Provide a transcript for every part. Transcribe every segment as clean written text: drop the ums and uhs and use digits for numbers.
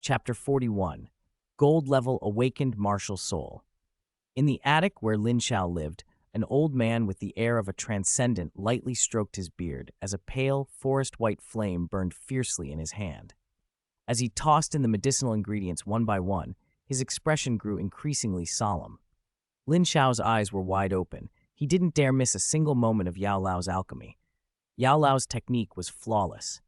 Chapter 41 Gold Level Awakened Martial Soul. In the attic where Lin Xiao lived, an old man with the air of a transcendent lightly stroked his beard as a pale, forest-white flame burned fiercely in his hand. As he tossed in the medicinal ingredients one by one, his expression grew increasingly solemn. Lin Xiao's eyes were wide open. He didn't dare miss a single moment of Yao Lao's alchemy. Yao Lao's technique was flawless.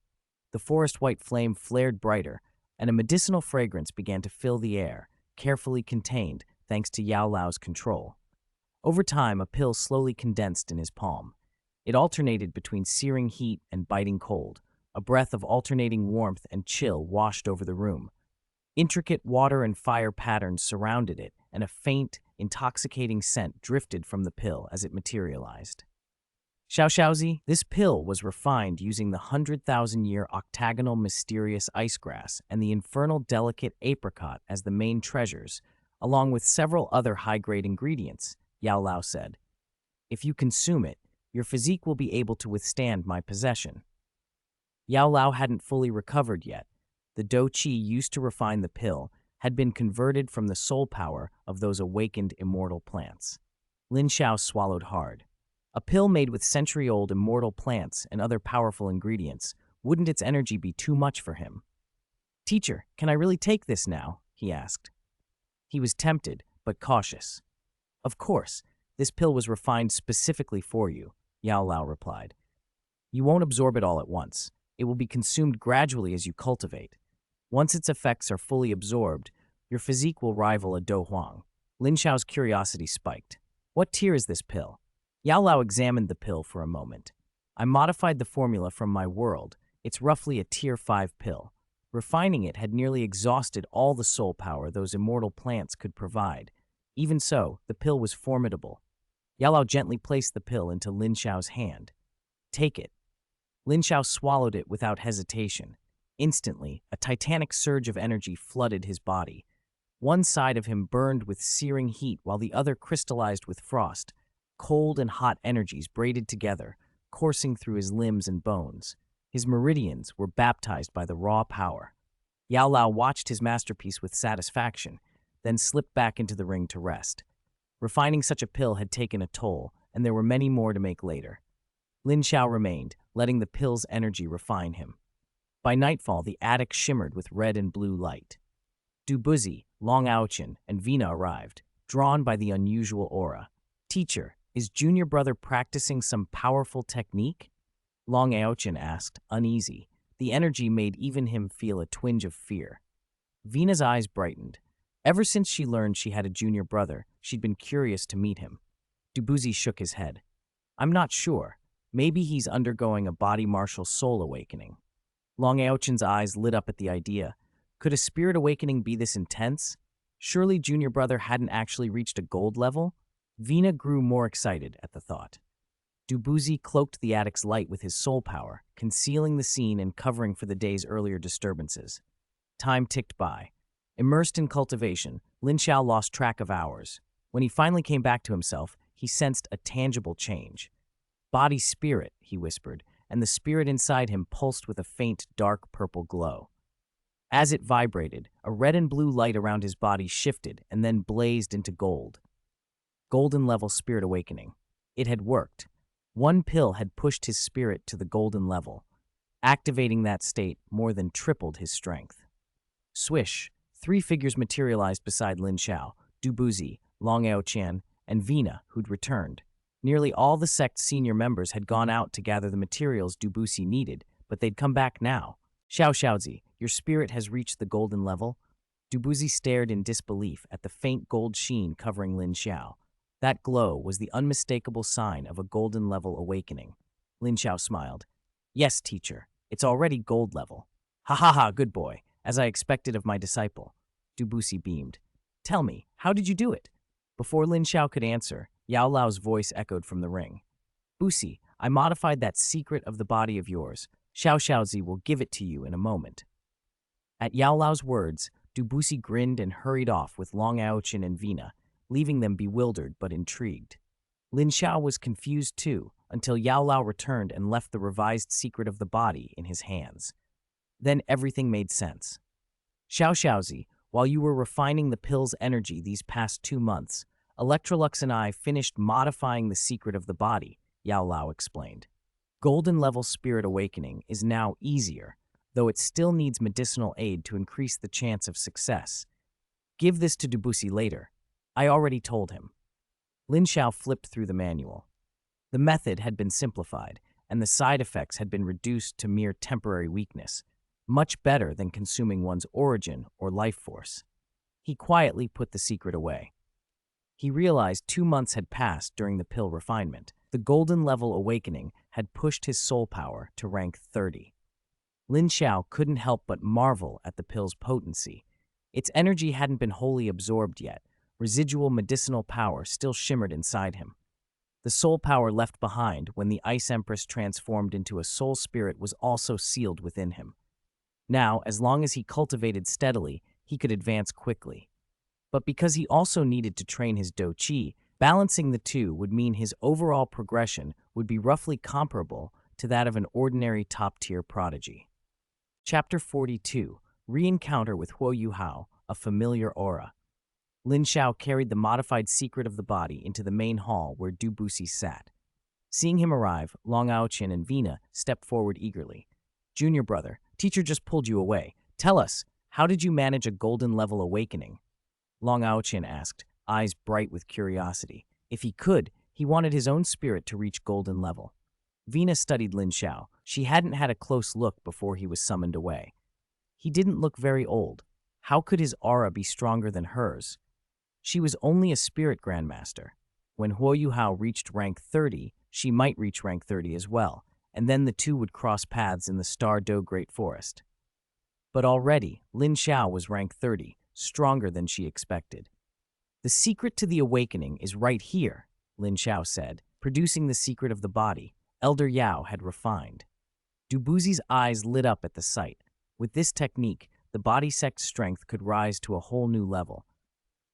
The forest-white flame flared brighter, and a medicinal fragrance began to fill the air, carefully contained thanks to Yao Lao's control. Over time, a pill slowly condensed in his palm. It alternated between searing heat and biting cold. A breath of alternating warmth and chill washed over the room. Intricate water and fire patterns surrounded it, and a faint, intoxicating scent drifted from the pill as it materialized. Xiaoxiaozi, this pill was refined using the 100,000-year octagonal mysterious ice grass and the infernal delicate apricot as the main treasures, along with several other high-grade ingredients, Yao Lao said. If you consume it, your physique will be able to withstand my possession. Yao Lao hadn't fully recovered yet. The dou qi used to refine the pill had been converted from the soul power of those awakened immortal plants. Lin Xiao swallowed hard. A pill made with century-old immortal plants and other powerful ingredients, wouldn't its energy be too much for him? "Teacher, can I really take this now?" he asked. He was tempted, but cautious. "Of course, this pill was refined specifically for you," Yao Lao replied. "You won't absorb it all at once. It will be consumed gradually as you cultivate. Once its effects are fully absorbed, your physique will rival a dou huang." Lin Xiao's curiosity spiked. "What tier is this pill?" Yao Lao examined the pill for a moment. "I modified the formula from my world. It's roughly a tier 5 pill. Refining it had nearly exhausted all the soul power those immortal plants could provide. Even so, the pill was formidable." Yao Lao gently placed the pill into Lin Xiao's hand. "Take it." Lin Xiao swallowed it without hesitation. Instantly, a titanic surge of energy flooded his body. One side of him burned with searing heat while the other crystallized with frost. Cold and hot energies braided together, coursing through his limbs and bones. His meridians were baptized by the raw power. Yao Lao watched his masterpiece with satisfaction, then slipped back into the ring to rest. Refining such a pill had taken a toll, and there were many more to make later. Lin Xiao remained, letting the pill's energy refine him. By nightfall, the attic shimmered with red and blue light. Doupo, Long Aochen, and Vina arrived, drawn by the unusual aura. "Teacher, is junior brother practicing some powerful technique?" Long Aochen asked, uneasy. The energy made even him feel a twinge of fear. Vina's eyes brightened. Ever since she learned she had a junior brother, she'd been curious to meet him. Doupo shook his head. "I'm not sure. Maybe he's undergoing a body martial soul awakening." Long Aochen's eyes lit up at the idea. Could a spirit awakening be this intense? Surely junior brother hadn't actually reached a gold level? Vina grew more excited at the thought. Doupo cloaked the attic's light with his soul power, concealing the scene and covering for the day's earlier disturbances. Time ticked by. Immersed in cultivation, Lin Xiao lost track of hours. When he finally came back to himself, he sensed a tangible change. "Body-spirit," he whispered, and the spirit inside him pulsed with a faint, dark purple glow. As it vibrated, a red and blue light around his body shifted and then blazed into gold. Golden level spirit awakening. It had worked. One pill had pushed his spirit to the golden level. Activating that state more than tripled his strength. Swish, 3 figures materialized beside Lin Xiao, Doupo, Long Aochen, and Vina, who'd returned. Nearly all the sect's senior members had gone out to gather the materials Doupo needed, but they'd come back now. "Xiaoxiaozi, your spirit has reached the golden level?" Doupo stared in disbelief at the faint gold sheen covering Lin Xiao. That glow was the unmistakable sign of a golden level awakening. Lin Xiao smiled. "Yes, teacher. It's already gold level." "Ha ha ha, good boy, as I expected of my disciple." Doupo beamed. "Tell me, how did you do it?" Before Lin Xiao could answer, Yao Lao's voice echoed from the ring. "Busi, I modified that secret of the body of yours. Xiaoxiaozi will give it to you in a moment." At Yao Lao's words, Doupo grinned and hurried off with Long Aochen and Vina, leaving them bewildered but intrigued. Lin Xiao was confused too, until Yao Lao returned and left the revised secret of the body in his hands. Then everything made sense. Xiaozi, while you were refining the pill's energy these past 2 months, Electrolux and I finished modifying the secret of the body, Yao Lao explained. Golden level spirit awakening is now easier, though it still needs medicinal aid to increase the chance of success. Give this to Debussy later. I already told him. Lin Xiao flipped through the manual. The method had been simplified, and the side effects had been reduced to mere temporary weakness, much better than consuming one's origin or life force. He quietly put the secret away. He realized 2 months had passed during the pill refinement. The golden level awakening had pushed his soul power to rank 30. Lin Xiao couldn't help but marvel at the pill's potency. Its energy hadn't been wholly absorbed yet. Residual medicinal power still shimmered inside him. The soul power left behind when the Ice Empress transformed into a soul spirit was also sealed within him. Now, as long as he cultivated steadily, he could advance quickly. But because he also needed to train his Do Qi, balancing the two would mean his overall progression would be roughly comparable to that of an ordinary top-tier prodigy. Chapter 42, Re-encounter with Huo Yuhao, a familiar aura. Lin Xiao carried the modified secret of the body into the main hall where Debussy sat. Seeing him arrive, Long Aochin and Vina stepped forward eagerly. Junior brother, teacher just pulled you away. Tell us, how did you manage a golden level awakening? Long Aochin asked, eyes bright with curiosity. If he could, he wanted his own spirit to reach golden level. Vina studied Lin Xiao. She hadn't had a close look before he was summoned away. He didn't look very old. How could his aura be stronger than hers? She was only a spirit grandmaster. When Huo Yuhao reached rank 30, she might reach rank 30 as well, and then the two would cross paths in the Star Do Great Forest. But already, Lin Xiao was rank 30, stronger than she expected. The secret to the awakening is right here, Lin Xiao said, producing the secret of the body. Elder Yao had refined. Dubussy's eyes lit up at the sight. With this technique, the body sect's strength could rise to a whole new level.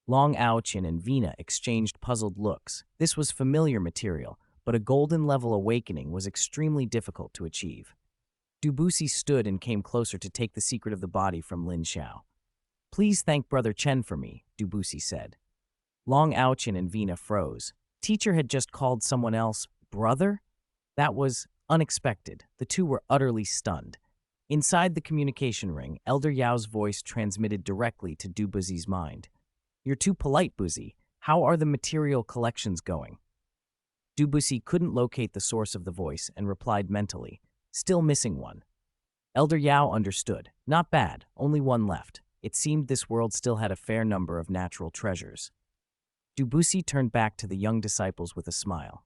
Long Aochin and Vina exchanged puzzled looks. This was familiar material, but a golden level awakening was extremely difficult to achieve. Debussy stood and came closer to take the secret of the body from Lin Xiao. Please thank Brother Chen for me, Debussy said. Long Aochin and Vina froze. Teacher had just called someone else brother? That was unexpected. The two were utterly stunned. Inside the communication ring, Elder Yao's voice transmitted directly to Dubussy's mind. You're too polite, Buzzy. How are the material collections going? Debussy couldn't locate the source of the voice and replied mentally, still missing one. Elder Yao understood. Not bad, only one left. It seemed this world still had a fair number of natural treasures. Debussy turned back to the young disciples with a smile.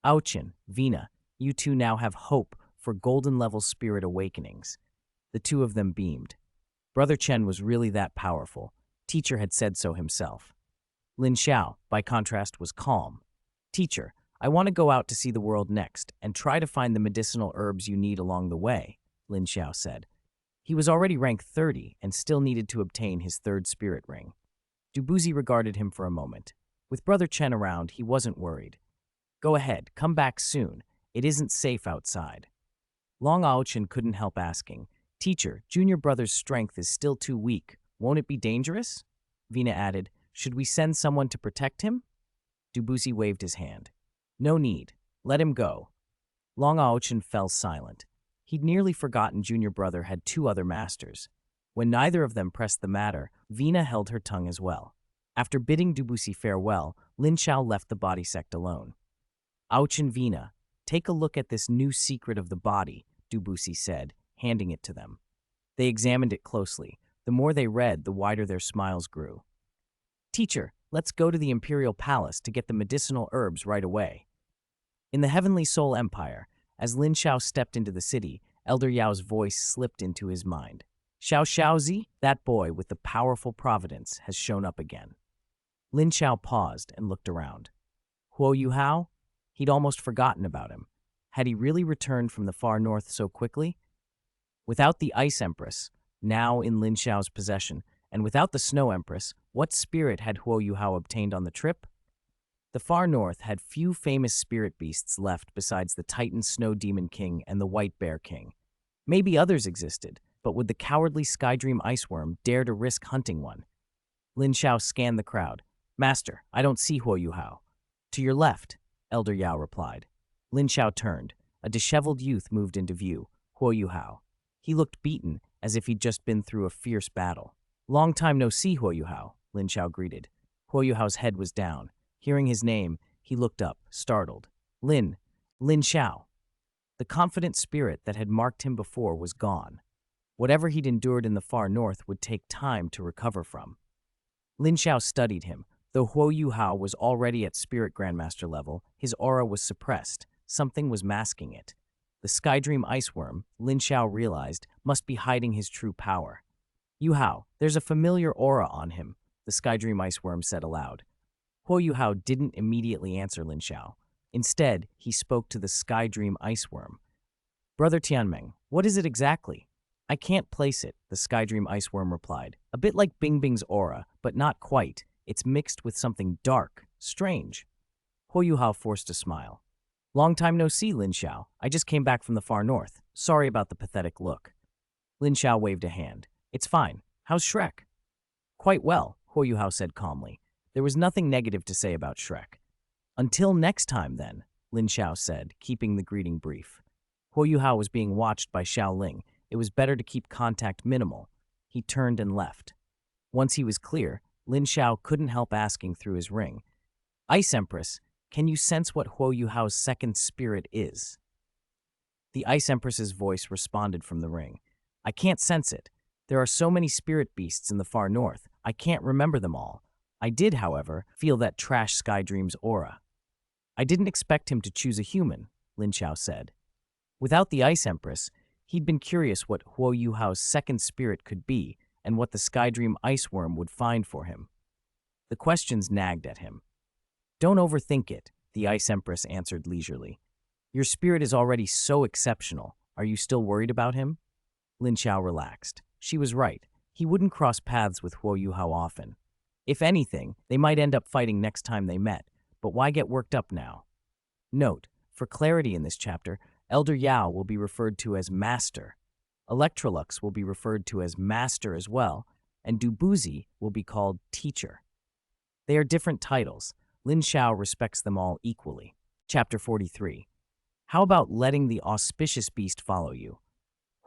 Aochin, Vina, you two now have hope for golden-level spirit awakenings. The two of them beamed. Brother Chen was really that powerful. Teacher had said so himself. Lin Xiao, by contrast, was calm. Teacher, I want to go out to see the world next and try to find the medicinal herbs you need along the way, Lin Xiao said. He was already rank 30 and still needed to obtain his third spirit ring. Debussy regarded him for a moment. With Brother Chen around, he wasn't worried. Go ahead, come back soon. It isn't safe outside. Long Aochin couldn't help asking, Teacher, Junior Brother's strength is still too weak. Won't it be dangerous? Vina added, Should we send someone to protect him? Debussy waved his hand. No need. Let him go. Long Aochin fell silent. He'd nearly forgotten Junior Brother had two other masters. When neither of them pressed the matter, Vina held her tongue as well. After bidding Debussy farewell, Lin Xiao left the body sect alone. Aochin, Vina, take a look at this new secret of the body, Debussy said, handing it to them. They examined it closely. The more they read, the wider their smiles grew. Teacher, let's go to the Imperial Palace to get the medicinal herbs right away. In the Heavenly Soul Empire, as Lin Xiao stepped into the city, Elder Yao's voice slipped into his mind. Xiaozi, that boy with the powerful providence, has shown up again. Lin Xiao paused and looked around. Huo Yuhao? He'd almost forgotten about him. Had he really returned from the far north so quickly? Without the Ice Empress, now in Lin Xiao's possession, and without the Snow Empress, what spirit had Huo Yuhao obtained on the trip? The far north had few famous spirit beasts left besides the Titan Snow Demon King and the White Bear King. Maybe others existed, But would the cowardly Skydream Iceworm dare to risk hunting one? Lin Xiao scanned the crowd. Master, I don't see Huo Yuhao. To your left, Elder Yao replied. Lin Xiao turned. A disheveled youth moved into view, Huo Yuhao. He looked beaten, as if he'd just been through a fierce battle. Long time no see, Huo Yuhao, Lin Xiao greeted. Huo Yuhao's head was down. Hearing his name, he looked up, startled. Lin Xiao. The confident spirit that had marked him before was gone. Whatever he'd endured in the far north would take time to recover from. Lin Xiao studied him. Though Huo Yuhao was already at Spirit Grandmaster level, his aura was suppressed. Something was masking it. The Skydream Iceworm, Lin Xiao realized, must be hiding his true power. Yuhao, there's a familiar aura on him, the Skydream Iceworm said aloud. Huo Yuhao didn't immediately answer Lin Xiao. Instead, he spoke to the Skydream Iceworm. Brother Tianmeng, what is it exactly? I can't place it, the Skydream Iceworm replied. A bit like Bing Bing's aura, but not quite. It's mixed with something dark, strange. Huo Yuhao forced a smile. Long time no see, Lin Xiao. I just came back from the far north. Sorry about the pathetic look. Lin Xiao waved a hand. It's fine. How's Shrek? Quite well, Huo Yuhao said calmly. There was nothing negative to say about Shrek. Until next time, then, Lin Xiao said, keeping the greeting brief. Huo Yuhao was being watched by Xiao Ling. It was better to keep contact minimal. He turned and left. Once he was clear, Lin Xiao couldn't help asking through his ring, Ice Empress, can you sense what Huo Yuhao's second spirit is? The Ice Empress's voice responded from the ring. I can't sense it. There are so many spirit beasts in the far north, I can't remember them all. I did, however, feel that trash Skydream's aura. I didn't expect him to choose a human, Lin Xiao said. Without the Ice Empress, he'd been curious what Huo Yuhao's second spirit could be and what the Skydream Iceworm would find for him. The questions nagged at him. Don't overthink it, the Ice Empress answered leisurely. Your spirit is already so exceptional. Are you still worried about him? Lin Xiao relaxed. She was right. He wouldn't cross paths with Huo Yuhao often. If anything, they might end up fighting next time they met, but why get worked up now? Note, for clarity in this chapter, Elder Yao will be referred to as Master. Electrolux will be referred to as Master as well, and Dubuzi will be called Teacher. They are different titles. Lin Xiao respects them all equally. Chapter 43. How about letting the auspicious beast follow you?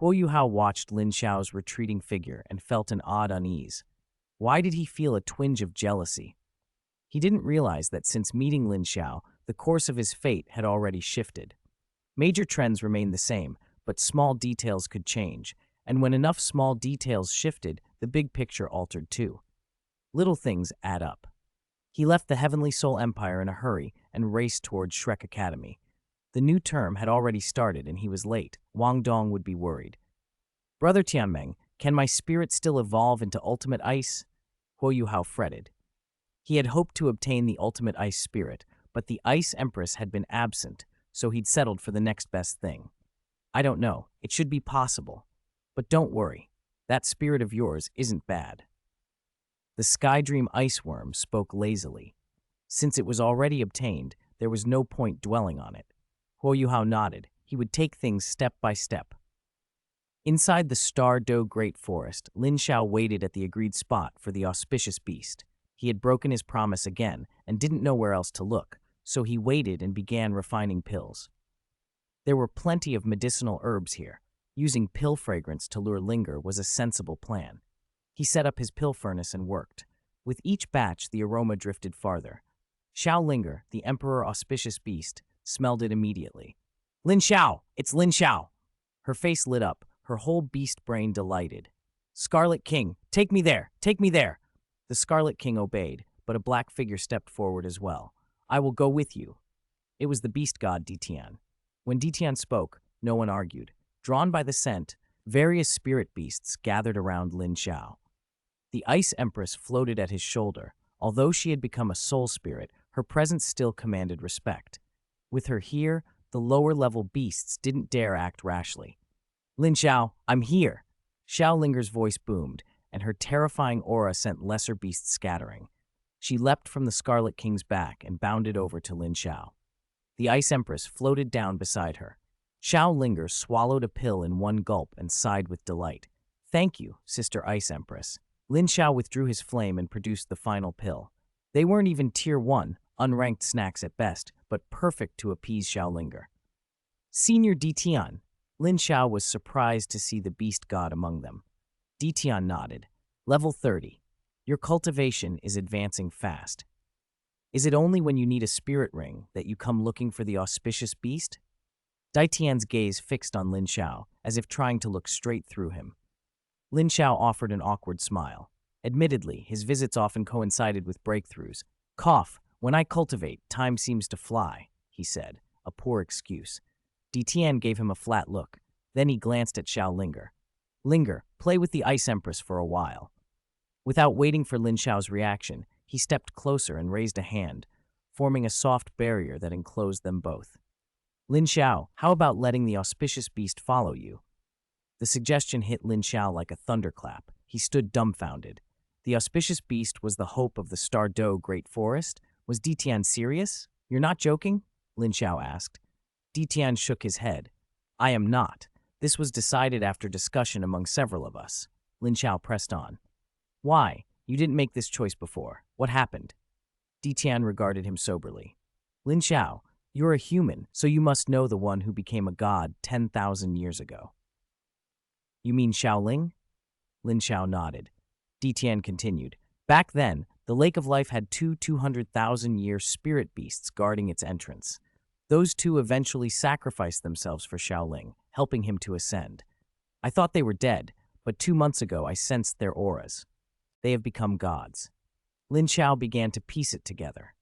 Huo Yuhao watched Lin Xiao's retreating figure and felt an odd unease. Why did he feel a twinge of jealousy? He didn't realize that since meeting Lin Xiao, the course of his fate had already shifted. Major trends remained the same, but small details could change, and when enough small details shifted, the big picture altered too. Little things add up. He left the Heavenly Soul Empire in a hurry and raced towards Shrek Academy. The new term had already started and he was late. Wang Dong would be worried. Brother Tianmeng, can my spirit still evolve into ultimate ice? Huo Yuhao fretted. He had hoped to obtain the ultimate ice spirit, but the Ice Empress had been absent, so he'd settled for the next best thing. I don't know, it should be possible. But don't worry, that spirit of yours isn't bad. The Skydream Iceworm spoke lazily. Since it was already obtained, there was no point dwelling on it. Huo Yuhao nodded. He would take things step by step. Inside the Star Do Great Forest, Lin Xiao waited at the agreed spot for the auspicious beast. He had broken his promise again and didn't know where else to look, so he waited and began refining pills. There were plenty of medicinal herbs here. Using pill fragrance to lure Linger was a sensible plan. He set up his pill furnace and worked. With each batch, the aroma drifted farther. Xiao Linger, the Emperor Auspicious Beast, smelled it immediately. Lin Xiao! It's Lin Xiao! Her face lit up, her whole beast brain delighted. Scarlet King, take me there! Take me there! The Scarlet King obeyed, but a black figure stepped forward as well. I will go with you. It was the beast god Ditian. When Ditian spoke, no one argued. Drawn by the scent, various spirit beasts gathered around Lin Xiao. The Ice Empress floated at his shoulder. Although she had become a soul spirit, her presence still commanded respect. With her here, the lower-level beasts didn't dare act rashly. Lin Xiao, I'm here! Xiao Linger's voice boomed, and her terrifying aura sent lesser beasts scattering. She leapt from the Scarlet King's back and bounded over to Lin Xiao. The Ice Empress floated down beside her. Xiao Linger swallowed a pill in one gulp and sighed with delight. Thank you, Sister Ice Empress. Lin Xiao withdrew his flame and produced the final pill. They weren't even tier 1, unranked snacks at best, but perfect to appease Xiaolinger. Senior Ditian. Lin Xiao was surprised to see the beast god among them. Ditian nodded. Level 30. Your cultivation is advancing fast. Is it only when you need a spirit ring that you come looking for the auspicious beast? Ditian's gaze fixed on Lin Xiao, as if trying to look straight through him. Lin Xiao offered an awkward smile. Admittedly, his visits often coincided with breakthroughs. Cough, when I cultivate, time seems to fly, he said, a poor excuse. Ditian gave him a flat look. Then he glanced at Xiaolinger. Linger, play with the Ice Empress for a while. Without waiting for Lin Xiao's reaction, he stepped closer and raised a hand, forming a soft barrier that enclosed them both. Lin Xiao, how about letting the auspicious beast follow you? The suggestion hit Lin Xiao like a thunderclap. He stood dumbfounded. The auspicious beast was the hope of the Stardew Great Forest? Was Ditian serious? You're not joking? Lin Xiao asked. Ditian shook his head. I am not. This was decided after discussion among several of us. Lin Xiao pressed on. Why? You didn't make this choice before. What happened? Ditian regarded him soberly. Lin Xiao, you're a human, so you must know the one who became a god 10,000 years ago. You mean Xiaoling? Lin Xiao nodded. Ditian continued. Back then, the Lake of Life had two 200,000-year spirit beasts guarding its entrance. Those two eventually sacrificed themselves for Xiaoling, helping him to ascend. I thought they were dead, but 2 months ago I sensed their auras. They have become gods. Lin Xiao began to piece it together.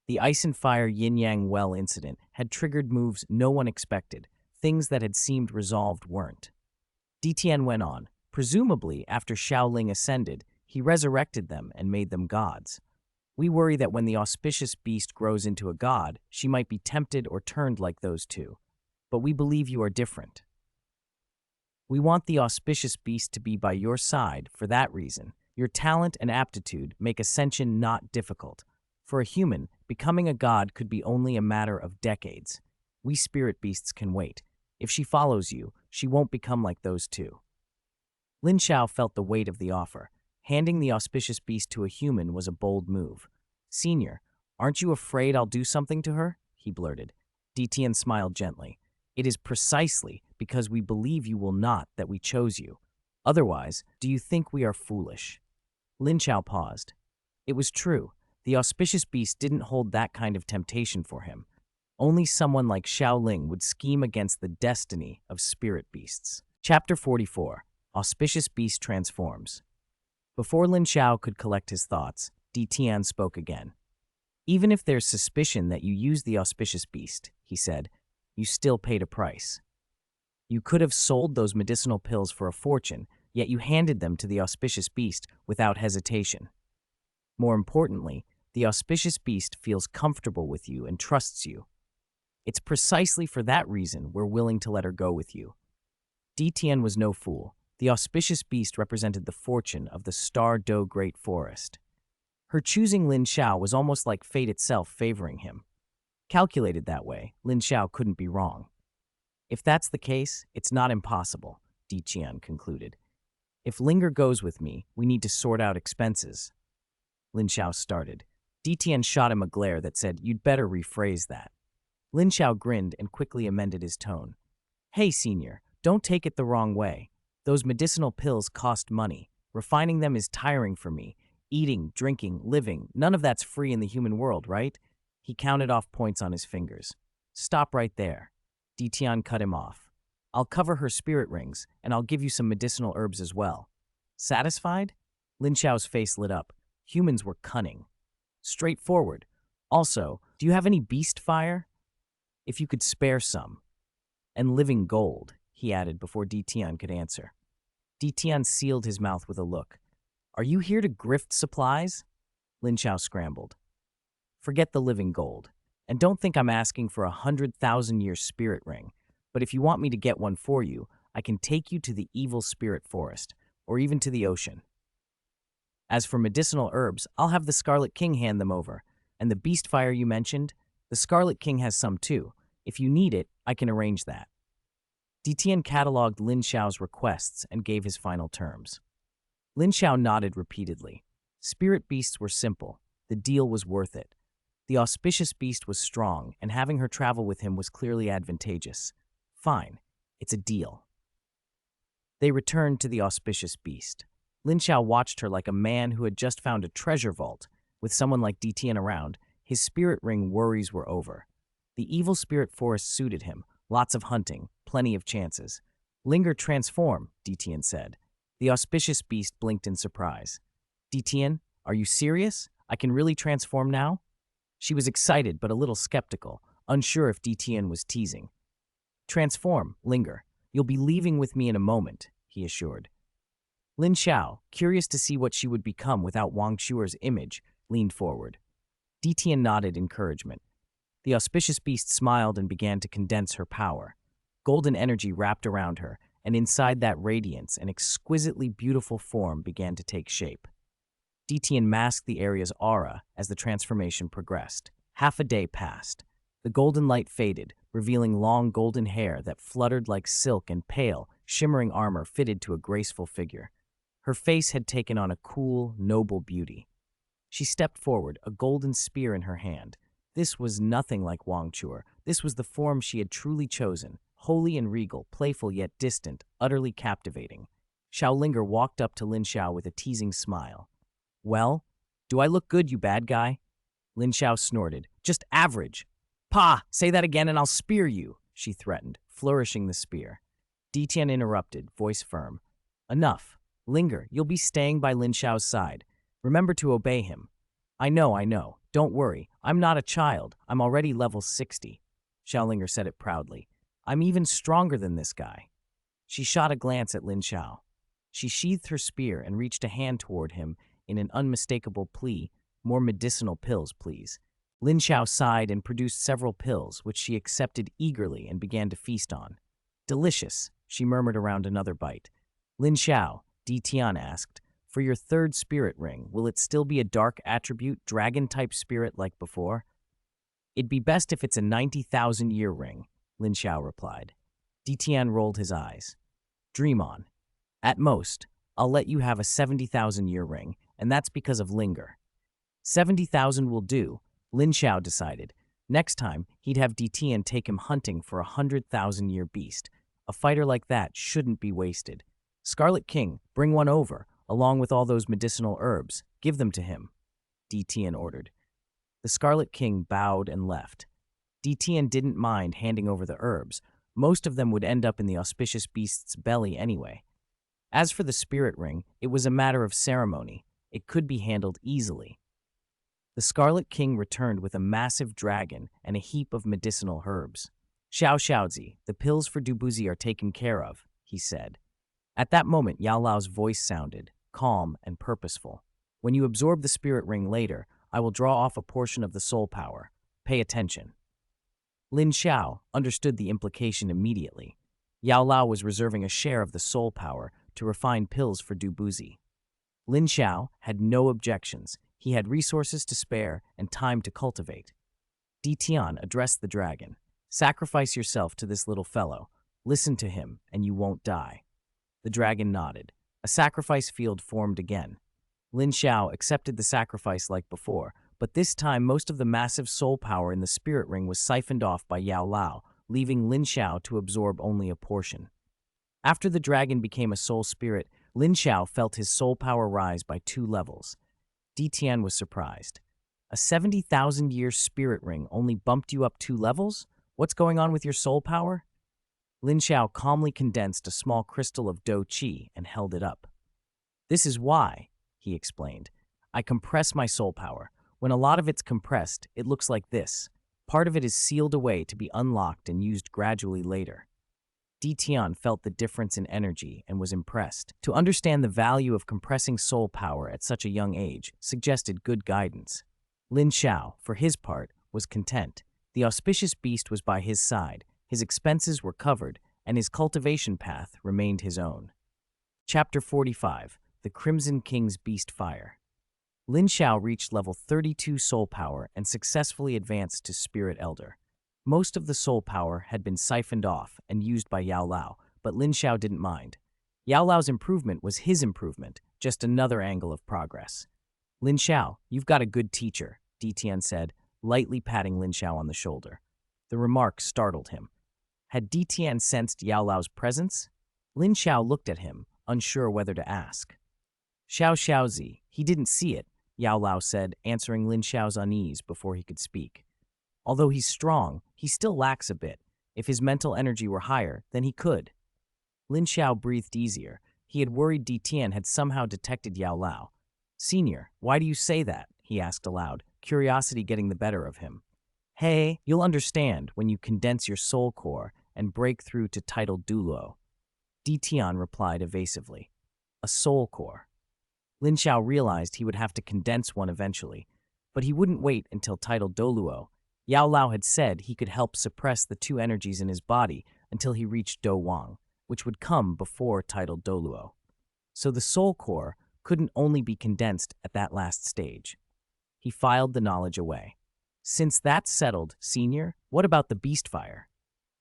The ice and fire yin-yang well incident had triggered moves no one expected. Things that had seemed resolved weren't. Ditian went on. Presumably, after Xiaoling ascended, he resurrected them and made them gods. We worry that when the auspicious beast grows into a god, she might be tempted or turned like those two. But we believe you are different. We want the auspicious beast to be by your side for that reason. Your talent and aptitude make ascension not difficult. For a human, becoming a god could be only a matter of decades. We spirit beasts can wait. If she follows you, she won't become like those two. Lin Xiao felt the weight of the offer. Handing the auspicious beast to a human was a bold move. Senior, aren't you afraid I'll do something to her? He blurted. Ditian smiled gently. It is precisely because we believe you will not that we chose you. Otherwise, do you think we are foolish? Lin Xiao paused. It was true. The auspicious beast didn't hold that kind of temptation for him. Only someone like Xiaoling would scheme against the destiny of spirit beasts. Chapter 44. Auspicious Beast Transforms. Before Lin Xiao could collect his thoughts, Ditian spoke again. Even if there's suspicion that you used the auspicious beast, he said, you still paid a price. You could have sold those medicinal pills for a fortune, yet you handed them to the auspicious beast without hesitation. More importantly, the auspicious beast feels comfortable with you and trusts you. It's precisely for that reason we're willing to let her go with you. Ditian was no fool. The auspicious beast represented the fortune of the Stardew Great Forest. Her choosing Lin Xiao was almost like fate itself favoring him. Calculated that way, Lin Xiao couldn't be wrong. If that's the case, it's not impossible, Ditian concluded. If Linger goes with me, we need to sort out expenses. Lin Xiao started. Ditian shot him a glare that said, you'd better rephrase that. Lin Xiao grinned and quickly amended his tone. Hey, senior, don't take it the wrong way. Those medicinal pills cost money. Refining them is tiring for me. Eating, drinking, living, none of that's free in the human world, right? He counted off points on his fingers. Stop right there. Ditian cut him off. I'll cover her spirit rings, and I'll give you some medicinal herbs as well. Satisfied? Lin Xiao's face lit up. Humans were cunning. Straightforward. Also, do you have any beast fire? If you could spare some. And living gold, he added before Ditian could answer. Ditian sealed his mouth with a look. Are you here to grift supplies? Lin Xiao scrambled. Forget the living gold. And don't think I'm asking for 100,000-year spirit ring. But if you want me to get one for you, I can take you to the evil spirit forest, or even to the ocean. As for medicinal herbs, I'll have the Scarlet King hand them over. And the beast fire you mentioned, the Scarlet King has some too. If you need it, I can arrange that. Detian cataloged Lin Xiao's requests and gave his final terms. Lin Xiao nodded repeatedly. Spirit beasts were simple. The deal was worth it. The auspicious beast was strong, and having her travel with him was clearly advantageous. Fine, it's a deal. They returned to the auspicious beast. Lin Xiao watched her like a man who had just found a treasure vault. With someone like Detian around, his spirit ring worries were over. The evil spirit forest suited him, lots of hunting, plenty of chances. Linger, transform, Detian said. The auspicious beast blinked in surprise. Detian, are you serious? I can really transform now? She was excited but a little skeptical, unsure if Detian was teasing. Transform, Linger. You'll be leaving with me in a moment, he assured. Lin Xiao, curious to see what she would become without Wang Shuer's image, leaned forward. Detian nodded encouragement. The auspicious beast smiled and began to condense her power. Golden energy wrapped around her, and inside that radiance, an exquisitely beautiful form began to take shape. Detian masked the area's aura as the transformation progressed. Half a day passed. The golden light faded, revealing long golden hair that fluttered like silk and pale, shimmering armor fitted to a graceful figure. Her face had taken on a cool, noble beauty. She stepped forward, a golden spear in her hand. This was nothing like Wang Chuer. This was the form she had truly chosen, holy and regal, playful yet distant, utterly captivating. Xiao Linger walked up to Lin Xiao with a teasing smile. Well, do I look good, you bad guy? Lin Xiao snorted. Just average. Pa, say that again and I'll spear you, she threatened, flourishing the spear. Detian interrupted, voice firm. Enough. Linger, you'll be staying by Lin Xiao's side. Remember to obey him. I know. Don't worry. I'm not a child. I'm already level 60. Xiao Linger said it proudly. I'm even stronger than this guy. She shot a glance at Lin Xiao. She sheathed her spear and reached a hand toward him in an unmistakable plea. More medicinal pills, please. Lin Xiao sighed and produced several pills, which she accepted eagerly and began to feast on. Delicious, she murmured around another bite. Lin Xiao, Detian asked, for your third spirit ring, will it still be a dark attribute, dragon-type spirit like before? It'd be best if it's a 90,000-year ring, Lin Xiao replied. Detian rolled his eyes. Dream on. At most, I'll let you have a 70,000-year ring, and that's because of Linger. 70,000 will do, Lin Xiao decided. Next time, he'd have Detian take him hunting for a 100,000-year beast. A fighter like that shouldn't be wasted. Scarlet King, bring one over, along with all those medicinal herbs. Give them to him, Detian ordered. The Scarlet King bowed and left. Detian didn't mind handing over the herbs. Most of them would end up in the auspicious beast's belly anyway. As for the spirit ring, it was a matter of ceremony. It could be handled easily. The Scarlet King returned with a massive dragon and a heap of medicinal herbs. Xiao Xiaozi, the pills for Dubuzi are taken care of, he said. At that moment, Yao Lao's voice sounded, calm and purposeful. When you absorb the spirit ring later, I will draw off a portion of the soul power. Pay attention. Lin Xiao understood the implication immediately. Yao Lao was reserving a share of the soul power to refine pills for Dubuzi. Lin Xiao had no objections. He had resources to spare and time to cultivate. Detian addressed the dragon. Sacrifice yourself to this little fellow. Listen to him, and you won't die. The dragon nodded. A sacrifice field formed again. Lin Xiao accepted the sacrifice like before, but this time most of the massive soul power in the spirit ring was siphoned off by Yao Lao, leaving Lin Xiao to absorb only a portion. After the dragon became a soul spirit, Lin Xiao felt his soul power rise by 2 levels. Detian was surprised. A 70,000-year spirit ring only bumped you up 2 levels? What's going on with your soul power? Lin Xiao calmly condensed a small crystal of Do Qi and held it up. This is why, he explained. I compress my soul power. When a lot of it's compressed, it looks like this. Part of it is sealed away to be unlocked and used gradually later. Detian felt the difference in energy and was impressed. To understand the value of compressing soul power at such a young age suggested good guidance. Lin Xiao, for his part, was content. The auspicious beast was by his side, his expenses were covered, and his cultivation path remained his own. Chapter 45, The Crimson King's Beast Fire. Lin Xiao reached level 32 soul power and successfully advanced to Spirit Elder. Most of the soul power had been siphoned off and used by Yao Lao, but Lin Xiao didn't mind. Yao Lao's improvement was his improvement, just another angle of progress. Lin Xiao, you've got a good teacher, Detian said, lightly patting Lin Xiao on the shoulder. The remark startled him. Had Detian sensed Yao Lao's presence? Lin Xiao looked at him, unsure whether to ask. Xiao Xiaozi, he didn't see it, Yao Lao said, answering Lin Xiao's unease before he could speak. Although he's strong, he still lacks a bit. If his mental energy were higher, then he could. Lin Xiao breathed easier. He had worried Detian had somehow detected Yao Lao. Senior, why do you say that? He asked aloud, curiosity getting the better of him. Hey, you'll understand when you condense your soul core and break through to title Douluo. Detian replied evasively. A soul core. Lin Xiao realized he would have to condense one eventually, but he wouldn't wait until title Douluo. Yao Lao had said he could help suppress the two energies in his body until he reached Do Wang, which would come before title Douluo. So the soul core couldn't only be condensed at that last stage. He filed the knowledge away. Since that's settled, Senior, what about the beast fire?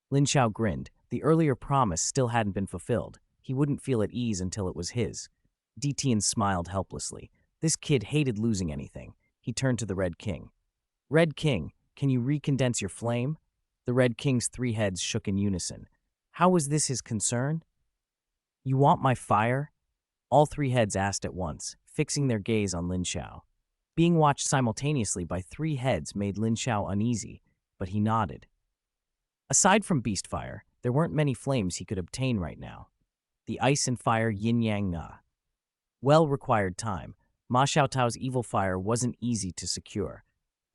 Lin Xiao grinned. The earlier promise still hadn't been fulfilled. He wouldn't feel at ease until it was his. Detian smiled helplessly. This kid hated losing anything. He turned to the Red King. Red King, can you recondense your flame? The Red King's three heads shook in unison. How was this his concern? You want my fire? All three heads asked at once, fixing their gaze on Lin Xiao. Being watched simultaneously by three heads made Lin Xiao uneasy, but he nodded. Aside from beast fire, there weren't many flames he could obtain right now. The ice and fire yin-yang na. Well required time. Ma Xiaotao's evil fire wasn't easy to secure.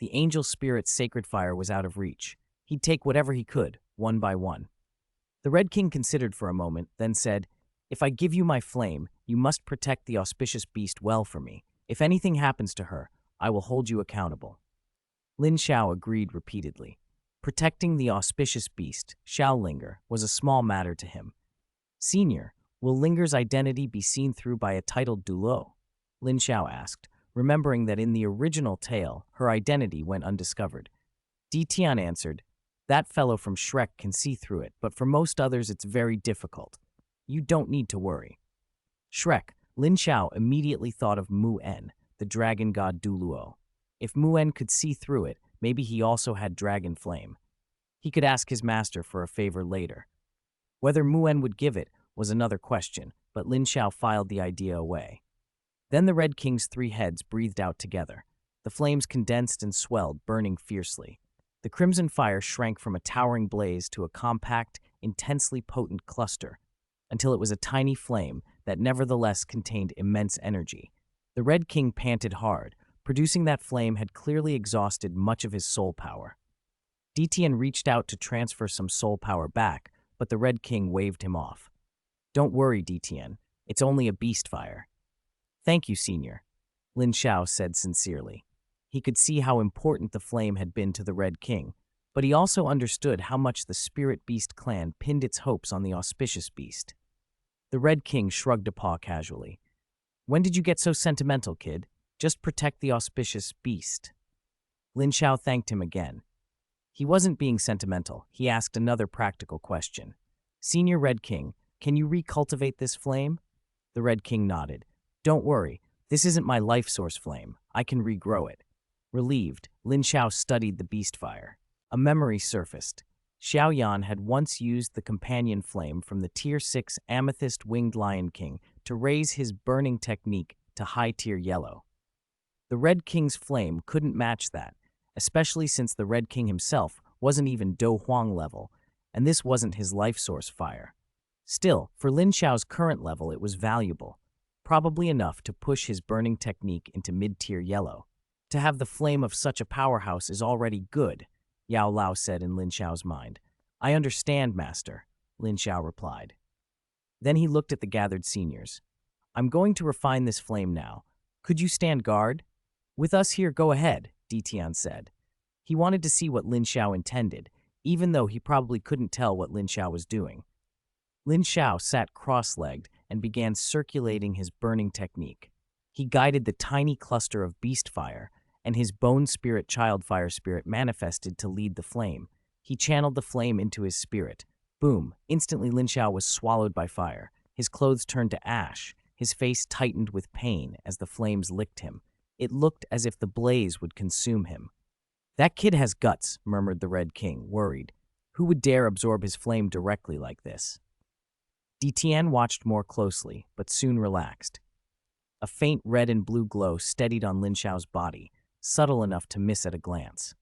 The angel spirit's sacred fire was out of reach. He'd take whatever he could, one by one. The Red King considered for a moment, then said, If I give you my flame, you must protect the auspicious beast well for me. If anything happens to her, I will hold you accountable. Lin Xiao agreed repeatedly. Protecting the auspicious beast, Xiaolinger, was a small matter to him. Senior, will Linger's identity be seen through by a titled Douluo? Lin Xiao asked, remembering that in the original tale, her identity went undiscovered. Detian answered, That fellow from Shrek can see through it, but for most others it's very difficult. You don't need to worry. Shrek, Lin Xiao immediately thought of Mu-En, the dragon god Douluo. If Mu-En could see through it, maybe he also had dragon flame. He could ask his master for a favor later. Whether Mu-En would give it was another question, but Lin Xiao filed the idea away. Then the Red King's three heads breathed out together. The flames condensed and swelled, burning fiercely. The crimson fire shrank from a towering blaze to a compact, intensely potent cluster, until it was a tiny flame that nevertheless contained immense energy. The Red King panted hard. Producing that flame had clearly exhausted much of his soul power. Detian reached out to transfer some soul power back, but the Red King waved him off. Don't worry, Detian. It's only a beast fire. Thank you, Senior, Lin Xiao said sincerely. He could see how important the flame had been to the Red King, but he also understood how much the Spirit Beast clan pinned its hopes on the auspicious beast. The Red King shrugged a paw casually. When did you get so sentimental, kid? Just protect the auspicious beast. Lin Xiao thanked him again. He wasn't being sentimental. He asked another practical question. Senior Red King, can you recultivate this flame? The Red King nodded. Don't worry, this isn't my life source flame. I can regrow it. Relieved, Lin Xiao studied the beast fire. A memory surfaced. Xiao Yan had once used the companion flame from the Tier 6 Amethyst Winged Lion King to raise his burning technique to high tier yellow. The Red King's flame couldn't match that, especially since the Red King himself wasn't even Do Huang level, and this wasn't his life source fire. Still, for Lin Xiao's current level it was valuable, probably enough to push his burning technique into mid-tier yellow. To have the flame of such a powerhouse is already good, Yao Lao said in Lin Xiao's mind. I understand, Master, Lin Xiao replied. Then he looked at the gathered seniors. I'm going to refine this flame now. Could you stand guard? With us here, go ahead, Detian said. He wanted to see what Lin Xiao intended, even though he probably couldn't tell what Lin Xiao was doing. Lin Xiao sat cross-legged and began circulating his burning technique. He guided the tiny cluster of beast fire, and his bone spirit child fire spirit manifested to lead the flame. He channeled the flame into his spirit. Boom! Instantly Lin Xiao was swallowed by fire. His clothes turned to ash. His face tightened with pain as the flames licked him. It looked as if the blaze would consume him. "That kid has guts," murmured the Red King, worried. "Who would dare absorb his flame directly like this?" Detian watched more closely, but soon relaxed. A faint red and blue glow steadied on Lin Xiao's body, subtle enough to miss at a glance.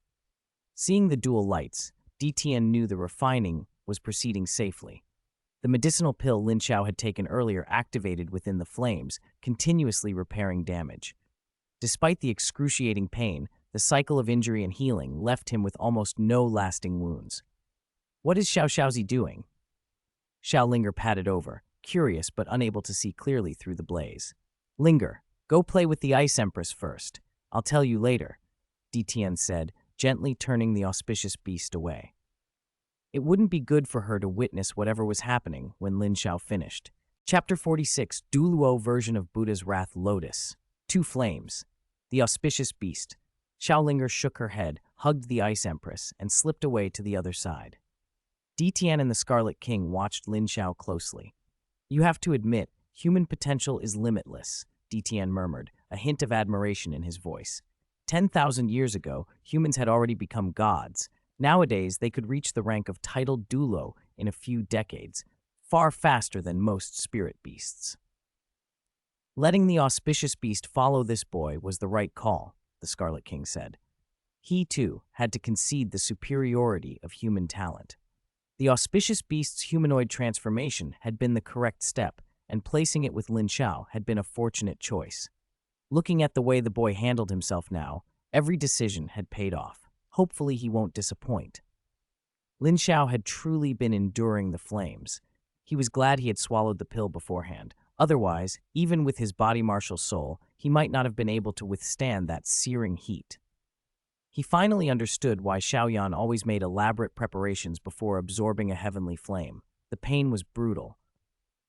Seeing the dual lights, Detian knew the refining was proceeding safely. The medicinal pill Lin Xiao had taken earlier activated within the flames, continuously repairing damage. Despite the excruciating pain, the cycle of injury and healing left him with almost no lasting wounds. "What is Xiao Xiaozi doing?" Xiao Linger patted over, curious but unable to see clearly through the blaze. "Linger, go play with the Ice Empress first. I'll tell you later," Detian said, gently turning the auspicious beast away. It wouldn't be good for her to witness whatever was happening when Lin Xiao finished. Chapter 46, Douluo version of Buddha's Wrath Lotus. Two flames. The auspicious beast. Xiaolinger shook her head, hugged the Ice Empress, and slipped away to the other side. Detian and the Scarlet King watched Lin Xiao closely. "You have to admit, human potential is limitless," Detian murmured, a hint of admiration in his voice. 10,000 years ago, humans had already become gods. Nowadays, they could reach the rank of titled Douluo in a few decades, far faster than most spirit beasts. "Letting the auspicious beast follow this boy was the right call," the Scarlet King said. He, too, had to concede the superiority of human talent. The auspicious beast's humanoid transformation had been the correct step, and placing it with Lin Xiao had been a fortunate choice. Looking at the way the boy handled himself now, every decision had paid off. Hopefully he won't disappoint. Lin Xiao had truly been enduring the flames. He was glad he had swallowed the pill beforehand. Otherwise, even with his body-martial soul, he might not have been able to withstand that searing heat. He finally understood why Xiaoyan always made elaborate preparations before absorbing a heavenly flame. The pain was brutal.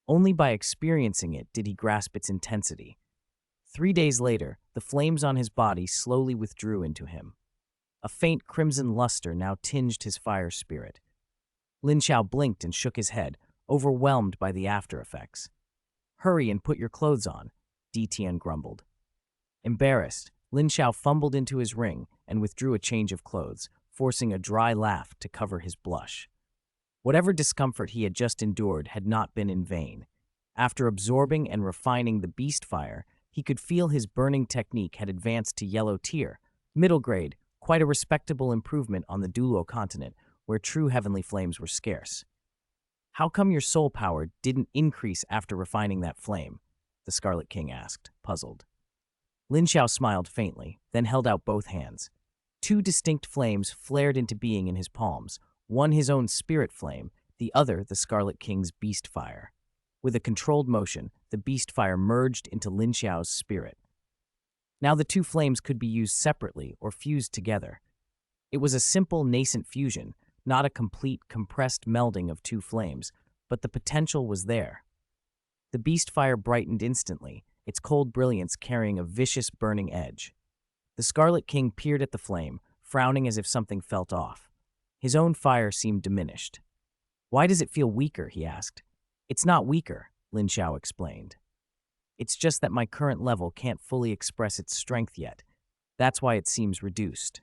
Only by experiencing it did he grasp its intensity. 3 days later, the flames on his body slowly withdrew into him. A faint crimson luster now tinged his fire spirit. Lin Xiao blinked and shook his head, overwhelmed by the after effects. "Hurry and put your clothes on," Detian grumbled. Embarrassed, Lin Xiao fumbled into his ring and withdrew a change of clothes, forcing a dry laugh to cover his blush. Whatever discomfort he had just endured had not been in vain. After absorbing and refining the beast fire, he could feel his burning technique had advanced to yellow tier, middle grade, quite a respectable improvement on the Douluo Continent, where true heavenly flames were scarce. "How come your soul power didn't increase after refining that flame?" the Scarlet King asked, puzzled. Lin Xiao smiled faintly, then held out both hands. 2 distinct flames flared into being in his palms, one his own spirit flame, the other the Scarlet King's beast fire. With a controlled motion, the beast fire merged into Lin Xiao's spirit. Now the 2 flames could be used separately or fused together. It was a simple, nascent fusion, not a complete, compressed melding of 2 flames, but the potential was there. The beast fire brightened instantly, its cold brilliance carrying a vicious, burning edge. The Scarlet King peered at the flame, frowning as if something felt off. His own fire seemed diminished. "Why does it feel weaker?" he asked. "It's not weaker," Lin Xiao explained. "It's just that my current level can't fully express its strength yet. That's why it seems reduced."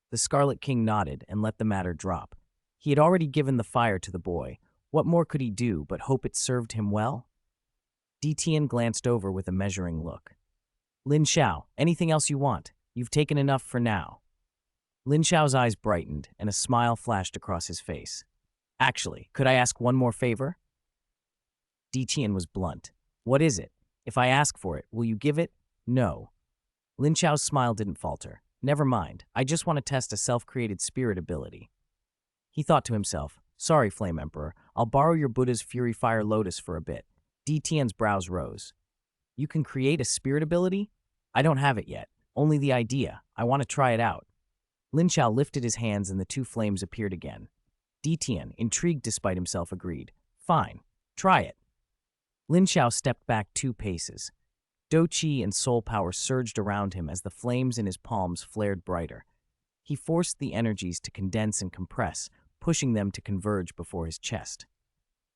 The Scarlet King nodded and let the matter drop. He had already given the fire to the boy. What more could he do but hope it served him well? Detian glanced over with a measuring look. "Lin Xiao, anything else you want? You've taken enough for now." Lin Xiao's eyes brightened and a smile flashed across his face. "Actually, could I ask one more favor?" Detian was blunt. "What is it? If I ask for it, will you give it?" "No." Lin Xiao's smile didn't falter. "Never mind, I just want to test a self-created spirit ability." He thought to himself, "Sorry, Flame Emperor, I'll borrow your Buddha's Fury Fire Lotus for a bit." Detian's brows rose. "You can create a spirit ability? I don't have it yet, only the idea. I want to try it out." Lin Xiao lifted his hands and the 2 flames appeared again. Detian, intrigued despite himself, agreed. "Fine, try it." Lin Xiao stepped back 2 paces. Do Qi and soul power surged around him as the flames in his palms flared brighter. He forced the energies to condense and compress, pushing them to converge before his chest.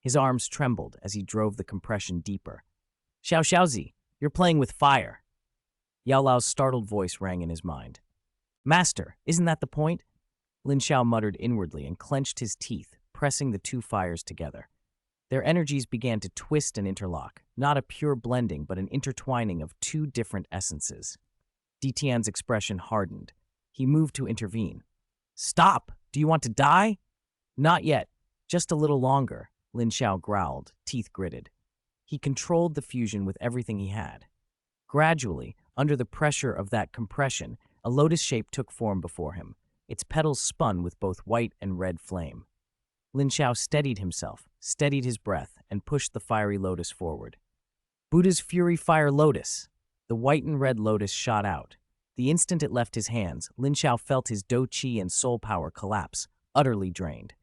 His arms trembled as he drove the compression deeper. Xiao Xiaozi, you're playing with fire. Yao Lao's startled voice rang in his mind. Master, isn't that the point? Lin Xiao muttered inwardly and clenched his teeth, pressing the two fires together. Their energies began to twist and interlock, not a pure blending but an intertwining of two different essences. Detian's expression hardened. He moved to intervene. Stop! Do you want to die? Not yet. Just a little longer, Lin Xiao growled, teeth gritted. He controlled the fusion with everything he had. Gradually, under the pressure of that compression, a lotus shape took form before him. Its petals spun with both white and red flame. Lin Xiao steadied himself, steadied his breath, and pushed the fiery lotus forward. Buddha's Fury Fire Lotus! The white and red lotus shot out. The instant it left his hands, Lin Xiao felt his do qi and soul power collapse, utterly drained.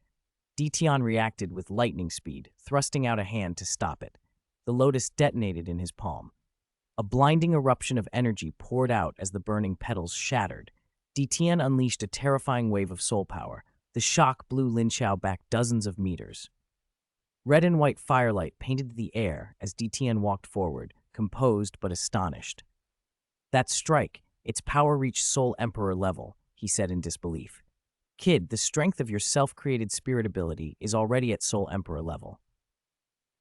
Detian reacted with lightning speed, thrusting out a hand to stop it. The lotus detonated in his palm. A blinding eruption of energy poured out as the burning petals shattered. Detian unleashed a terrifying wave of soul power. The shock blew Lin Xiao back dozens of meters. Red and white firelight painted the air as Detian walked forward, composed but astonished. That strike, its power reached Soul Emperor level, he said in disbelief. Kid, the strength of your self-created spirit ability is already at Soul Emperor level.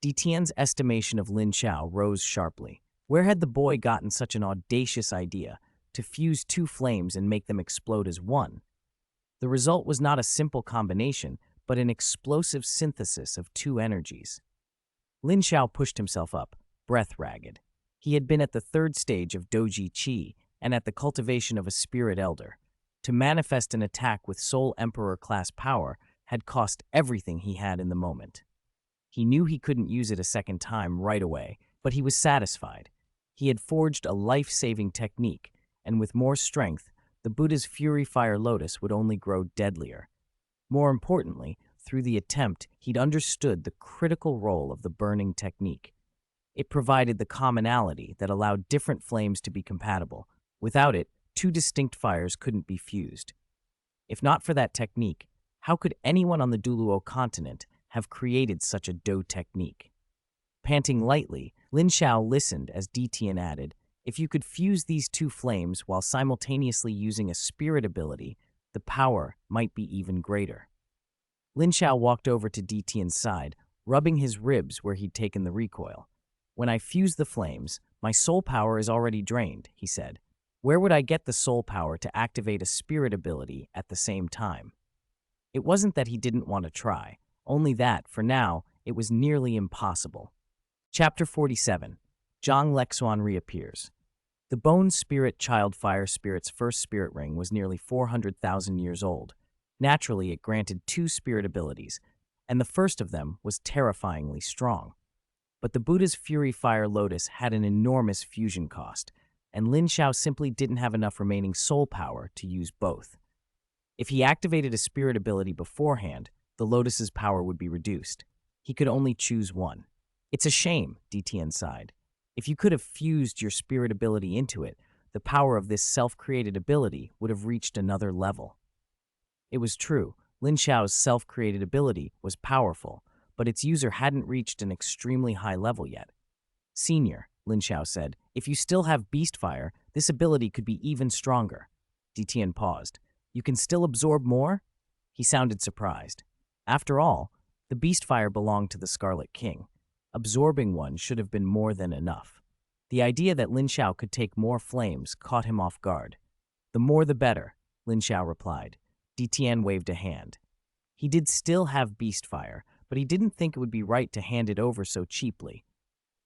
Detian's estimation of Lin Xiao rose sharply. Where had the boy gotten such an audacious idea, to fuse two flames and make them explode as one? The result was not a simple combination, but an explosive synthesis of two energies. Lin Xiao pushed himself up, breath ragged. He had been at the third stage of Doji Qi and at the cultivation of a spirit elder. To manifest an attack with Soul Emperor class power had cost everything he had in the moment. He knew he couldn't use it a second time right away, but he was satisfied. He had forged a life-saving technique, and with more strength, the Buddha's Fury Fire Lotus would only grow deadlier. More importantly, through the attempt, he'd understood the critical role of the burning technique. It provided the commonality that allowed different flames to be compatible. Without it, two distinct fires couldn't be fused. If not for that technique, how could anyone on the Douluo Continent have created such a Do technique? Panting lightly, Lin Xiao listened as Detian added, if you could fuse these two flames while simultaneously using a spirit ability, the power might be even greater. Lin Xiao walked over to Detian's side, rubbing his ribs where he'd taken the recoil. When I fuse the flames, my soul power is already drained, he said. Where would I get the soul power to activate a spirit ability at the same time? It wasn't that he didn't want to try, only that, for now, it was nearly impossible. Chapter 47. Zhang Lexuan reappears. The Bone Spirit Child Fire Spirit's first spirit ring was nearly 400,000 years old. Naturally, it granted two spirit abilities, and the first of them was terrifyingly strong. But the Buddha's Fury Fire Lotus had an enormous fusion cost, and Lin Xiao simply didn't have enough remaining soul power to use both. If he activated a spirit ability beforehand, the Lotus's power would be reduced. He could only choose one. It's a shame, Detian sighed. If you could have fused your spirit ability into it, the power of this self-created ability would have reached another level. It was true, Lin Xiao's self-created ability was powerful, but its user hadn't reached an extremely high level yet. Senior, Lin Xiao said, if you still have Beast Fire, this ability could be even stronger. Detian paused. You can still absorb more? He sounded surprised. After all, the Beast Fire belonged to the Scarlet King. Absorbing one should have been more than enough. The idea that Lin Xiao could take more flames caught him off guard. The more the better, Lin Xiao replied. Detian waved a hand. He did still have Beast Fire, but he didn't think it would be right to hand it over so cheaply.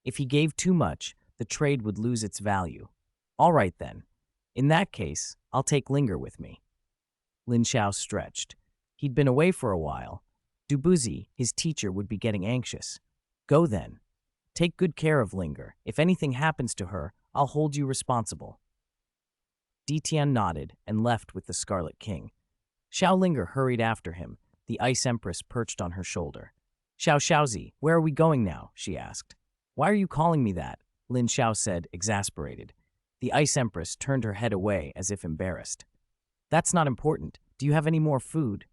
If he gave too much, the trade would lose its value. All right then. In that case, I'll take Linger with me. Lin Xiao stretched. He'd been away for a while. Dubuzi, his teacher, would be getting anxious. Go then. Take good care of Linger. If anything happens to her, I'll hold you responsible. Detian nodded and left with the Scarlet King. Xiao Linger hurried after him, the Ice Empress perched on her shoulder. Xiao Xiaozi, where are we going now? She asked. Why are you calling me that? Lin Xiao said, exasperated. The Ice Empress turned her head away as if embarrassed. That's not important. Do you have any more food?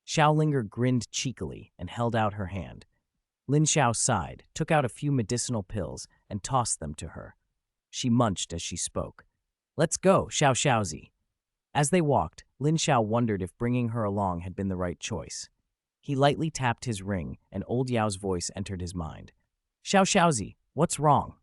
Xiaolinger grinned cheekily and held out her hand. Lin Xiao sighed, took out a few medicinal pills, and tossed them to her. She munched as she spoke. Let's go, Xiao Xiaozi. As they walked, Lin Xiao wondered if bringing her along had been the right choice. He lightly tapped his ring, and old Yao's voice entered his mind. Xiao Xiaozi, what's wrong?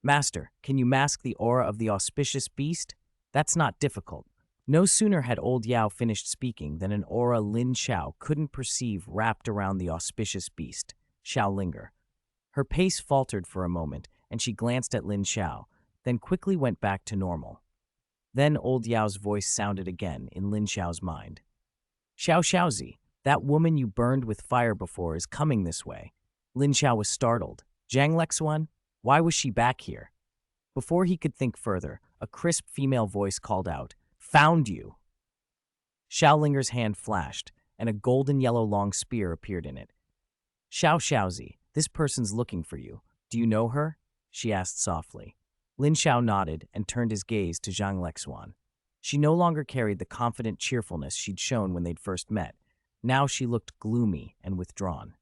Master, can you mask the aura of the auspicious beast? That's not difficult. No sooner had old Yao finished speaking than an aura Lin Xiao couldn't perceive wrapped around the auspicious beast, Xiaolinger. Her pace faltered for a moment, and she glanced at Lin Xiao, then quickly went back to normal. Then old Yao's voice sounded again in Lin Xiao's mind. Xiao Xiaozi, that woman you burned with fire before is coming this way. Lin Xiao was startled. Zhang Lexuan? Why was she back here? Before he could think further, a crisp female voice called out, Found you! Xiaolinger's hand flashed, and a golden yellow long spear appeared in it. Xiao Xiaozi, this person's looking for you. Do you know her? She asked softly. Lin Xiao nodded and turned his gaze to Zhang Lexuan. She no longer carried the confident cheerfulness she'd shown when they'd first met. Now she looked gloomy and withdrawn.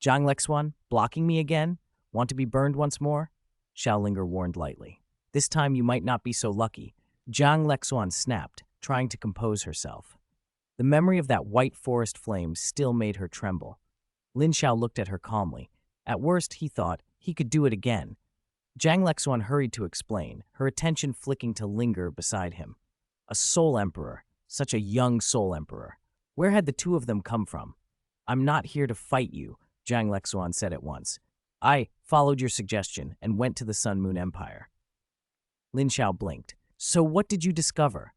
Zhang Lexuan, blocking me again? Want to be burned once more? Xiaolinger warned lightly. This time you might not be so lucky. Zhang Lexuan snapped, trying to compose herself. The memory of that white forest flame still made her tremble. Lin Xiao looked at her calmly. At worst, he thought, he could do it again. Zhang Lexuan hurried to explain, her attention flicking to Linger beside him. A soul emperor, such a young soul emperor. Where had the two of them come from? I'm not here to fight you, Zhang Lexuan said at once. I followed your suggestion and went to the Sun Moon Empire. Lin Xiao blinked. So what did you discover?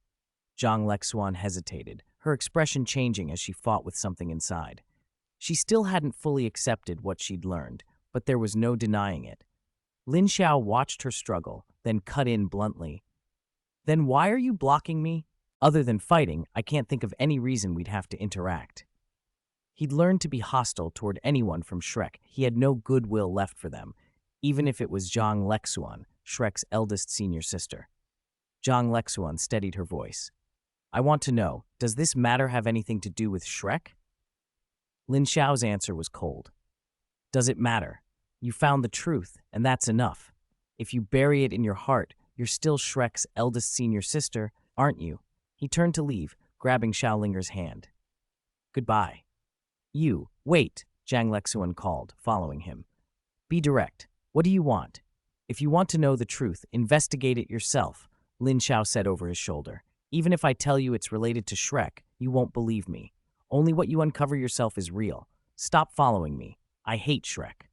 Zhang Lexuan hesitated, her expression changing as she fought with something inside. She still hadn't fully accepted what she'd learned, but there was no denying it. Lin Xiao watched her struggle, then cut in bluntly. Then why are you blocking me? Other than fighting, I can't think of any reason we'd have to interact. He'd learned to be hostile toward anyone from Shrek. He had no goodwill left for them, even if it was Zhang Lexuan, Shrek's eldest senior sister. Zhang Lexuan steadied her voice. I want to know, does this matter have anything to do with Shrek? Lin Xiao's answer was cold. Does it matter? You found the truth, and that's enough. If you bury it in your heart, you're still Shrek's eldest senior sister, aren't you? He turned to leave, grabbing Xiaolinger's hand. Goodbye. You, wait, Zhang Lexuan called, following him. Be direct. What do you want? If you want to know the truth, investigate it yourself, Lin Xiao said over his shoulder. Even if I tell you it's related to Shrek, you won't believe me. Only what you uncover yourself is real. Stop following me. I hate Shrek.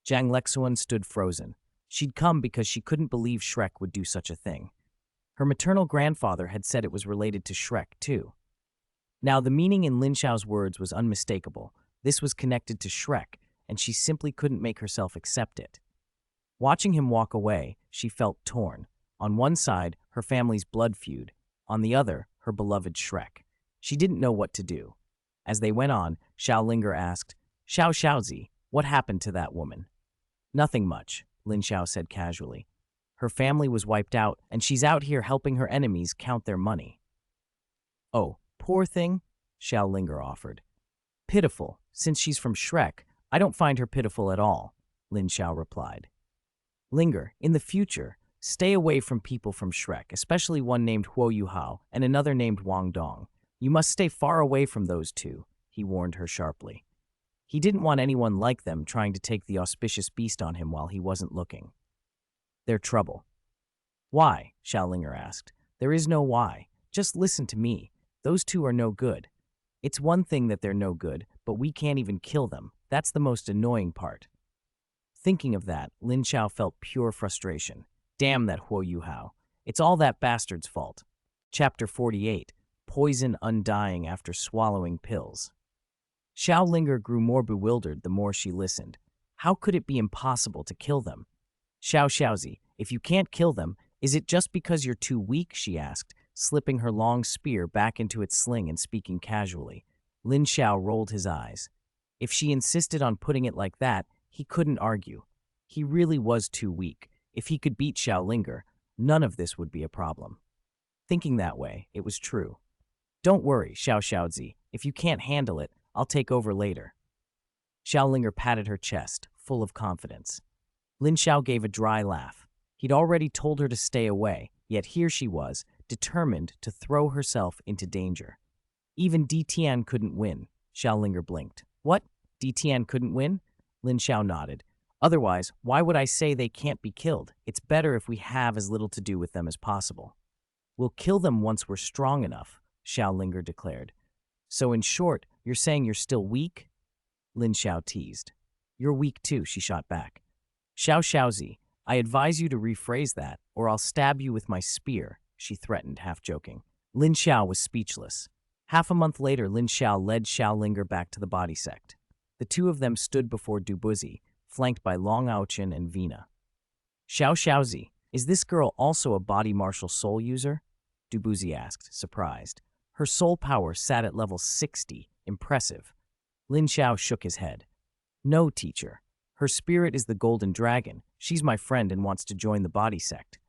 Zhang Lexuan stood frozen. She'd come because she couldn't believe Shrek would do such a thing. Her maternal grandfather had said it was related to Shrek, too. Now, the meaning in Lin Xiao's words was unmistakable. This was connected to Shrek, and she simply couldn't make herself accept it. Watching him walk away, she felt torn. On one side, her family's blood feud. On the other, her beloved Shrek. She didn't know what to do. As they went on, Xiaolinger asked, Xiao Xiaozi, what happened to that woman? Nothing much, Lin Xiao said casually. Her family was wiped out, and she's out here helping her enemies count their money. Oh, poor thing, Xiaolinger offered. Pitiful. Since she's from Shrek, I don't find her pitiful at all, Lin Xiao replied. Linger, in the future, stay away from people from Shrek, especially one named Huo Yuhao and another named Wang Dong. You must stay far away from those two, he warned her sharply. He didn't want anyone like them trying to take the auspicious beast on him while he wasn't looking. They're trouble. Why? Xiaolinger asked. There is no why. Just listen to me. Those two are no good. It's one thing that they're no good, but we can't even kill them. That's the most annoying part. Thinking of that, Lin Xiao felt pure frustration. Damn that Huo Yuhao. It's all that bastard's fault. Chapter 48. Poison undying after swallowing pills. Xiaolinger grew more bewildered the more she listened. How could it be impossible to kill them? Xiao Xiaozi, if you can't kill them, is it just because you're too weak? She asked, slipping her long spear back into its sling and speaking casually. Lin Xiao rolled his eyes. If she insisted on putting it like that, he couldn't argue. He really was too weak. If he could beat Xiaolinger, none of this would be a problem. Thinking that way, it was true. Don't worry, Xiao Xiaozi. If you can't handle it, I'll take over later. Xiaolinger patted her chest, full of confidence. Lin Xiao gave a dry laugh. He'd already told her to stay away, yet here she was, determined to throw herself into danger. Even Di Tian couldn't win, Xiaolinger blinked. What? Di Tian couldn't win? Lin Xiao nodded. Otherwise, why would I say they can't be killed? It's better if we have as little to do with them as possible. We'll kill them once we're strong enough, Xiaolinger declared. So in short, you're saying you're still weak? Lin Xiao teased. You're weak too, she shot back. Xiao Xiaozi, I advise you to rephrase that, or I'll stab you with my spear, she threatened, half joking. Lin Xiao was speechless. Half a month later, Lin Xiao led Xiaolinger back to the body sect. The two of them stood before Dubuzi, flanked by Long Aochen and Vina. Xiao Xiaozi, is this girl also a body martial soul user? Dubuzi asked, surprised. Her soul power sat at level 60, impressive. Lin Xiao shook his head. No, teacher. Her spirit is the golden dragon. She's my friend and wants to join the body sect.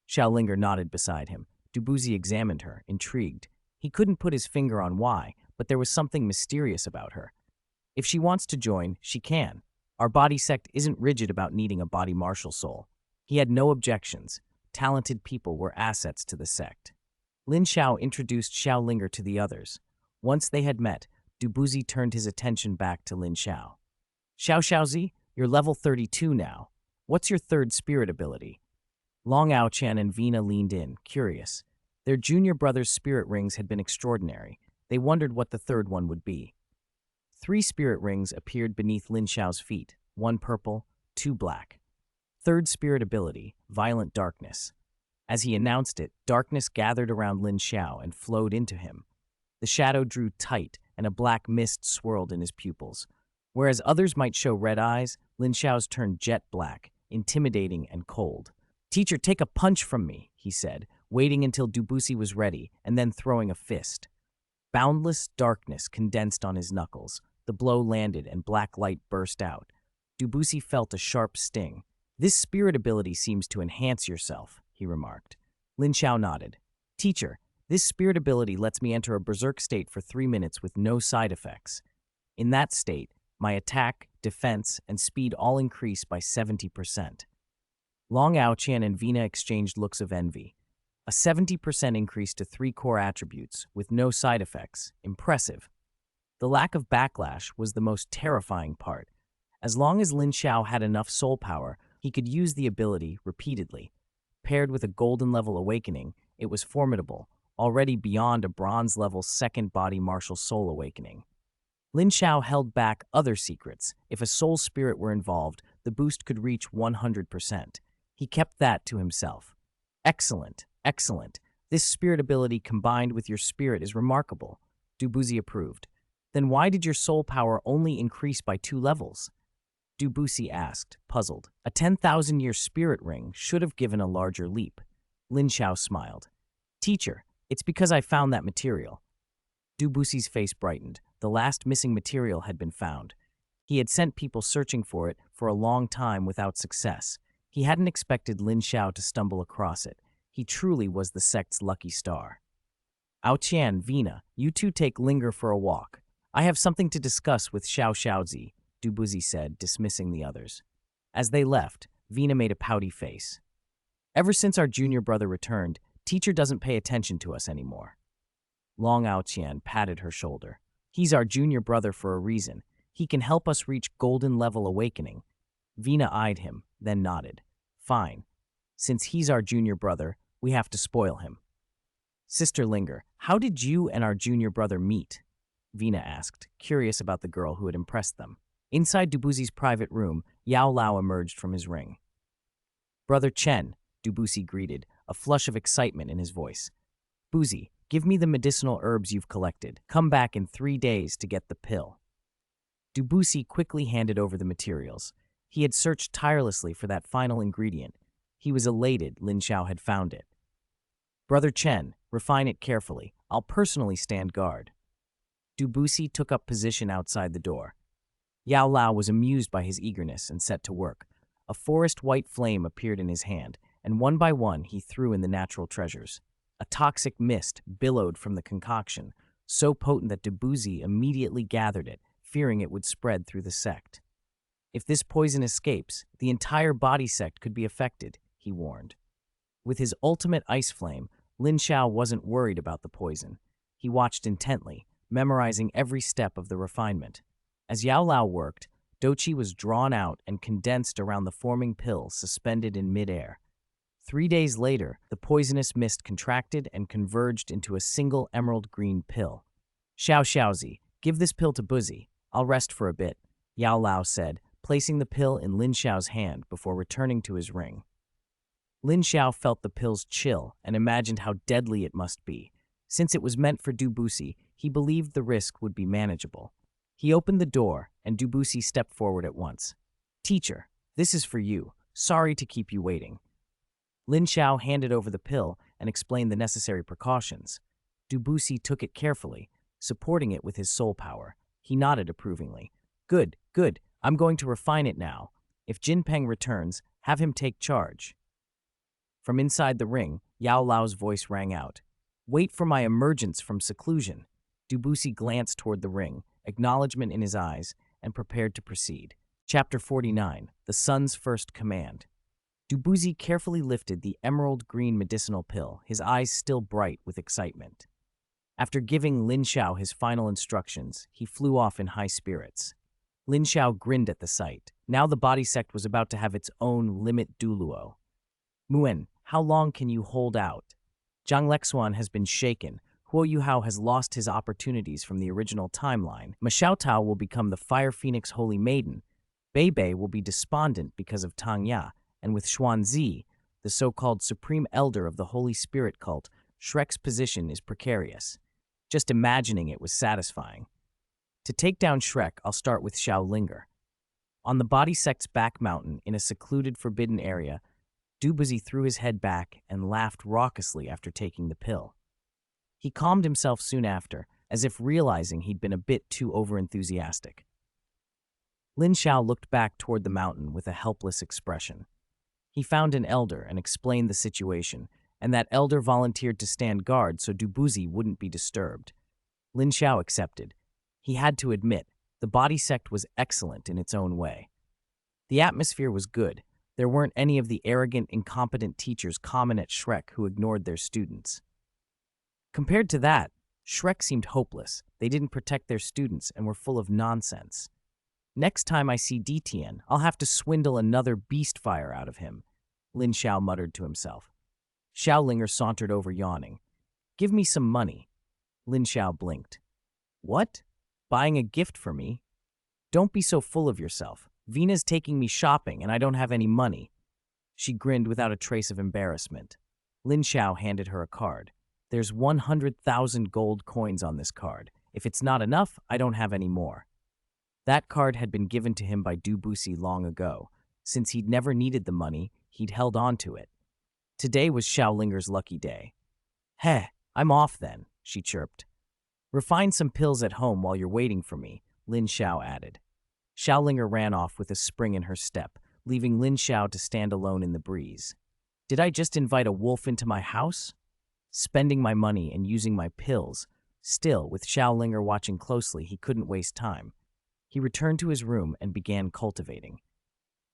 Xiaolinger nodded beside him. Dubuzi examined her, intrigued. He couldn't put his finger on why, but there was something mysterious about her. If she wants to join, she can. Our body sect isn't rigid about needing a body martial soul. He had no objections. Talented people were assets to the sect. Lin Xiao introduced Xiaolinger to the others. Once they had met, Dubuzi turned his attention back to Lin Xiao. Xiao Xiaozi, you're level 32 now. What's your third spirit ability? Long Aochen and Vina leaned in, curious. Their junior brother's spirit rings had been extraordinary. They wondered what the third one would be. 3 spirit rings appeared beneath Lin Xiao's feet, 1 purple, 2 black. Third spirit ability, violent darkness. As he announced it, darkness gathered around Lin Xiao and flowed into him. The shadow drew tight, and a black mist swirled in his pupils. Whereas others might show red eyes, Lin Xiao's turned jet black, intimidating and cold. Teacher, take a punch from me, he said, waiting until Dubuzi was ready, and then throwing a fist. Boundless darkness condensed on his knuckles. The blow landed and black light burst out. Dubuzi felt a sharp sting. This spirit ability seems to enhance yourself, he remarked. Lin Xiao nodded. Teacher, this spirit ability lets me enter a berserk state for 3 minutes with no side effects. In that state, my attack, defense, and speed all increase by 70%. Long Aochen and Vina exchanged looks of envy. A 70% increase to 3 core attributes, with no side effects. Impressive. The lack of backlash was the most terrifying part. As long as Lin Xiao had enough soul power, he could use the ability repeatedly. Paired with a golden level awakening, it was formidable, already beyond a bronze level second body martial soul awakening. Lin Xiao held back other secrets. If a soul spirit were involved, the boost could reach 100%. He kept that to himself. Excellent, excellent. This spirit ability combined with your spirit is remarkable. Dubuzi approved. Then why did your soul power only increase by 2 levels? Dubuzi asked, puzzled. A 10,000-year spirit ring should have given a larger leap. Lin Xiao smiled. Teacher, it's because I found that material. Dubuzi's face brightened. The last missing material had been found. He had sent people searching for it for a long time without success. He hadn't expected Lin Xiao to stumble across it. He truly was the sect's lucky star. Aochen, Vina, you two take Linger for a walk. I have something to discuss with Xiao Xiaozi, Dubuzi said, dismissing the others. As they left, Vina made a pouty face. Ever since our junior brother returned, teacher doesn't pay attention to us anymore. Long Aochen patted her shoulder. He's our junior brother for a reason. He can help us reach golden level awakening. Vina eyed him, then nodded. Fine. Since he's our junior brother, we have to spoil him. Sister Linger, how did you and our junior brother meet? Vina asked, curious about the girl who had impressed them. Inside Dubuzi's private room, Yao Lao emerged from his ring. Brother Chen, Dubuzi greeted, a flush of excitement in his voice. Buzi, give me the medicinal herbs you've collected. Come back in 3 days to get the pill. Dubuzi quickly handed over the materials. He had searched tirelessly for that final ingredient. He was elated Lin Xiao had found it. Brother Chen, refine it carefully. I'll personally stand guard. Dubuzi took up position outside the door. Yao Lao was amused by his eagerness and set to work. A forest white flame appeared in his hand, and one by one he threw in the natural treasures. A toxic mist billowed from the concoction, so potent that Doupo immediately gathered it, fearing it would spread through the sect. If this poison escapes, the entire body sect could be affected, he warned. With his ultimate ice flame, Lin Xiao wasn't worried about the poison. He watched intently, memorizing every step of the refinement. As Yao Lao worked, Douchi was drawn out and condensed around the forming pill suspended in midair. 3 days later, the poisonous mist contracted and converged into a single emerald green pill. Xiao Xiaozi, give this pill to Buzi. I'll rest for a bit, Yao Lao said, placing the pill in Lin Xiao's hand before returning to his ring. Lin Xiao felt the pill's chill and imagined how deadly it must be. Since it was meant for Doupo, he believed the risk would be manageable. He opened the door, and Doupo stepped forward at once. Teacher, this is for you. Sorry to keep you waiting. Lin Xiao handed over the pill and explained the necessary precautions. Doupo took it carefully, supporting it with his soul power. He nodded approvingly. Good, good. I'm going to refine it now. If Jinpeng returns, have him take charge. From inside the ring, Yao Lao's voice rang out. Wait for my emergence from seclusion. Doupo glanced toward the ring, acknowledgement in his eyes, and prepared to proceed. Chapter 49, The Sun's First Command. Doupo carefully lifted the emerald green medicinal pill, his eyes still bright with excitement. After giving Lin Xiao his final instructions, he flew off in high spirits. Lin Xiao grinned at the sight. Now the body sect was about to have its own limit Douluo. Muen, how long can you hold out? Zhang Lexuan has been shaken. Huo Yuhao has lost his opportunities from the original timeline. Ma Xiaotao will become the Fire Phoenix Holy Maiden. Bei Bei will be despondent because of Tang Ya. And with Xuanzi, the so-called Supreme Elder of the Holy Spirit cult, Shrek's position is precarious. Just imagining it was satisfying. To take down Shrek, I'll start with Xiao Linger. On the body sect's back mountain, in a secluded forbidden area, Doupo threw his head back and laughed raucously after taking the pill. He calmed himself soon after, as if realizing he'd been a bit too overenthusiastic. Lin Xiao looked back toward the mountain with a helpless expression. He found an elder and explained the situation, and that elder volunteered to stand guard so Doupo wouldn't be disturbed. Lin Xiao accepted. He had to admit, the body sect was excellent in its own way. The atmosphere was good. There weren't any of the arrogant, incompetent teachers common at Shrek who ignored their students. Compared to that, Shrek seemed hopeless. They didn't protect their students and were full of nonsense. Next time I see Detian, I'll have to swindle another beast fire out of him, Lin Xiao muttered to himself. Xiaolinger sauntered over yawning. Give me some money. Lin Xiao blinked. What? Buying a gift for me? Don't be so full of yourself. Vina's taking me shopping and I don't have any money. She grinned without a trace of embarrassment. Lin Xiao handed her a card. There's 100,000 gold coins on this card. If it's not enough, I don't have any more. That card had been given to him by Doupo long ago. Since he'd never needed the money, he'd held on to it. Today was Xiaolinger's lucky day. Heh, I'm off then, she chirped. Refine some pills at home while you're waiting for me, Lin Xiao added. Xiaolinger ran off with a spring in her step, leaving Lin Xiao to stand alone in the breeze. Did I just invite a wolf into my house? Spending my money and using my pills. Still, with Xiaolinger watching closely, he couldn't waste time. He returned to his room and began cultivating.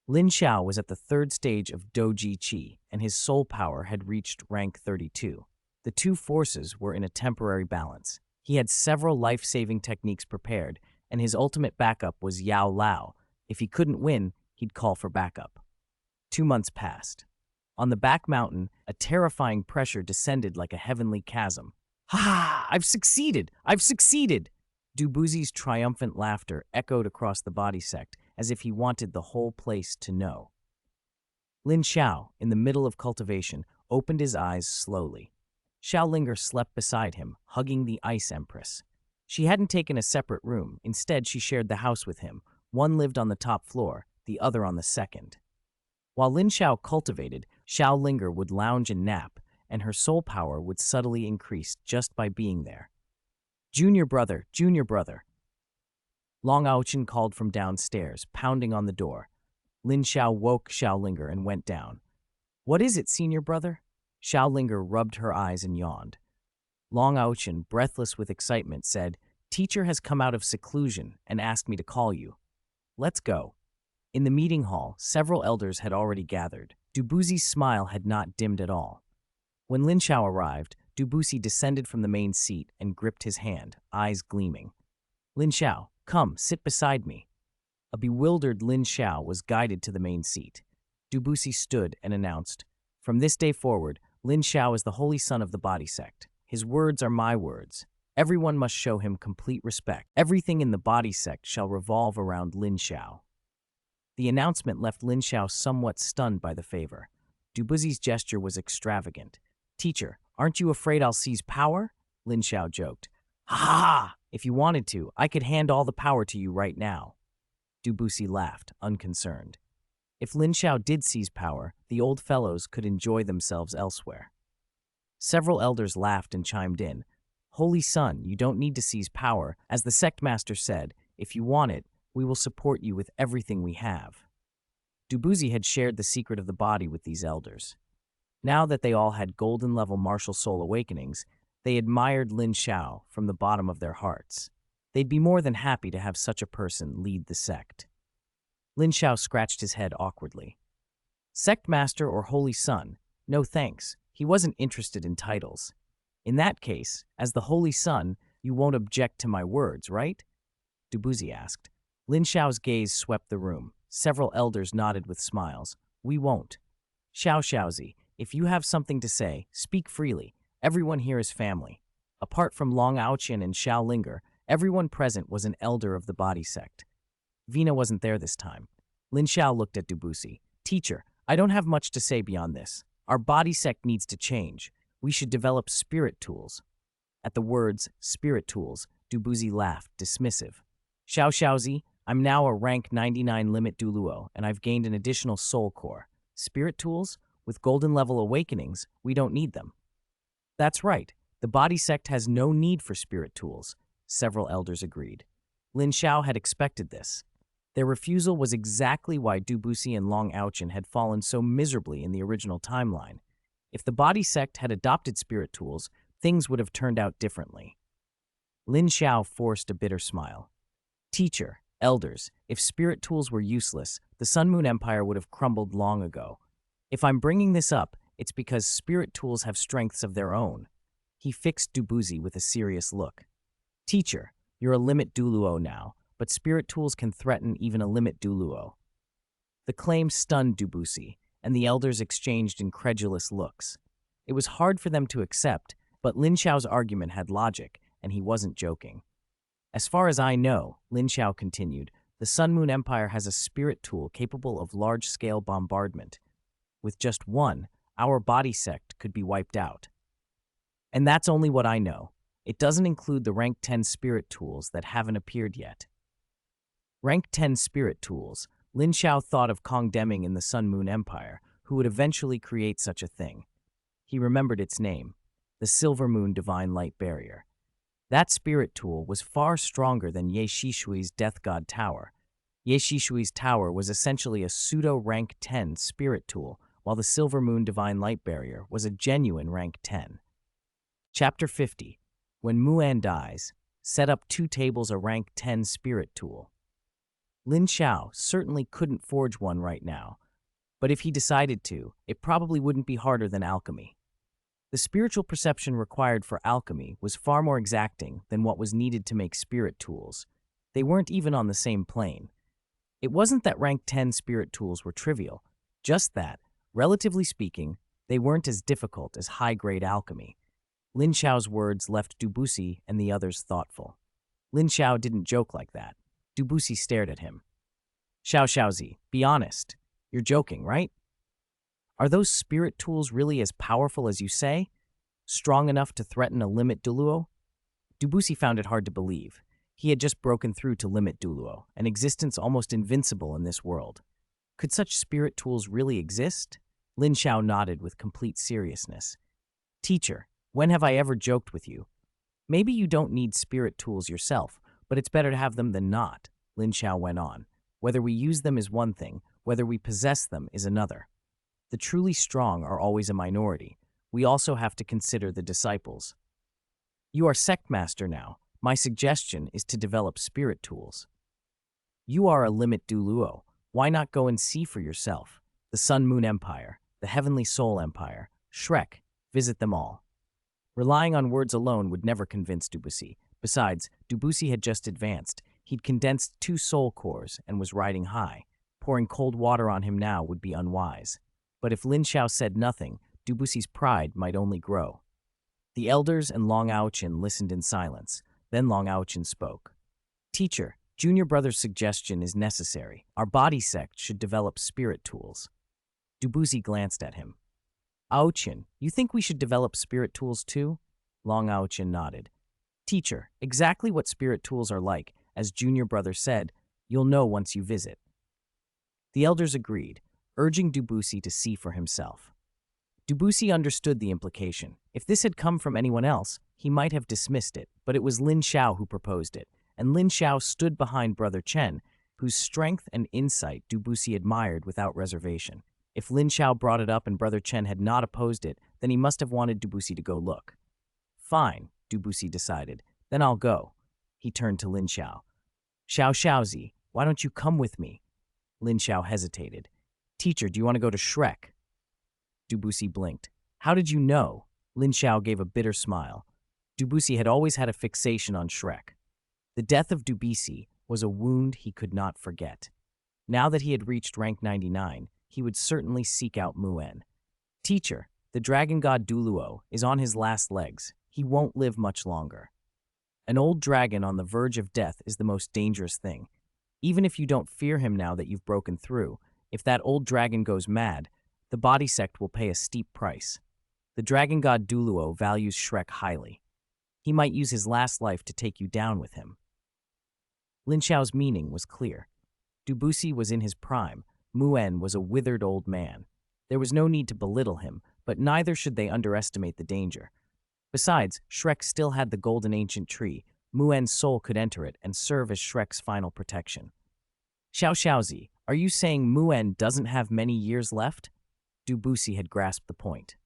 Lin Xiao was at the third stage of Doji Qi, and his soul power had reached rank 32. The two forces were in a temporary balance. He had several life-saving techniques prepared, and his ultimate backup was Yao Lao. If he couldn't win, he'd call for backup. 2 months passed. On the back mountain, a terrifying pressure descended like a heavenly chasm. Ha! I've succeeded! I've succeeded! Doupo's triumphant laughter echoed across the body sect, as if he wanted the whole place to know. Lin Xiao, in the middle of cultivation, opened his eyes slowly. Xiaolinger slept beside him, hugging the Ice Empress. She hadn't taken a separate room. Instead, she shared the house with him. One lived on the top floor, the other on the second. While Lin Xiao cultivated, Xiaolinger would lounge and nap, and her soul power would subtly increase just by being there. Junior brother, junior brother. Long Aochen called from downstairs, pounding on the door. Lin Xiao woke Xiaolinger and went down. What is it, senior brother? Xiaolinger rubbed her eyes and yawned. Long Aochen, breathless with excitement, said, "Teacher has come out of seclusion and asked me to call you. Let's go." In the meeting hall, several elders had already gathered. Dubuzi's smile had not dimmed at all. When Lin Xiao arrived, Dubuzi descended from the main seat and gripped his hand, eyes gleaming. "Lin Xiao, come, sit beside me." A bewildered Lin Xiao was guided to the main seat. Dubuzi stood and announced, "From this day forward, Lin Xiao is the holy son of the body sect. His words are my words. Everyone must show him complete respect. Everything in the body sect shall revolve around Lin Xiao." The announcement left Lin Xiao somewhat stunned by the favor. Dubuzi's gesture was extravagant. "Teacher, aren't you afraid I'll seize power?" Lin Xiao joked. "Ha ha ha! If you wanted to, I could hand all the power to you right now." Dubuzi laughed, unconcerned. If Lin Xiao did seize power, the old fellows could enjoy themselves elsewhere. Several elders laughed and chimed in. "Holy son, you don't need to seize power. As the sect master said, if you want it, we will support you with everything we have." Dubuzi had shared the secret of the body with these elders. Now that they all had golden-level martial soul awakenings, they admired Lin Xiao from the bottom of their hearts. They'd be more than happy to have such a person lead the sect. Lin Xiao scratched his head awkwardly. "Sect master or holy son? No thanks. He wasn't interested in titles. In that case, as the holy son, you won't object to my words, right?" Dubuzi asked. Lin Xiao's gaze swept the room. Several elders nodded with smiles. "We won't." "Xiao Xiaozi, if you have something to say, speak freely. Everyone here is family." Apart from Long Aochen and Xiaolinger, everyone present was an elder of the body sect. Vina wasn't there this time. Lin Xiao looked at Dubuzi. "Teacher, I don't have much to say beyond this. Our body sect needs to change. We should develop spirit tools." At the words, spirit tools, Dubuzi laughed, dismissive. "Xiao Xiaozi, I'm now a rank 99 limit Douluo, and I've gained an additional soul core. Spirit tools? With golden level awakenings, we don't need them." "That's right. The body sect has no need for spirit tools," several elders agreed. Lin Xiao had expected this. Their refusal was exactly why Dubuzi and Long Aochen had fallen so miserably in the original timeline. If the body sect had adopted spirit tools, things would have turned out differently. Lin Xiao forced a bitter smile. "Teacher, elders, if spirit tools were useless, the Sun Moon Empire would have crumbled long ago. If I'm bringing this up, it's because spirit tools have strengths of their own." He fixed Dubuzi with a serious look. "Teacher, you're a limit Douluo now, but spirit tools can threaten even a limit Douluo." The claim stunned Dubuzi, and the elders exchanged incredulous looks. It was hard for them to accept, but Lin Xiao's argument had logic, and he wasn't joking. "As far as I know," Lin Xiao continued, "the Sun Moon Empire has a spirit tool capable of large-scale bombardment. With just one, our body sect could be wiped out. And that's only what I know. It doesn't include the rank 10 spirit tools that haven't appeared yet." Rank 10 spirit tools. Lin Xiao thought of Kong Deming in the Sun Moon Empire, who would eventually create such a thing. He remembered its name, the Silver Moon Divine Light Barrier. That spirit tool was far stronger than Ye Shishui's Death God Tower. Ye Shishui's tower was essentially a pseudo-rank 10 spirit tool, while the Silver Moon Divine Light Barrier was a genuine rank 10. Chapter 50. When Muan dies, set up 2 tables a rank 10 spirit tool. Lin Xiao certainly couldn't forge one right now, but if he decided to, it probably wouldn't be harder than alchemy. The spiritual perception required for alchemy was far more exacting than what was needed to make spirit tools. They weren't even on the same plane. It wasn't that rank 10 spirit tools were trivial, just that, relatively speaking, they weren't as difficult as high-grade alchemy. Lin Xiao's words left Dubuzi and the others thoughtful. Lin Xiao didn't joke like that. Dubuzi stared at him. "Xiao Xiaozi, be honest. You're joking, right? Are those spirit tools really as powerful as you say? Strong enough to threaten a limit Douluo?" Dubuzi found it hard to believe. He had just broken through to limit Douluo, an existence almost invincible in this world. Could such spirit tools really exist? Lin Xiao nodded with complete seriousness. "Teacher, when have I ever joked with you? Maybe you don't need spirit tools yourself, but it's better to have them than not," Lin Xiao went on. "Whether we use them is one thing, whether we possess them is another. The truly strong are always a minority. we also have to consider the disciples. You are sect master now. My suggestion is to develop spirit tools. You are a limit Douluo. Why not go and see for yourself? The Sun Moon Empire, the Heavenly Soul Empire, Shrek, visit them all. Relying on words alone would never convince Debussy. Besides, Debussy had just advanced. He'd condensed 2 soul cores and was riding high. Pouring cold water on him now would be unwise. But if Lin Xiao said nothing, Debussy's pride might only grow. The elders and Long Aochin listened in silence. Then Long Aochin spoke. Teacher, Junior Brother's suggestion is necessary. Our body sect should develop spirit tools. Debussy glanced at him. Aochin, you think we should develop spirit tools too? Long Aochin nodded. Teacher, exactly what spirit tools are like, as Junior Brother said, you'll know once you visit. The elders agreed, urging Debussy to see for himself. Debussy understood the implication. If this had come from anyone else, he might have dismissed it, but it was Lin Xiao who proposed it, and Lin Xiao stood behind Brother Chen, whose strength and insight Debussy admired without reservation. If Lin Xiao brought it up and Brother Chen had not opposed it, then he must have wanted Debussy to go look. Fine, Debussy decided. Then I'll go. He turned to Lin Xiao. Xiaozi, why don't you come with me? Lin Xiao hesitated. Teacher, do you want to go to Shrek? Debussy blinked. How did you know? Lin Xiao gave a bitter smile. Debussy had always had a fixation on Shrek. The death of Debussy was a wound he could not forget. Now that he had reached rank 99, he would certainly seek out Muen. Teacher, the dragon god Douluo is on his last legs. He won't live much longer. An old dragon on the verge of death is the most dangerous thing. Even if you don't fear him now that you've broken through, if that old dragon goes mad, the body sect will pay a steep price. The dragon god Douluo values Shrek highly. He might use his last life to take you down with him. Lin Xiao's meaning was clear. Debussy was in his prime. Muen was a withered old man. There was no need to belittle him, but neither should they underestimate the danger. Besides, Shrek still had the golden ancient tree. Muen's soul could enter it and serve as Shrek's final protection. Xiaozi, are you saying Muen doesn't have many years left? Debussy had grasped the point.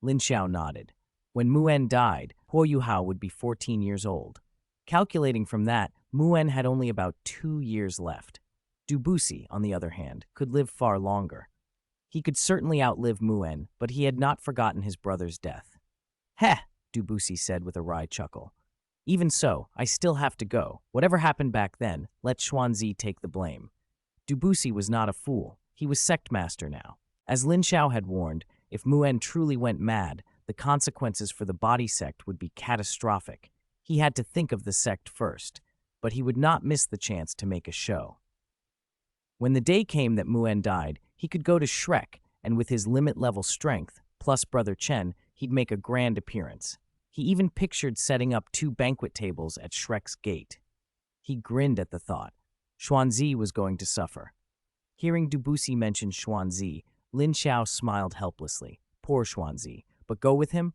Lin Xiao nodded. When Muen died, Huo Yuhao would be 14 years old. Calculating from that, Muen had only about 2 years left. Debussy, on the other hand, could live far longer. He could certainly outlive Muen, but he had not forgotten his brother's death. Heh, Debussy said with a wry chuckle. Even so, I still have to go. Whatever happened back then, let Xuanzi take the blame. Debussy was not a fool. He was sect master now. As Lin Xiao had warned, if Muen truly went mad, the consequences for the body sect would be catastrophic. He had to think of the sect first, but he would not miss the chance to make a show. When the day came that Muen died, he could go to Shrek, and with his limit-level strength, plus Brother Chen, he'd make a grand appearance. He even pictured setting up 2 banquet tables at Shrek's gate. He grinned at the thought. Xuanzi was going to suffer. Hearing Debussy mention Xuanzi, Lin Xiao smiled helplessly. Poor Xuanzi. But go with him?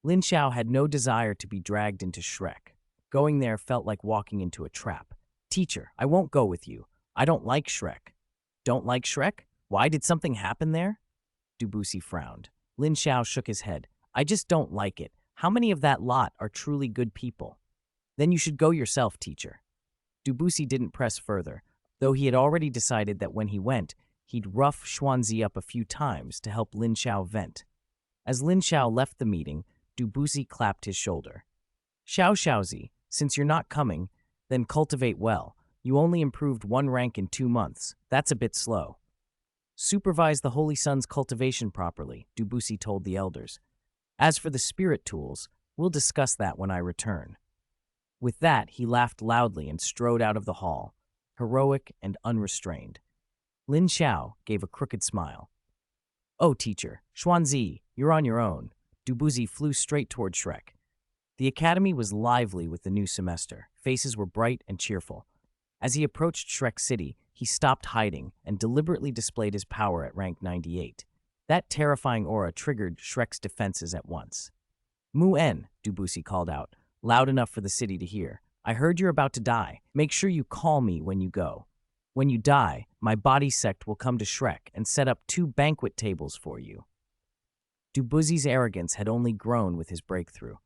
Lin Xiao had no desire to be dragged into Shrek. Going there felt like walking into a trap. Teacher, I won't go with you. I don't like Shrek. Don't like Shrek? Why, did something happen there? Debussy frowned. Lin Xiao shook his head. I just don't like it. How many of that lot are truly good people? Then you should go yourself, teacher. Debussy didn't press further, though he had already decided that when he went, he'd rough Xuanzi up a few times to help Lin Xiao vent. As Lin Xiao left the meeting, Debussy clapped his shoulder. Xiaozi, since you're not coming, then cultivate well. You only improved 1 rank in 2 months. That's a bit slow. Supervise the Holy Sun's cultivation properly, Debussy told the elders. As for the spirit tools, we'll discuss that when I return. With that, he laughed loudly and strode out of the hall, heroic and unrestrained. Lin Xiao gave a crooked smile. Oh, teacher, Xuanzi, you're on your own. Debussy flew straight toward Shrek. The academy was lively with the new semester. Faces were bright and cheerful. As he approached Shrek City, he stopped hiding and deliberately displayed his power at rank 98. That terrifying aura triggered Shrek's defenses at once. Muen, Debussy called out, loud enough for the city to hear. I heard you're about to die. Make sure you call me when you go. When you die, my body sect will come to Shrek and set up 2 banquet tables for you. Dubuzi's arrogance had only grown with his breakthrough.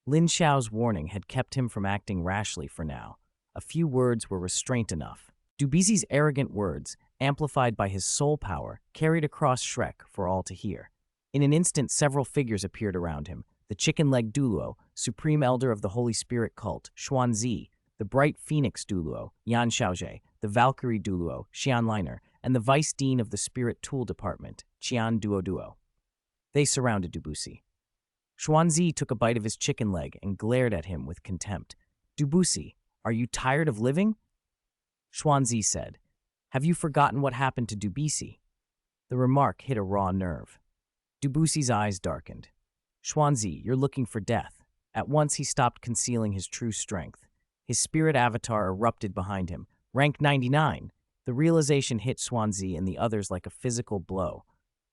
Lin Xiao's warning had kept him from acting rashly for now. A few words were restraint enough. Dubuzi's arrogant words, amplified by his soul power, carried across Shrek for all to hear. In an instant, several figures appeared around him. The chicken-legged Doulo, supreme elder of the Holy Spirit cult, Xuanzi, the bright phoenix Douluo, Yan Xiaozhe, the Valkyrie Douluo, Xian Liner, and the vice dean of the Spirit Tool Department, Qian Duo. They surrounded Dubuzi. Xuanzi took a bite of his chicken leg and glared at him with contempt. "Dubuzi, are you tired of living?" Xuanzi said. "Have you forgotten what happened to Dubuzi?" The remark hit a raw nerve. Dubuzi's eyes darkened. "Xuanzi, you're looking for death." At once he stopped concealing his true strength. His spirit avatar erupted behind him. Rank 99! The realization hit Xuanzi and the others like a physical blow.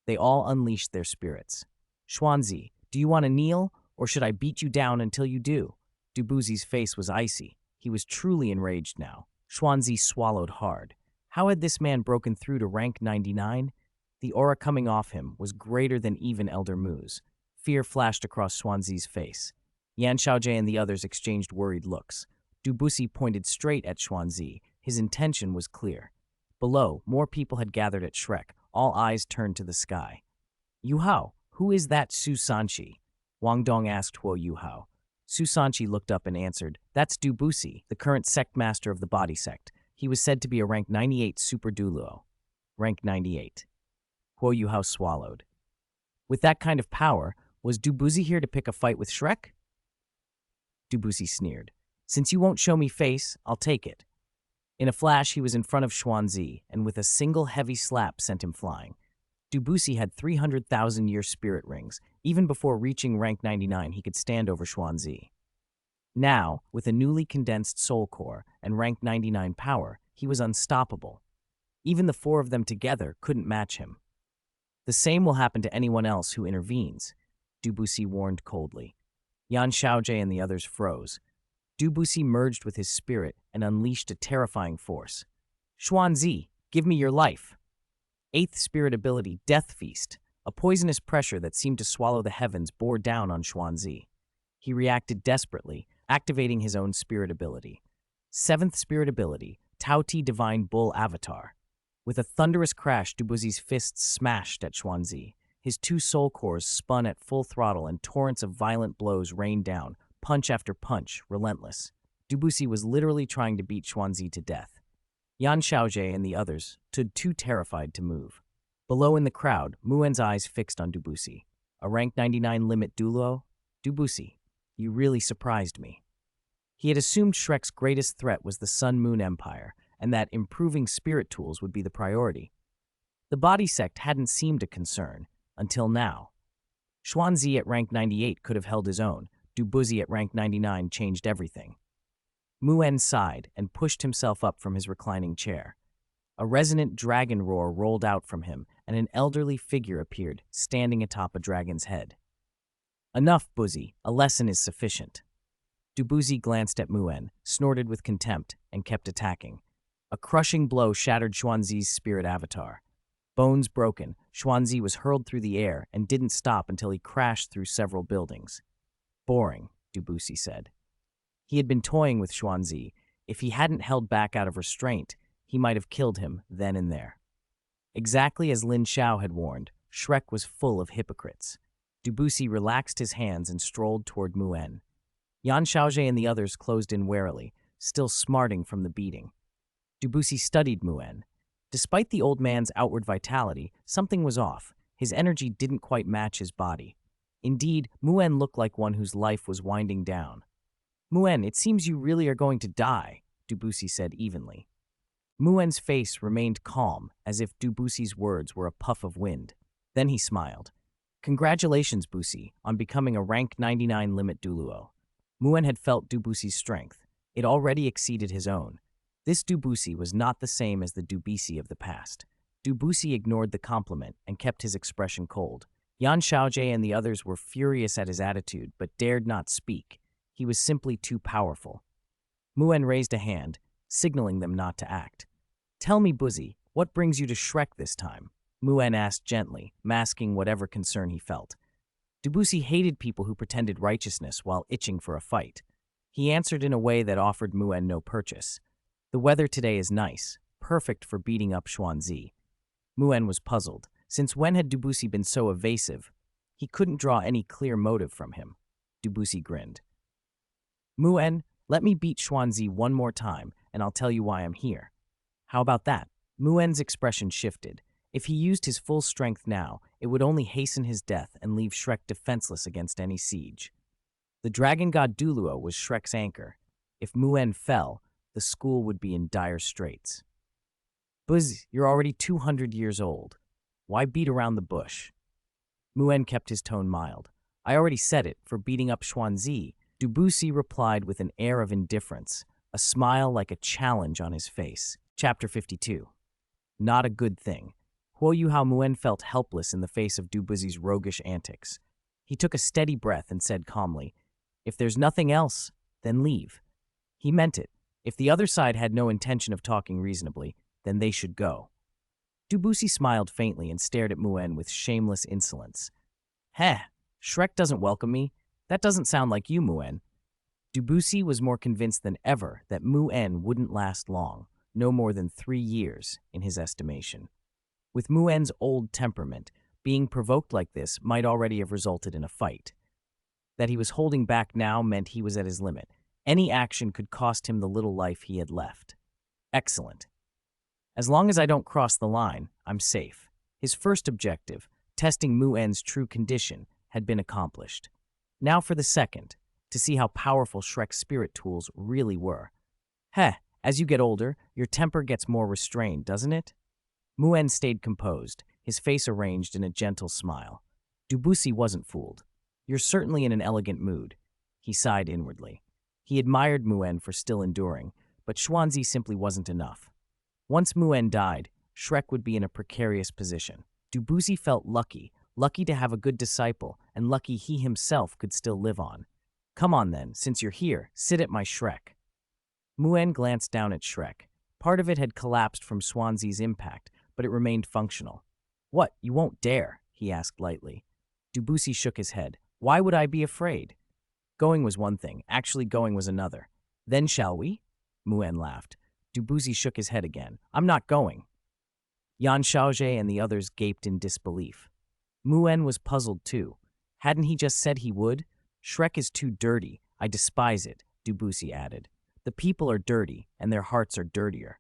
They all unleashed their spirits. "Xuanzi, do you want to kneel, or should I beat you down until you do?" Dubuzi's face was icy. He was truly enraged now. Xuanzi swallowed hard. How had this man broken through to rank 99? The aura coming off him was greater than even Elder Mu's. Fear flashed across Xuanzi's face. Yan Xiaojie and the others exchanged worried looks. Dubuzi pointed straight at Xuanzi. His intention was clear. Below, more people had gathered at Shrek. All eyes turned to the sky. "Yu Hao, who is that Su Sanchi?" Wang Dong asked Huo Yu Hao. Su Sanchi looked up and answered, "That's Dubuzi, the current sect master of the body sect. He was said to be a rank 98 super Douluo." Rank 98. Huo Yu Hao swallowed. With that kind of power, was Dubuzi here to pick a fight with Shrek? Dubuzi sneered. "Since you won't show me face, I'll take it." In a flash, he was in front of Xuanzi, and with a single heavy slap sent him flying. Dubuzi had 300,000-year spirit rings. Even before reaching rank 99, he could stand over Xuanzi. Now, with a newly condensed soul core and rank 99 power, he was unstoppable. Even the four of them together couldn't match him. "The same will happen to anyone else who intervenes," Dubuzi warned coldly. Yan Xiaojie and the others froze. Dubuzi merged with his spirit and unleashed a terrifying force. "Xuanzi, give me your life." 8th spirit ability, Death Feast. A poisonous pressure that seemed to swallow the heavens bore down on Xuanzi. He reacted desperately, activating his own spirit ability. 7th spirit ability, Tao Ti Divine Bull Avatar. With a thunderous crash, Dubuzi's fists smashed at Xuanzi. His two soul cores spun at full throttle and torrents of violent blows rained down, punch after punch, relentless. Dubuzi was literally trying to beat Xuanzi to death. Yan Xiaojie and the others stood too terrified to move. Below in the crowd, Muen's eyes fixed on Dubuzi. "A rank 99 limit Douluo? Dubuzi, you really surprised me." He had assumed Shrek's greatest threat was the Sun-Moon Empire, and that improving spirit tools would be the priority. The body sect hadn't seemed a concern, until now. Xuanzi at rank 98 could have held his own. Dubuzi at rank 99 changed everything. Muen sighed and pushed himself up from his reclining chair. A resonant dragon roar rolled out from him, and an elderly figure appeared, standing atop a dragon's head. "Enough, Buzi. A lesson is sufficient." Dubuzi glanced at Muen, snorted with contempt, and kept attacking. A crushing blow shattered Xuanzi's spirit avatar. Bones broken, Xuanzi was hurled through the air and didn't stop until he crashed through several buildings. "Boring," Dubuzi said. He had been toying with Xuanzi. If he hadn't held back out of restraint, he might have killed him then and there. Exactly as Lin Xiao had warned, Shrek was full of hypocrites. Dubuzi relaxed his hands and strolled toward Muen. Yan Xiaojie and the others closed in warily, still smarting from the beating. Dubuzi studied Muen. Despite the old man's outward vitality, something was off. His energy didn't quite match his body. Indeed, Muen looked like one whose life was winding down. "Muen, it seems you really are going to die," Dubuzi said evenly. Muen's face remained calm, as if Dubuzi's words were a puff of wind. Then he smiled. "Congratulations, Buzi, on becoming a rank 99 limit Douluo." Muen had felt Dubuzi's strength. It already exceeded his own. This Dubuzi was not the same as the Dubuzi of the past. Dubuzi ignored the compliment and kept his expression cold. Yan Xiaojie and the others were furious at his attitude, but dared not speak. He was simply too powerful. Muen raised a hand, signaling them not to act. "Tell me, Buzi, what brings you to Shrek this time?" Muen asked gently, masking whatever concern he felt. Debussy hated people who pretended righteousness while itching for a fight. He answered in a way that offered Muen no purchase. The weather today is nice, perfect for beating up Xuanzi. Muen was puzzled. Since when had Debussy been so evasive? He couldn't draw any clear motive from him. Debussy grinned. Muen, let me beat Xuanzi one more time, and I'll tell you why I'm here. How about that? Muen's expression shifted. If he used his full strength now, it would only hasten his death and leave Shrek defenseless against any siege. The dragon god Douluo was Shrek's anchor. If Muen fell, the school would be in dire straits. Buzz, you're already 200 years old. Why beat around the bush? Muen kept his tone mild. I already said it, for beating up Xuanzi. Debussy replied with an air of indifference, a smile like a challenge on his face. Chapter 52. Not a good thing. Huo Yuhao Muen felt helpless in the face of Debussy's roguish antics. He took a steady breath and said calmly, if there's nothing else, then leave. He meant it. If the other side had no intention of talking reasonably, then they should go. Debussy smiled faintly and stared at Muen with shameless insolence. Heh, Shrek doesn't welcome me. That doesn't sound like you, Muen. Debussy was more convinced than ever that Muen wouldn't last long, no more than 3 years, in his estimation. With Muen's old temperament, being provoked like this might already have resulted in a fight. That he was holding back now meant he was at his limit. Any action could cost him the little life he had left. Excellent. As long as I don't cross the line, I'm safe. His first objective, testing Muen's true condition, had been accomplished. Now for the second, to see how powerful Shrek's spirit tools really were. Heh, as you get older, your temper gets more restrained, doesn't it? Muen stayed composed, his face arranged in a gentle smile. Debussy wasn't fooled. You're certainly in an elegant mood. He sighed inwardly. He admired Muen for still enduring, but Xuanzi simply wasn't enough. Once Muen died, Shrek would be in a precarious position. Debussy felt lucky to have a good disciple, and lucky he himself could still live on. Come on then, since you're here, sit at my Shrek. Muen glanced down at Shrek. Part of it had collapsed from Xuanzi's impact, but it remained functional. What, you won't dare? He asked lightly. Debussy shook his head. Why would I be afraid? Going was one thing, actually going was another. Then shall we? Muen laughed. Debussy shook his head again. I'm not going. Yan Xiaozhe and the others gaped in disbelief. Muen was puzzled too. Hadn't he just said he would? Shrek is too dirty. I despise it, Debussy added. The people are dirty, and their hearts are dirtier.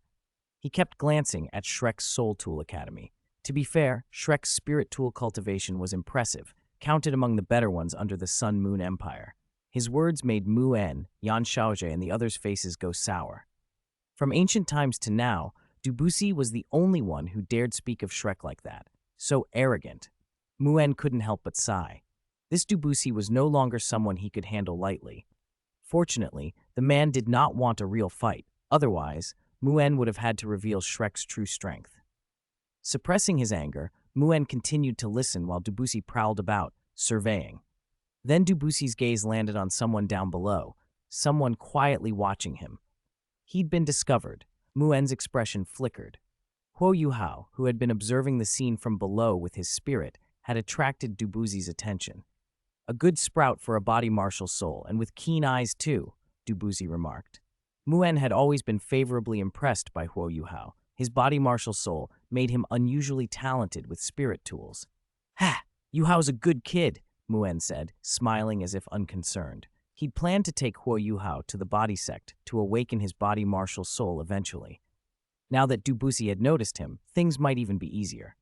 He kept glancing at Shrek's Soul Tool Academy. To be fair, Shrek's spirit tool cultivation was impressive, counted among the better ones under the Sun Moon Empire. His words made Muen, Yan Xiaozhe, and the others' faces go sour. From ancient times to now, Debussy was the only one who dared speak of Shrek like that. So arrogant. Muen couldn't help but sigh. This Debussy was no longer someone he could handle lightly. Fortunately, the man did not want a real fight. Otherwise, Muen would have had to reveal Shrek's true strength. Suppressing his anger, Muen continued to listen while Debussy prowled about, surveying. Then Debussy's gaze landed on someone down below, someone quietly watching him. He'd been discovered. Muen's expression flickered. Huo Yuhao, who had been observing the scene from below with his spirit, had attracted Debussy's attention. A good sprout for a body martial soul, and with keen eyes too, Debussy remarked. Muen had always been favorably impressed by Huo Yuhao. His body martial soul made him unusually talented with spirit tools. Ha! Yuhao's a good kid, Muen said, smiling as if unconcerned. He'd planned to take Huo Yuhao to the body sect to awaken his body martial soul eventually. Now that Debussy had noticed him, things might even be easier.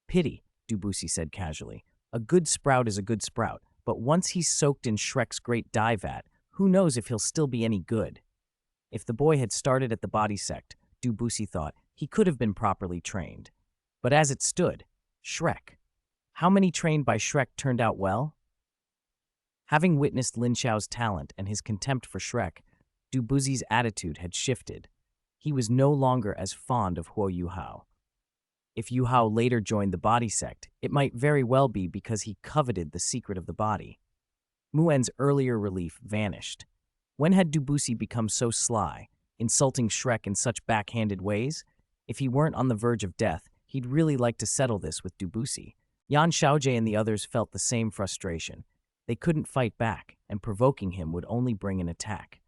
Pity, Debussy said casually. A good sprout is a good sprout, but once he's soaked in Shrek's great dye vat, who knows if he'll still be any good? If the boy had started at the body sect, Debussy thought, he could have been properly trained. But as it stood, Shrek. How many trained by Shrek turned out well? Having witnessed Lin Xiao's talent and his contempt for Shrek, Debussy's attitude had shifted. He was no longer as fond of Huo Yuhao. If Yuhao later joined the body sect, it might very well be because he coveted the secret of the body. Muen's earlier relief vanished. When had Debussy become so sly, insulting Shrek in such backhanded ways? If he weren't on the verge of death, he'd really like to settle this with Debussy. Yan Xiaojie and the others felt the same frustration. They couldn't fight back, and provoking him would only bring an attack.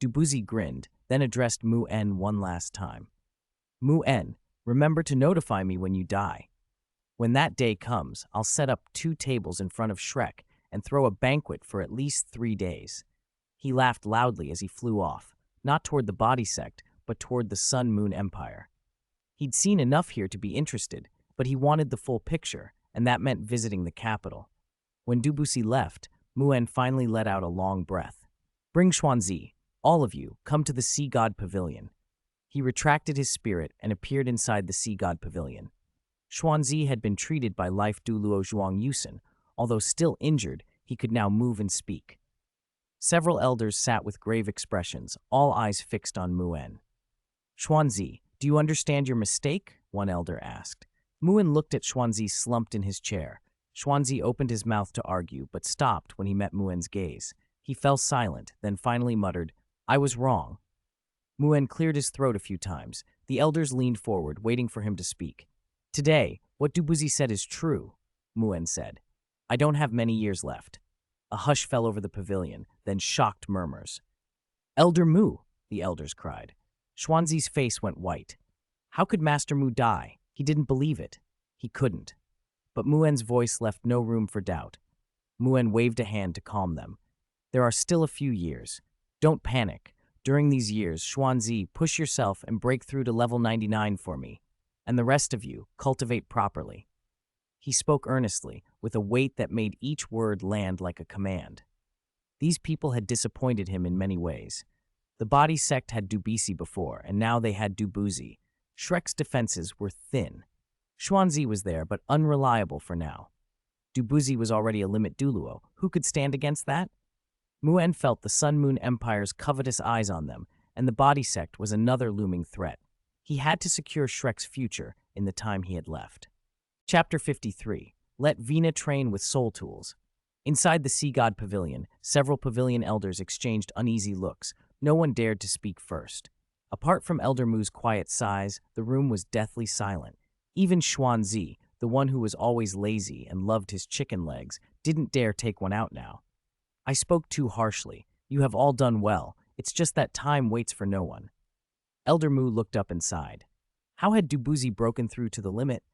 Dubuzi grinned, then addressed Mu En one last time. Mu En, remember to notify me when you die. When that day comes, I'll set up 2 tables in front of Shrek and throw a banquet for at least 3 days. He laughed loudly as he flew off, not toward the body sect, but toward the Sun-Moon Empire. He'd seen enough here to be interested, but he wanted the full picture, and that meant visiting the capital. When Dubuzi left, Muen finally let out a long breath. Bring Xuanzi, all of you, come to the Sea God Pavilion. He retracted his spirit and appeared inside the Sea God Pavilion. Xuanzi had been treated by Life Douluo Zhuang Yusen. Although still injured, he could now move and speak. Several elders sat with grave expressions, all eyes fixed on Muen. Xuanzi, do you understand your mistake? One elder asked. Muen looked at Xuanzi slumped in his chair. Xuanzi opened his mouth to argue, but stopped when he met Muen's gaze. He fell silent, then finally muttered, I was wrong. Muen cleared his throat a few times. The elders leaned forward, waiting for him to speak. Today, what Dubuzi said is true, Muen said. I don't have many years left. A hush fell over the pavilion, then shocked murmurs. Elder Mu, the elders cried. Xuanzi's face went white. How could Master Mu die? He didn't believe it. He couldn't. But Muen's voice left no room for doubt. Muen waved a hand to calm them. There are still a few years. Don't panic. During these years, Xuanzi, push yourself and break through to level 99 for me. And the rest of you, cultivate properly. He spoke earnestly, with a weight that made each word land like a command. These people had disappointed him in many ways. The body sect had Dubuzi before, and now they had Dubuzi. Shrek's defenses were thin. Xuanzi was there, but unreliable for now. Dubuzi was already a limit Douluo. Who could stand against that? Muen felt the Sun-Moon Empire's covetous eyes on them, and the body sect was another looming threat. He had to secure Shrek's future in the time he had left. Chapter 53. Let Vina train with soul tools. Inside the Sea God Pavilion, several pavilion elders exchanged uneasy looks. No one dared to speak first. Apart from Elder Mu's quiet sighs, the room was deathly silent. Even Xuanzi, the one who was always lazy and loved his chicken legs, didn't dare take one out now. I spoke too harshly. You have all done well. It's just that time waits for no one. Elder Mu looked up and sighed. How had Dubuzi broken through to the limit?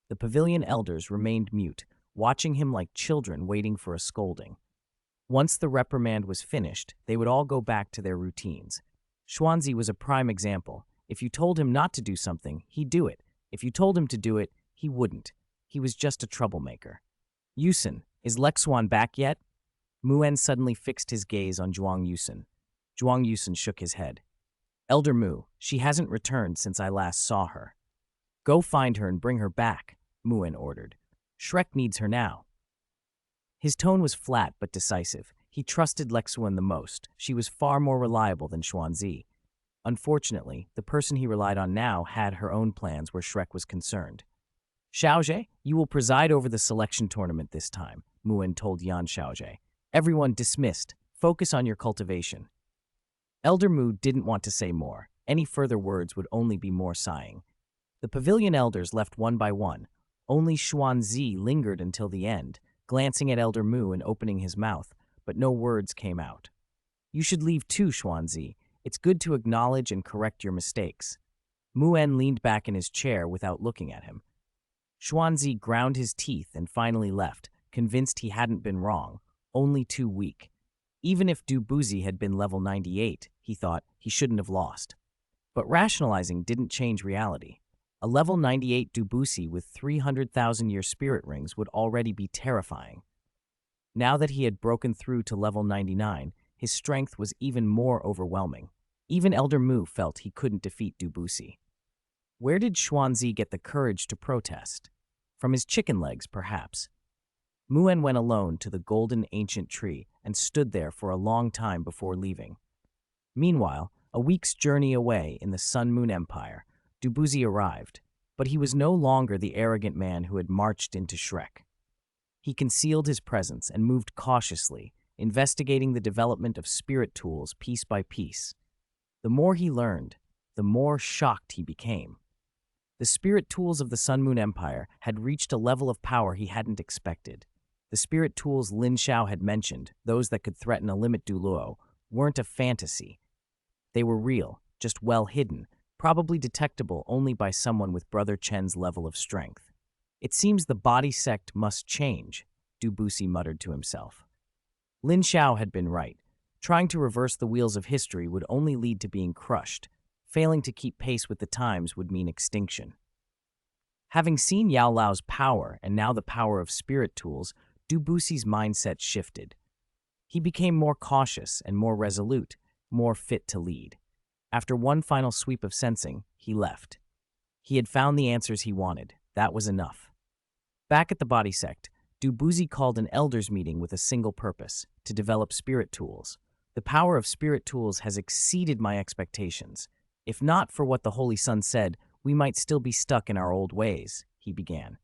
The pavilion elders remained mute, watching him like children waiting for a scolding. Once the reprimand was finished, they would all go back to their routines. Xuanzi was a prime example. If you told him not to do something, he'd do it. If you told him to do it, he wouldn't. He was just a troublemaker. Yusen, is Lexuan back yet? Muen suddenly fixed his gaze on Zhuang Yusen. Zhuang Yusen shook his head. Elder Mu, she hasn't returned since I last saw her. Go find her and bring her back, Muen ordered. Shrek needs her now. His tone was flat but decisive. He trusted Lexuan the most. She was far more reliable than Xuanzi. Unfortunately, the person he relied on now had her own plans where Shrek was concerned. Xiaojie, you will preside over the selection tournament this time, Muen told Yan Xiaojie. Everyone dismissed. Focus on your cultivation. Elder Mu didn't want to say more. Any further words would only be more sighing. The pavilion elders left one by one. Only Xuanzi lingered until the end, glancing at Elder Mu and opening his mouth, but no words came out. You should leave too, Xuanzi. It's good to acknowledge and correct your mistakes. Muen leaned back in his chair without looking at him. Xuanzi ground his teeth and finally left, convinced he hadn't been wrong, only too weak. Even if Dubuzi had been level 98, he thought, he shouldn't have lost. But rationalizing didn't change reality. A level 98 Dubuzi with 300,000-year spirit rings would already be terrifying. Now that he had broken through to level 99, his strength was even more overwhelming. Even Elder Mu felt he couldn't defeat Dubuzi. Where did Xuanzi get the courage to protest? From his chicken legs, perhaps. Muen went alone to the golden ancient tree and stood there for a long time before leaving. Meanwhile, a week's journey away in the Sun-Moon Empire, Dubuzi arrived, but he was no longer the arrogant man who had marched into Shrek. He concealed his presence and moved cautiously, investigating the development of spirit tools piece by piece. The more he learned, the more shocked he became. The spirit tools of the Sun Moon Empire had reached a level of power he hadn't expected. The spirit tools Lin Xiao had mentioned, those that could threaten a limit Douluo, weren't a fantasy. They were real, just well hidden, probably detectable only by someone with Brother Chen's level of strength. It seems the body sect must change, Doupo muttered to himself. Lin Xiao had been right. Trying to reverse the wheels of history would only lead to being crushed. Failing to keep pace with the times would mean extinction. Having seen Yao Lao's power and now the power of spirit tools, Doupo's mindset shifted. He became more cautious and more resolute, more fit to lead. After one final sweep of sensing, he left. He had found the answers he wanted. That was enough. Back at the body sect, Doupo called an elders meeting with a single purpose: to develop spirit tools. The power of spirit tools has exceeded my expectations. If not for what the Holy Sun said, we might still be stuck in our old ways, he began.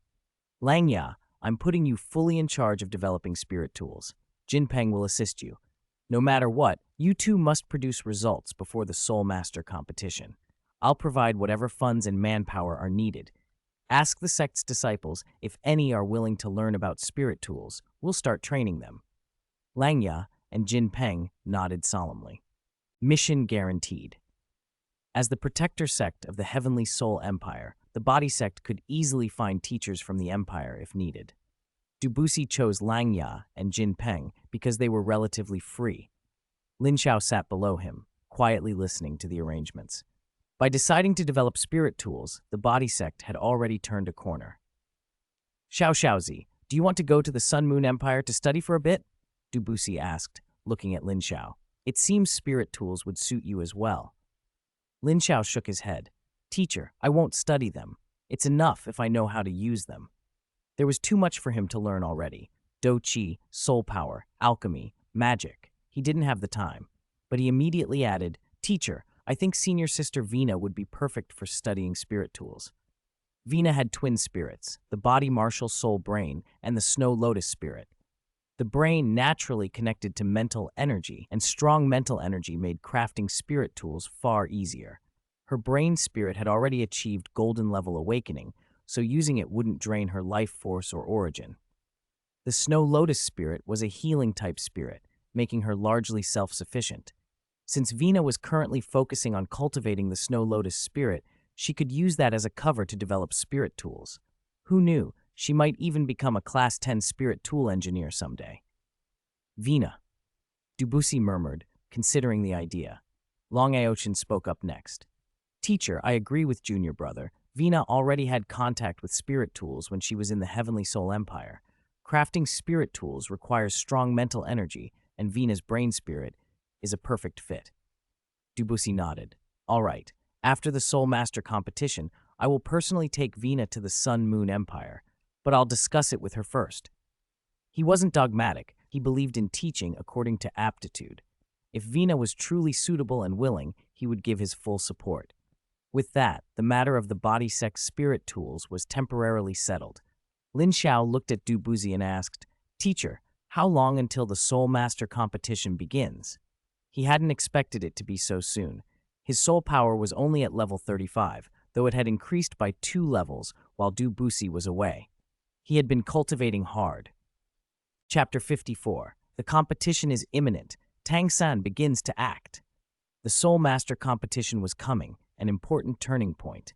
Langya, I'm putting you fully in charge of developing spirit tools. Jinpeng will assist you. No matter what, you two must produce results before the Soul Master competition. I'll provide whatever funds and manpower are needed. Ask the sect's disciples if any are willing to learn about spirit tools. We'll start training them. Langya and Jinpeng nodded solemnly. Mission guaranteed. As the protector sect of the Heavenly Soul Empire, the body sect could easily find teachers from the empire if needed. Doupo chose Langya and Jinpeng because they were relatively free. Lin Xiao sat below him, quietly listening to the arrangements. By deciding to develop spirit tools, the body sect had already turned a corner. Xiaozi, do you want to go to the Sun Moon Empire to study for a bit? Doupo asked, looking at Lin Xiao. It seems spirit tools would suit you as well. Lin Xiao shook his head. Teacher, I won't study them. It's enough if I know how to use them. There was too much for him to learn already. Do Qi, soul power, alchemy, magic. He didn't have the time. But he immediately added, Teacher, I think senior sister Vina would be perfect for studying spirit tools. Vina had twin spirits, the body martial soul brain and the snow lotus spirit. The brain naturally connected to mental energy, and strong mental energy made crafting spirit tools far easier. Her brain spirit had already achieved golden level awakening, so using it wouldn't drain her life force or origin. The snow lotus spirit was a healing type spirit, making her largely self-sufficient. Since Vina was currently focusing on cultivating the snow lotus spirit, she could use that as a cover to develop spirit tools. Who knew? She might even become a Class 10 spirit tool engineer someday. Vina, Doupo murmured, considering the idea. Long Aochin spoke up next. Teacher, I agree with junior brother. Vina already had contact with spirit tools when she was in the Heavenly Soul Empire. Crafting spirit tools requires strong mental energy, and Vina's brain spirit is a perfect fit. Doupo nodded. All right, after the Soul Master competition, I will personally take Vina to the Sun Moon Empire, but I'll discuss it with her first. He wasn't dogmatic. He believed in teaching according to aptitude. If Vina was truly suitable and willing, he would give his full support. With that, the matter of the body sect spirit tools was temporarily settled. Lin Xiao looked at Doupo and asked, Teacher, how long until the Soul Master competition begins? He hadn't expected it to be so soon. His soul power was only at level 35, though it had increased by 2 levels while Doupo was away. He had been cultivating hard. Chapter 54. The competition is imminent. Tang San begins to act. The Soul Master competition was coming, an important turning point.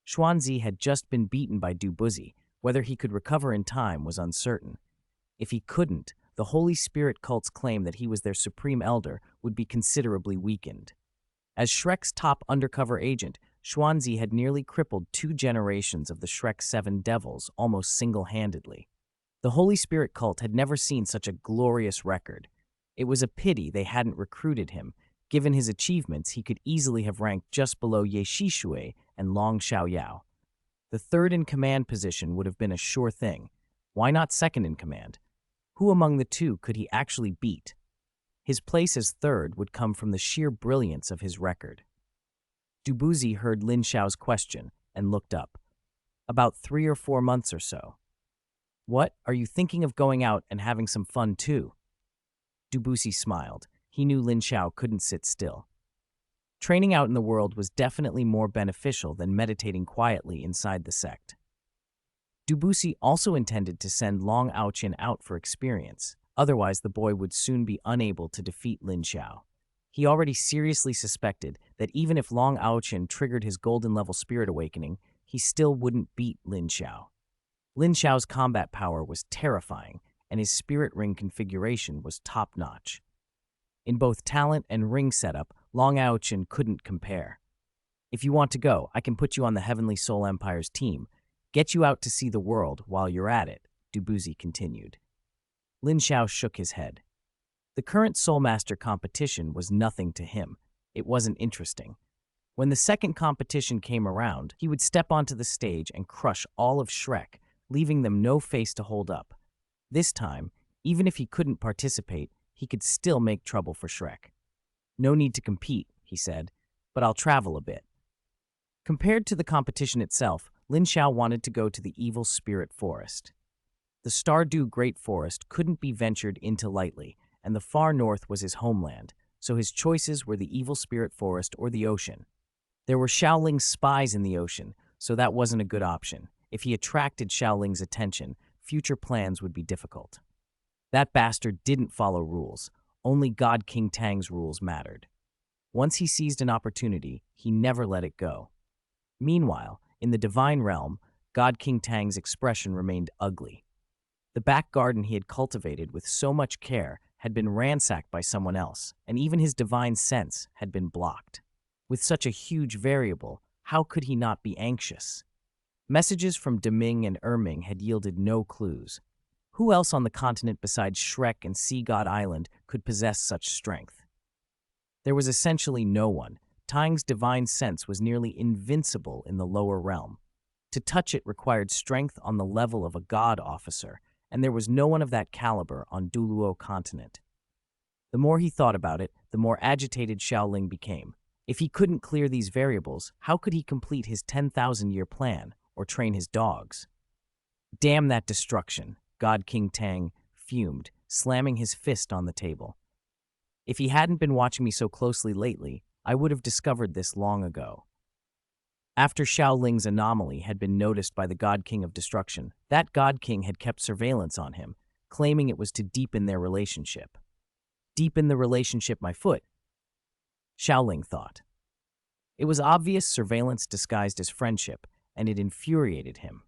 Xuanzi had just been beaten by Doupo. Whether he could recover in time was uncertain. If he couldn't, the Holy Spirit cult's claim that he was their supreme elder would be considerably weakened. As Shrek's top undercover agent, Xuanzi had nearly crippled 2 generations of the Shrek 7 devils almost single-handedly. The Holy Spirit cult had never seen such a glorious record. It was a pity they hadn't recruited him. Given his achievements, he could easily have ranked just below Ye Shishui and Long Xiaoyao. The third-in-command position would have been a sure thing. Why not second-in-command? Who among the two could he actually beat? His place as third would come from the sheer brilliance of his record. Doupo heard Lin Xiao's question and looked up. About 3 or 4 months or so. What, are you thinking of going out and having some fun too? Doupo smiled. He knew Lin Xiao couldn't sit still. Training out in the world was definitely more beneficial than meditating quietly inside the sect. Dubusi also intended to send Long Aochin out for experience, otherwise the boy would soon be unable to defeat Lin Xiao. He already seriously suspected that even if Long Aochin triggered his golden level spirit awakening, he still wouldn't beat Lin Xiao. Lin Xiao's combat power was terrifying, and his spirit ring configuration was top-notch. In both talent and ring setup, Long Aochin couldn't compare. If you want to go, I can put you on the Heavenly Soul Empire's team, get you out to see the world while you're at it, Dubusi continued. Lin Xiao shook his head. The current Soul Master competition was nothing to him. It wasn't interesting. When the second competition came around, he would step onto the stage and crush all of Shrek, leaving them no face to hold up. This time, even if he couldn't participate, he could still make trouble for Shrek. No need to compete, he said, but I'll travel a bit. Compared to the competition itself, Lin Xiao wanted to go to the Evil Spirit Forest. The Stardew Great Forest couldn't be ventured into lightly, and the far north was his homeland, so his choices were the Evil Spirit Forest or the ocean. There were Xiaoling's spies in the ocean, so that wasn't a good option. If he attracted Xiaoling's attention, future plans would be difficult. That bastard didn't follow rules. Only God King Tang's rules mattered. Once he seized an opportunity, he never let it go. Meanwhile, in the divine realm, God King Tang's expression remained ugly. The back garden he had cultivated with so much care had been ransacked by someone else, and even his divine sense had been blocked. With such a huge variable, how could he not be anxious? Messages from Deming and Erming had yielded no clues. Who else on the continent besides Shrek and Sea God Island could possess such strength? There was essentially no one. Tang's divine sense was nearly invincible in the lower realm. To touch it required strength on the level of a god officer, and there was no one of that caliber on Douluo Continent. The more he thought about it, the more agitated Xiaoling became. If he couldn't clear these variables, how could he complete his 10,000-year plan or train his dogs? Damn that destruction, God King Tang fumed, slamming his fist on the table. If he hadn't been watching me so closely lately, I would have discovered this long ago. After Xiaoling's anomaly had been noticed by the God King of Destruction, that God King had kept surveillance on him, claiming it was to deepen their relationship. Deepen the relationship, my foot, Xiaoling thought. It was obvious surveillance disguised as friendship, and it infuriated him.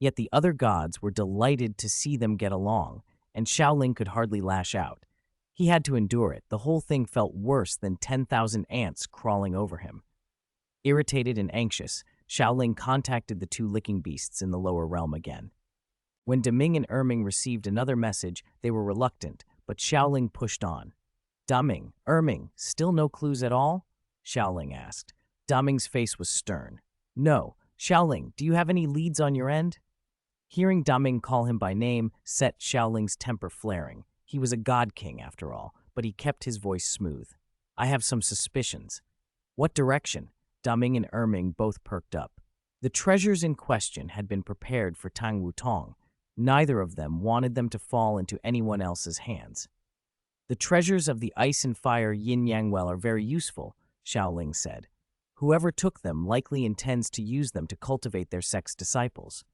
Yet the other gods were delighted to see them get along, and Xiaoling could hardly lash out. He had to endure it. The whole thing felt worse than 10,000 ants crawling over him. Irritated and anxious, Xiaoling contacted the two licking beasts in the lower realm again. When Deming and Erming received another message, they were reluctant, but Xiaoling pushed on. Deming, Erming, still no clues at all? Xiaoling asked. Deming's face was stern. No. Xiaoling, do you have any leads on your end? Hearing Deming call him by name set Xiaoling's temper flaring. He was a god king, after all, but he kept his voice smooth. I have some suspicions. What direction? Deming and Erming both perked up. The treasures in question had been prepared for Tang Wutong. Neither of them wanted them to fall into anyone else's hands. The treasures of the ice and fire yin-yang well are very useful, Xiaoling said. Whoever took them likely intends to use them to cultivate their sect's disciples.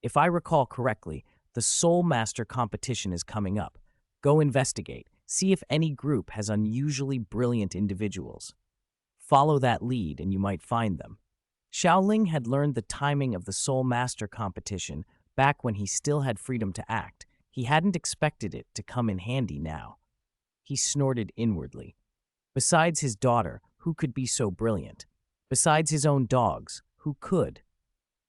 If I recall correctly, the Soul Master competition is coming up. Go investigate, see if any group has unusually brilliant individuals. Follow that lead and you might find them. Xiaoling had learned the timing of the Soul Master competition back when he still had freedom to act. He hadn't expected it to come in handy now. He snorted inwardly. Besides his daughter, who could be so brilliant? Besides his own dogs, who could?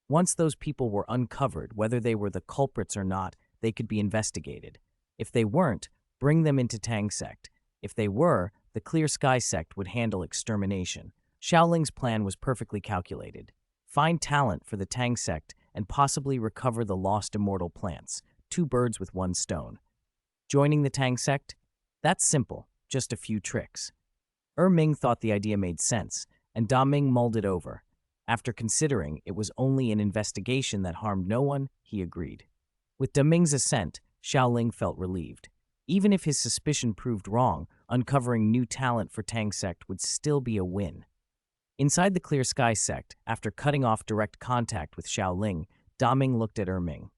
Once those people were uncovered, whether they were the culprits or not, they could be investigated. If they weren't, bring them into Tang sect. If they were, the Clear Sky sect would handle extermination. Xiaoling's plan was perfectly calculated. Find talent for the Tang sect and possibly recover the lost immortal plants. 2 birds with 1 stone. Joining the Tang sect? That's simple, just a few tricks. Erming thought the idea made sense, and Daming mulled it over. After considering it was only an investigation that harmed no one, he agreed. With Daming's assent, Xiaoling felt relieved. Even if his suspicion proved wrong, uncovering new talent for Tang sect would still be a win. Inside the Clear Sky sect, after cutting off direct contact with Xiaoling, Daming looked at Erming.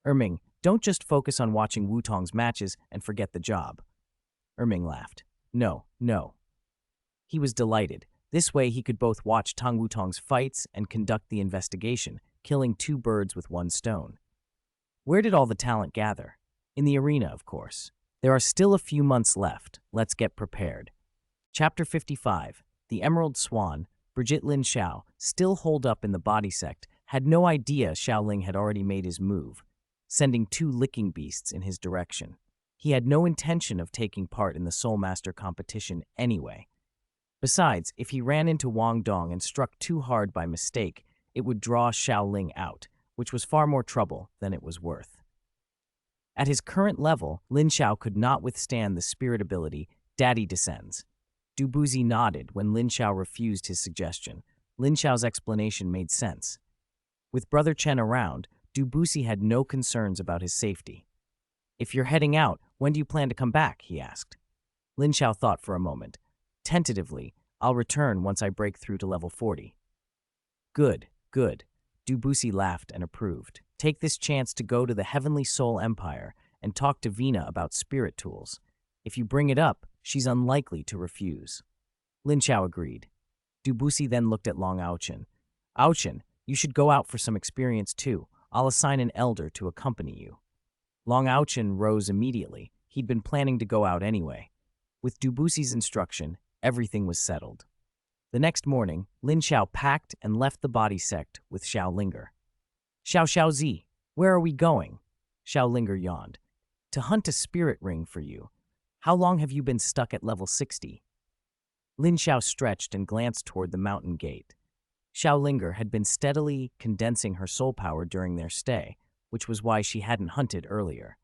Erming, don't just focus on watching Wutong's matches and forget the job. Erming laughed. No, no. He was delighted. This way he could both watch Tang Wutong's fights and conduct the investigation, killing two birds with one stone. Where did all the talent gather? In the arena, of course. There are still a few months left. Let's get prepared. Chapter 55. The Emerald Swan. Brigitte Lin Xiao, still holed up in the body sect, had no idea Xiaoling had already made his move, sending two licking beasts in his direction. He had no intention of taking part in the Soul Master competition anyway. Besides, if he ran into Wang Dong and struck too hard by mistake, it would draw Xiaoling out, which was far more trouble than it was worth. At his current level, Lin Xiao could not withstand the spirit ability, Daddy Descends. Dubuzi nodded when Lin Xiao refused his suggestion. Lin Xiao's explanation made sense. With Brother Chen around, Dubuzi had no concerns about his safety. If you're heading out, when do you plan to come back? He asked. Lin Xiao thought for a moment. Tentatively, I'll return once I break through to level 40. Good, good. Dubuzi laughed and approved. Take this chance to go to the Heavenly Soul Empire and talk to Vina about spirit tools. If you bring it up, she's unlikely to refuse. Lin Xiao agreed. Dubuzi then looked at Long Aochen. Aochen, you should go out for some experience too. I'll assign an elder to accompany you. Long Aochen rose immediately. He'd been planning to go out anyway. With Dubuzi's instruction, everything was settled. The next morning, Lin Xiao packed and left the body sect with Xiaolinger. Xiaozi, where are we going? Xiaolinger yawned. To hunt a spirit ring for you. How long have you been stuck at level 60? Lin Xiao stretched and glanced toward the mountain gate. Xiaolinger had been steadily condensing her soul power during their stay, which was why she hadn't hunted earlier.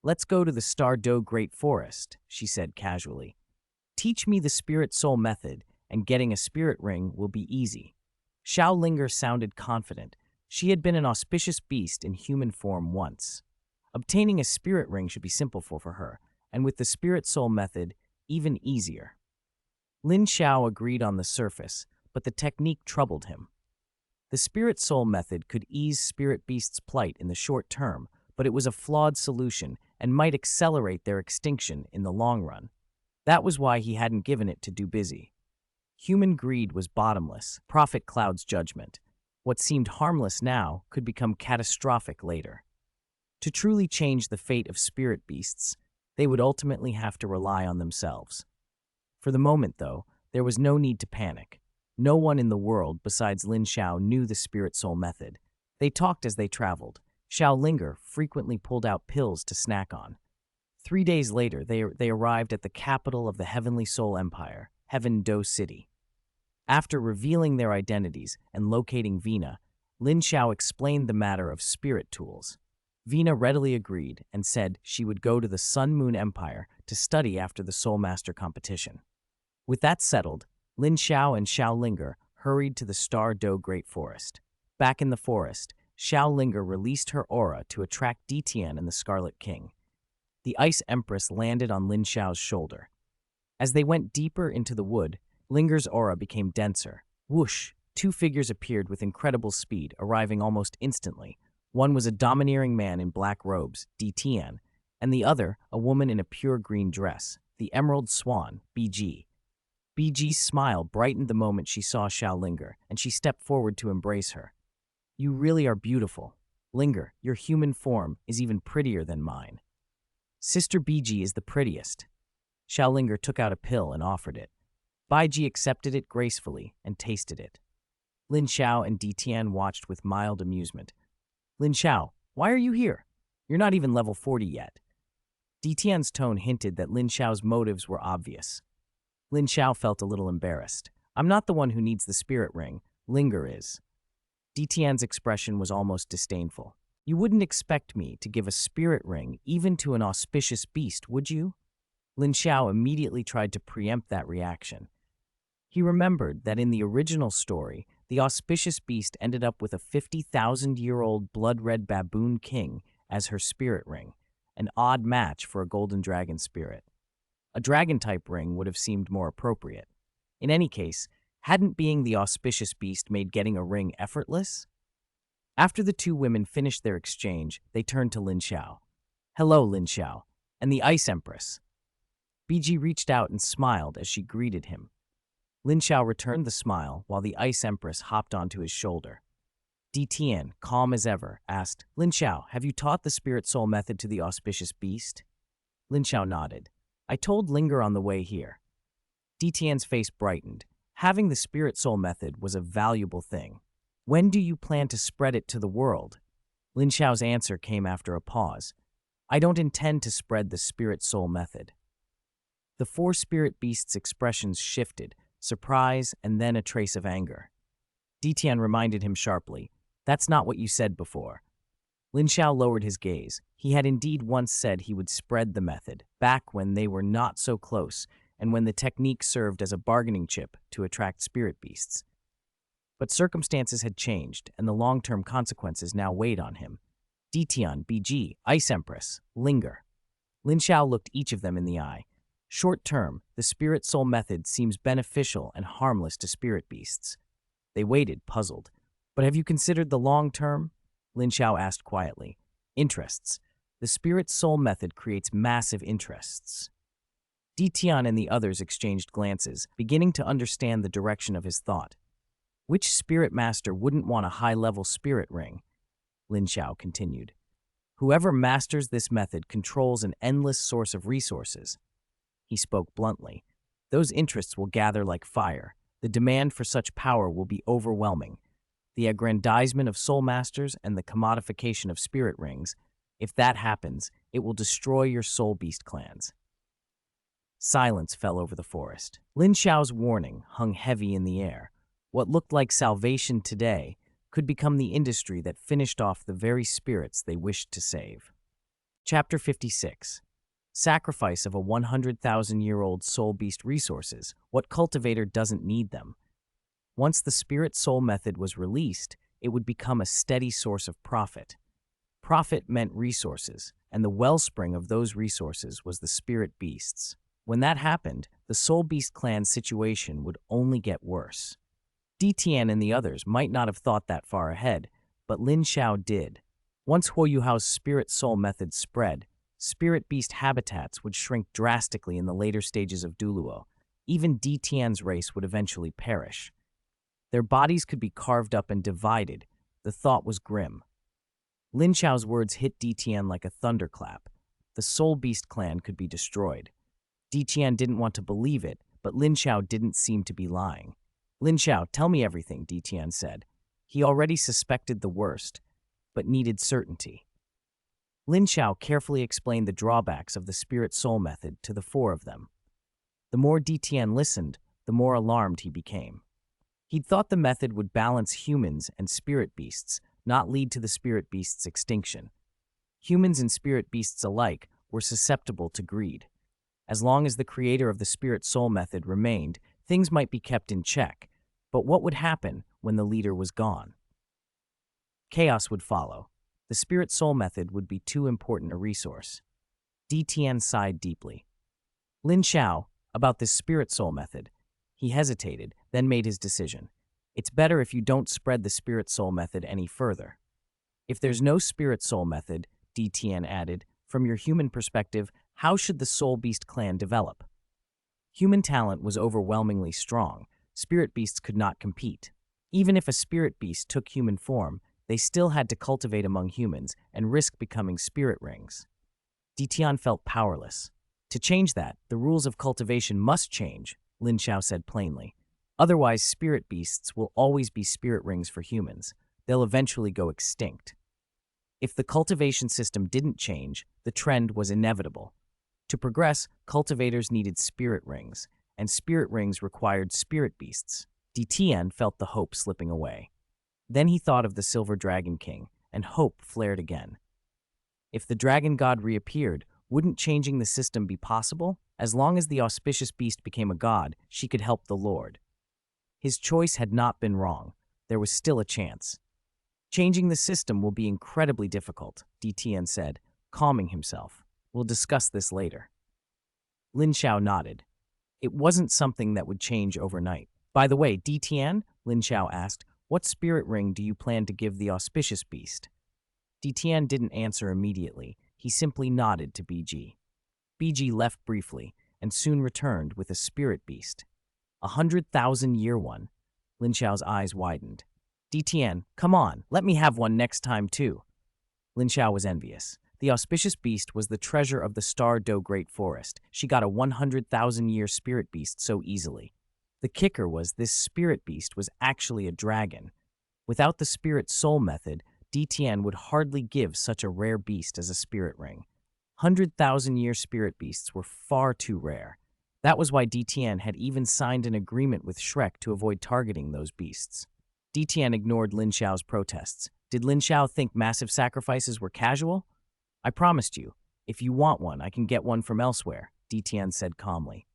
Let's go to the Star Do Great Forest, she said casually. Teach me the spirit soul method, and getting a spirit ring will be easy. Xiaolinger sounded confident. She had been an auspicious beast in human form once. Obtaining a spirit ring should be simple for her, and with the spirit soul method, even easier. Lin Xiao agreed on the surface, but the technique troubled him. The spirit soul method could ease spirit beasts' plight in the short term, but it was a flawed solution and might accelerate their extinction in the long run. That was why he hadn't given it to Dubuzi. Human greed was bottomless, profit clouds judgment. What seemed harmless now could become catastrophic later. To truly change the fate of spirit beasts, they would ultimately have to rely on themselves. For the moment, though, there was no need to panic. No one in the world besides Lin Xiao knew the spirit soul method. They talked as they traveled. Xiaolinger frequently pulled out pills to snack on. 3 days later, they arrived at the capital of the Heavenly Soul Empire, Heaven Do City. After revealing their identities and locating Vina, Lin Xiao explained the matter of spirit tools. Vina readily agreed and said she would go to the Sun Moon Empire to study after the Soul Master competition. With that settled, Lin Xiao and Xiaolinger hurried to the Star Do Great Forest. Back in the forest, Xiaolinger released her aura to attract Detian and the Scarlet King. The Ice Empress landed on Lin Xiao's shoulder. As they went deeper into the wood, Linger's aura became denser. Whoosh! 2 figures appeared with incredible speed, arriving almost instantly. One was a domineering man in black robes, Detian, and the other, a woman in a pure green dress, the Emerald Swan, BG. BG's smile brightened the moment she saw Xiaolinger, and she stepped forward to embrace her. You really are beautiful. Linger, your human form is even prettier than mine. Sister BG is the prettiest. Xiaolinger took out a pill and offered it. Baiji accepted it gracefully and tasted it. Lin Xiao and Detian watched with mild amusement. Lin Xiao, why are you here? You're not even level 40 yet. Detian's tone hinted that Lin Xiao's motives were obvious. Lin Xiao felt a little embarrassed. I'm not the one who needs the spirit ring. Linger is. Detian's expression was almost disdainful. You wouldn't expect me to give a spirit ring even to an auspicious beast, would you? Lin Xiao immediately tried to preempt that reaction. He remembered that in the original story, the auspicious beast ended up with a 50,000-year-old blood-red baboon king as her spirit ring, an odd match for a golden dragon spirit. A dragon-type ring would have seemed more appropriate. In any case, hadn't being the auspicious beast made getting a ring effortless? After the two women finished their exchange, they turned to Lin Xiao. "Hello, Lin Xiao, and the Ice Empress." BG reached out and smiled as she greeted him. Lin Xiao returned the smile while the Ice Empress hopped onto his shoulder. Tian, calm as ever, asked, "Lin Xiao, have you taught the Spirit Soul method to the auspicious beast?" Lin Xiao nodded. "I told Linger on the way here." Tian's face brightened. Having the Spirit Soul method was a valuable thing. "When do you plan to spread it to the world?" Lin Xiao's answer came after a pause. "I don't intend to spread the Spirit Soul method." The four spirit beasts' expressions shifted, surprise and then a trace of anger. Tian reminded him sharply, "That's not what you said before." Lin Xiao lowered his gaze. He had indeed once said he would spread the method, back when they were not so close and when the technique served as a bargaining chip to attract spirit beasts. But circumstances had changed, and the long-term consequences now weighed on him. Tian, BG, Ice Empress, Linger. Lin Xiao looked each of them in the eye. Short-term, the Spirit Soul method seems beneficial and harmless to spirit beasts. They waited, puzzled. "But have you considered the long-term?" Lin Xiao asked quietly. "Interests. The Spirit Soul method creates massive interests." Tian and the others exchanged glances, beginning to understand the direction of his thought. Which spirit master wouldn't want a high-level spirit ring? Lin Xiao continued. Whoever masters this method controls an endless source of resources. He spoke bluntly. Those interests will gather like fire. The demand for such power will be overwhelming. The aggrandizement of soul masters and the commodification of spirit rings, if that happens, it will destroy your soul beast clans. Silence fell over the forest. Lin Xiao's warning hung heavy in the air. What looked like salvation today could become the industry that finished off the very spirits they wished to save. Chapter 56. Sacrifice of a 100,000-year-old soul beast resources. What cultivator doesn't need them? Once the Spirit Soul method was released, it would become a steady source of profit. Profit meant resources, and the wellspring of those resources was the spirit beasts. When that happened, the soul beast clan's situation would only get worse. Tian and the others might not have thought that far ahead, but Lin Xiao did. Once Huoyuhao's Spirit Soul method spread, spirit beast habitats would shrink drastically in the later stages of Douluo. Even Tian's race would eventually perish. Their bodies could be carved up and divided. The thought was grim. Lin Xiao's words hit Tian like a thunderclap. The soul beast clan could be destroyed. Tian didn't want to believe it, but Lin Xiao didn't seem to be lying. "Lin Xiao, tell me everything," Tian said. He already suspected the worst, but needed certainty. Lin Xiao carefully explained the drawbacks of the Spirit Soul method to the four of them. The more Tian listened, the more alarmed he became. He'd thought the method would balance humans and spirit beasts, not lead to the spirit beasts' extinction. Humans and spirit beasts alike were susceptible to greed. As long as the creator of the Spirit Soul method remained, things might be kept in check, but what would happen when the leader was gone? Chaos would follow. The Spirit Soul method would be too important a resource. Tian sighed deeply. Lin Xiao, about this Spirit Soul method. He hesitated, then made his decision. It's better if you don't spread the Spirit Soul method any further. If there's no Spirit Soul method, Tian added, from your human perspective, how should the Soul Beast clan develop? Human talent was overwhelmingly strong. Spirit beasts could not compete. Even if a spirit beast took human form, they still had to cultivate among humans and risk becoming spirit rings. Tian felt powerless. To change that, the rules of cultivation must change, Lin Xiao said plainly. Otherwise, spirit beasts will always be spirit rings for humans. They'll eventually go extinct. If the cultivation system didn't change, the trend was inevitable. To progress, cultivators needed spirit rings, and spirit rings required spirit beasts. Tian felt the hope slipping away. Then he thought of the Silver Dragon King, and hope flared again. If the dragon god reappeared, wouldn't changing the system be possible? As long as the auspicious beast became a god, she could help the Lord. His choice had not been wrong. There was still a chance. Changing the system will be incredibly difficult, Tian said, calming himself. We'll discuss this later. Lin Xiao nodded. It wasn't something that would change overnight. By the way, DTN, Lin Xiao asked, what spirit ring do you plan to give the auspicious beast? DTN didn't answer immediately. He simply nodded to BG. BG left briefly and soon returned with a spirit beast. 100,000-year one. Lin Xiao's eyes widened. DTN, come on, let me have one next time too. Lin Xiao was envious. The auspicious beast was the treasure of the Star Do Great Forest. She got a 100,000-year spirit beast so easily. The kicker was this spirit beast was actually a dragon. Without the spirit soul method, DTN would hardly give such a rare beast as a spirit ring. 100,000-year spirit beasts were far too rare. That was why DTN had even signed an agreement with Shrek to avoid targeting those beasts. DTN ignored Lin Xiao's protests. Did Lin Xiao think massive sacrifices were casual? I promised you, if you want one, I can get one from elsewhere, DTN said calmly.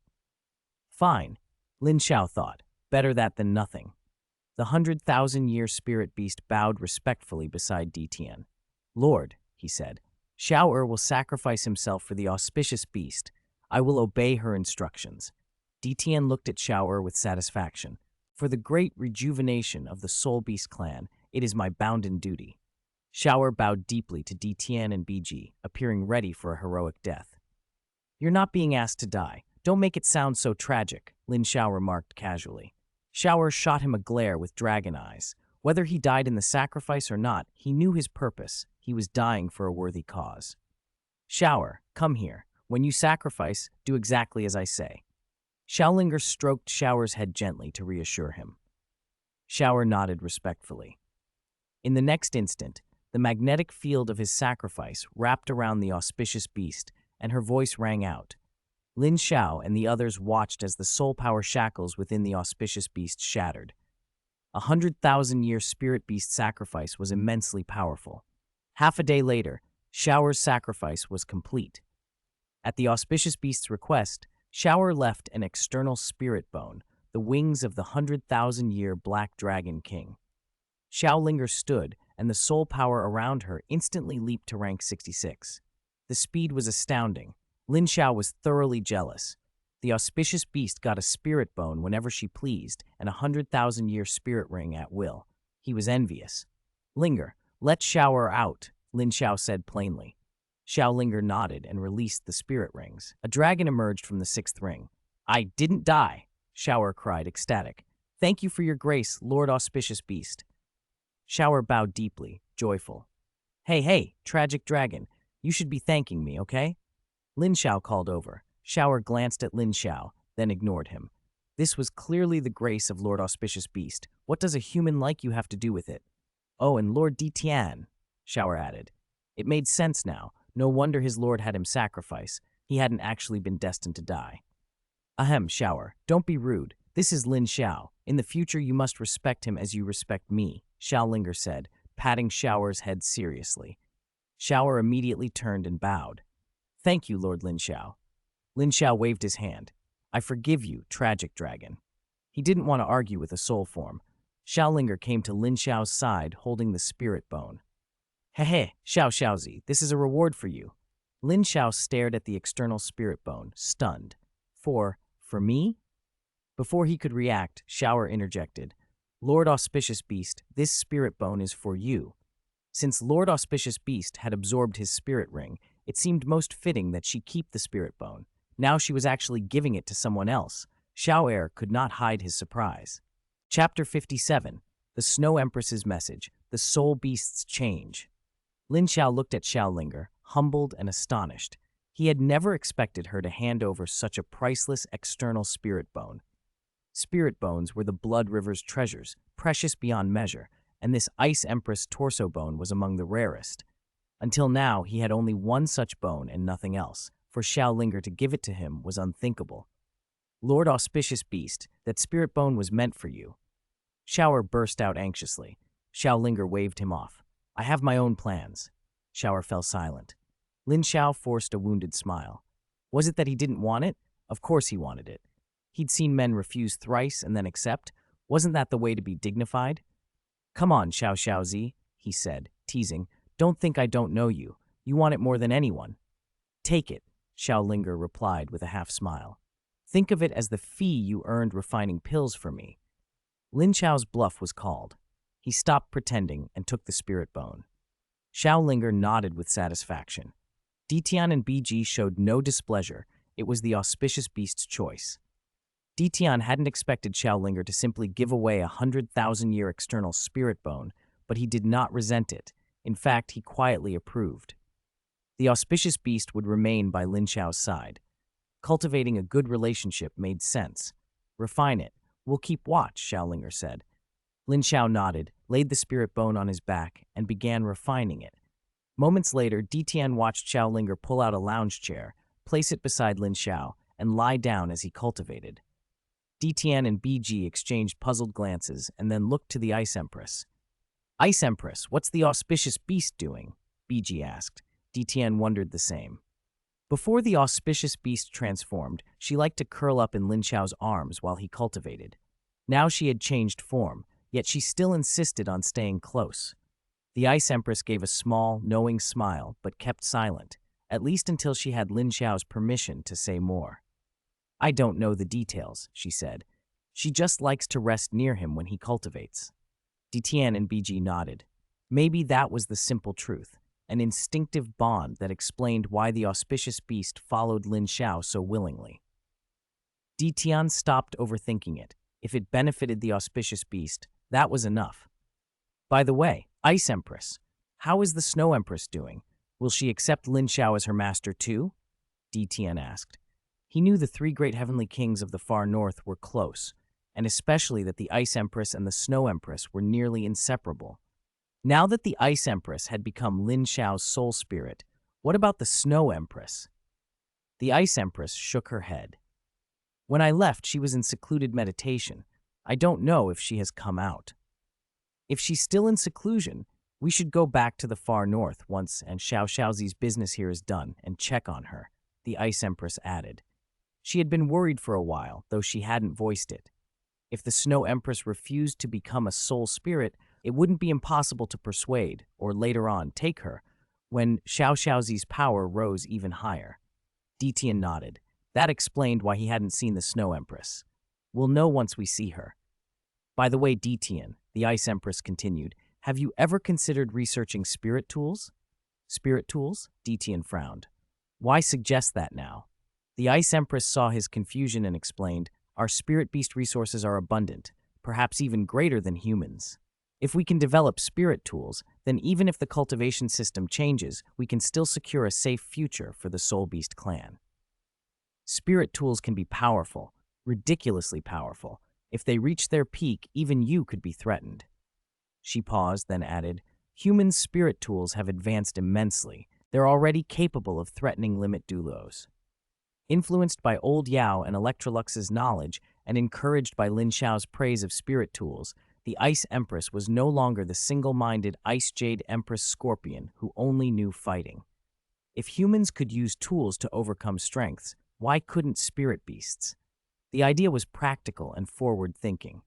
Fine, Lin Xiao thought. Better that than nothing. The 100,000-year spirit beast bowed respectfully beside DTN. Lord, he said, Xiao will sacrifice himself for the auspicious beast. I will obey her instructions. DTN looked at Xiao with satisfaction. For the great rejuvenation of the Soul Beast clan, it is my bounden duty. Xiao bowed deeply to DTN and BG, appearing ready for a heroic death. You're not being asked to die. Don't make it sound so tragic, Lin Xiao remarked casually. Xiao shot him a glare with dragon eyes. Whether he died in the sacrifice or not, he knew his purpose. He was dying for a worthy cause. Xiao, come here. When you sacrifice, do exactly as I say. Xiaolinger stroked Xiao's head gently to reassure him. Xiao nodded respectfully. In the next instant, the magnetic field of his sacrifice wrapped around the auspicious beast, and her voice rang out. Lin Xiao and the others watched as the soul power shackles within the auspicious beast shattered. 100,000-year spirit beast sacrifice was immensely powerful. Half a day later, Xiao's sacrifice was complete. At the auspicious beast's request, Xiao left an external spirit bone, the wings of the 100,000-year Black Dragon King. Xiaolinger stood, and the soul power around her instantly leaped to rank 66. The speed was astounding. Lin Xiao was thoroughly jealous. The auspicious beast got a spirit bone whenever she pleased and a 100,000-year spirit ring at will. He was envious. Linger, let Xiao out, Lin Xiao said plainly. Xiaolinger nodded and released the spirit rings. A dragon emerged from the sixth ring. I didn't die, Xiao cried, ecstatic. Thank you for your grace, Lord Auspicious Beast. Xiao bowed deeply, joyful. Hey, tragic dragon, you should be thanking me, okay? Lin Xiao called over. Xiao glanced at Lin Xiao, then ignored him. This was clearly the grace of Lord Auspicious Beast. What does a human like you have to do with it? Oh, and Lord Ditian, Xiao added. It made sense now. No wonder his lord had him sacrifice. He hadn't actually been destined to die. Ahem, Xiao, don't be rude. This is Lin Xiao. In the future, you must respect him as you respect me, Xiaolinger said, patting Xiao's head seriously. Xiao immediately turned and bowed. Thank you, Lord Lin Xiao. Lin Xiao waved his hand. I forgive you, tragic dragon. He didn't want to argue with a soul form. Xiaolinger came to Lin Xiao's side, holding the spirit bone. Hey, Xiaozi, this is a reward for you. Lin Xiao stared at the external spirit bone, stunned. For me? Before he could react, Xiao interjected. Lord Auspicious Beast, this spirit bone is for you. Since Lord Auspicious Beast had absorbed his spirit ring, it seemed most fitting that she keep the spirit bone. Now she was actually giving it to someone else. Xiao could not hide his surprise. Chapter 57. The Snow Empress's Message. The Soul Beast's Change. Lin Xiao looked at Xiaolinger, humbled and astonished. He had never expected her to hand over such a priceless external spirit bone. Spirit bones were the Blood River's treasures, precious beyond measure, and this Ice Empress torso bone was among the rarest. Until now, he had only one such bone and nothing else. For Xiaolinger to give it to him was unthinkable. Lord Auspicious Beast, that spirit bone was meant for you. Xiao burst out anxiously. Xiaolinger waved him off. I have my own plans. Xiao fell silent. Lin Xiao forced a wounded smile. Was it that he didn't want it? Of course he wanted it. He'd seen men refuse thrice and then accept. Wasn't that the way to be dignified? Come on, Xiaozi, he said, teasing. Don't think I don't know you. You want it more than anyone. Take it, Xiao replied with a half-smile. Think of it as the fee you earned refining pills for me. Lin Xiao's bluff was called. He stopped pretending and took the spirit bone. Xiao nodded with satisfaction. Ditian and BG showed no displeasure. It was the auspicious beast's choice. Ditian hadn't expected Xiao to simply give away a 100,000-year external spirit bone, but he did not resent it. In fact, he quietly approved. The auspicious beast would remain by Lin Xiao's side. Cultivating a good relationship made sense. Refine it. We'll keep watch, Xiao said. Lin Xiao nodded, laid the spirit bone on his back, and began refining it. Moments later, Ditian watched Xiao pull out a lounge chair, place it beside Lin Xiao, and lie down as he cultivated. Ditian and BG exchanged puzzled glances and then looked to the Ice Empress. Ice Empress, what's the auspicious beast doing? BG asked. Ditian wondered the same. Before the auspicious beast transformed, she liked to curl up in Lin Xiao's arms while he cultivated. Now she had changed form, yet she still insisted on staying close. The Ice Empress gave a small, knowing smile, but kept silent, at least until she had Lin Xiao's permission to say more. I don't know the details, she said. She just likes to rest near him when he cultivates. Ditian and BG nodded. Maybe that was the simple truth, an instinctive bond that explained why the auspicious beast followed Lin Xiao so willingly. Ditian stopped overthinking it. If it benefited the auspicious beast, that was enough. By the way, Ice Empress, how is the Snow Empress doing? Will she accept Lin Xiao as her master too? Ditian asked. He knew the three great heavenly kings of the far north were close, and especially that the Ice Empress and the Snow Empress were nearly inseparable. Now that the Ice Empress had become Lin Xiao's soul spirit, what about the Snow Empress? The Ice Empress shook her head. When I left, she was in secluded meditation. I don't know if she has come out. If she's still in seclusion, we should go back to the far north once and Xiao Xiaozi's business here is done and check on her, the Ice Empress added. She had been worried for a while, though she hadn't voiced it. If the Snow Empress refused to become a soul spirit, it wouldn't be impossible to persuade, or later on take her, when Xiao Xiaozi's power rose even higher. Ditian nodded. That explained why he hadn't seen the Snow Empress. We'll know once we see her. By the way, Ditian, the Ice Empress continued, have you ever considered researching spirit tools? Spirit tools? Ditian frowned. Why suggest that now? The Ice Empress saw his confusion and explained, our spirit beast resources are abundant, perhaps even greater than humans. If we can develop spirit tools, then even if the cultivation system changes, we can still secure a safe future for the Soul Beast clan. Spirit tools can be powerful, ridiculously powerful. If they reach their peak, even you could be threatened. She paused, then added, humans' spirit tools have advanced immensely. They're already capable of threatening limit Doulos. Influenced by old Yao and Electrolux's knowledge and encouraged by Lin Xiao's praise of spirit tools, the Ice Empress was no longer the single-minded Ice Jade Empress Scorpion who only knew fighting. If humans could use tools to overcome strengths, why couldn't spirit beasts? The idea was practical and forward-thinking.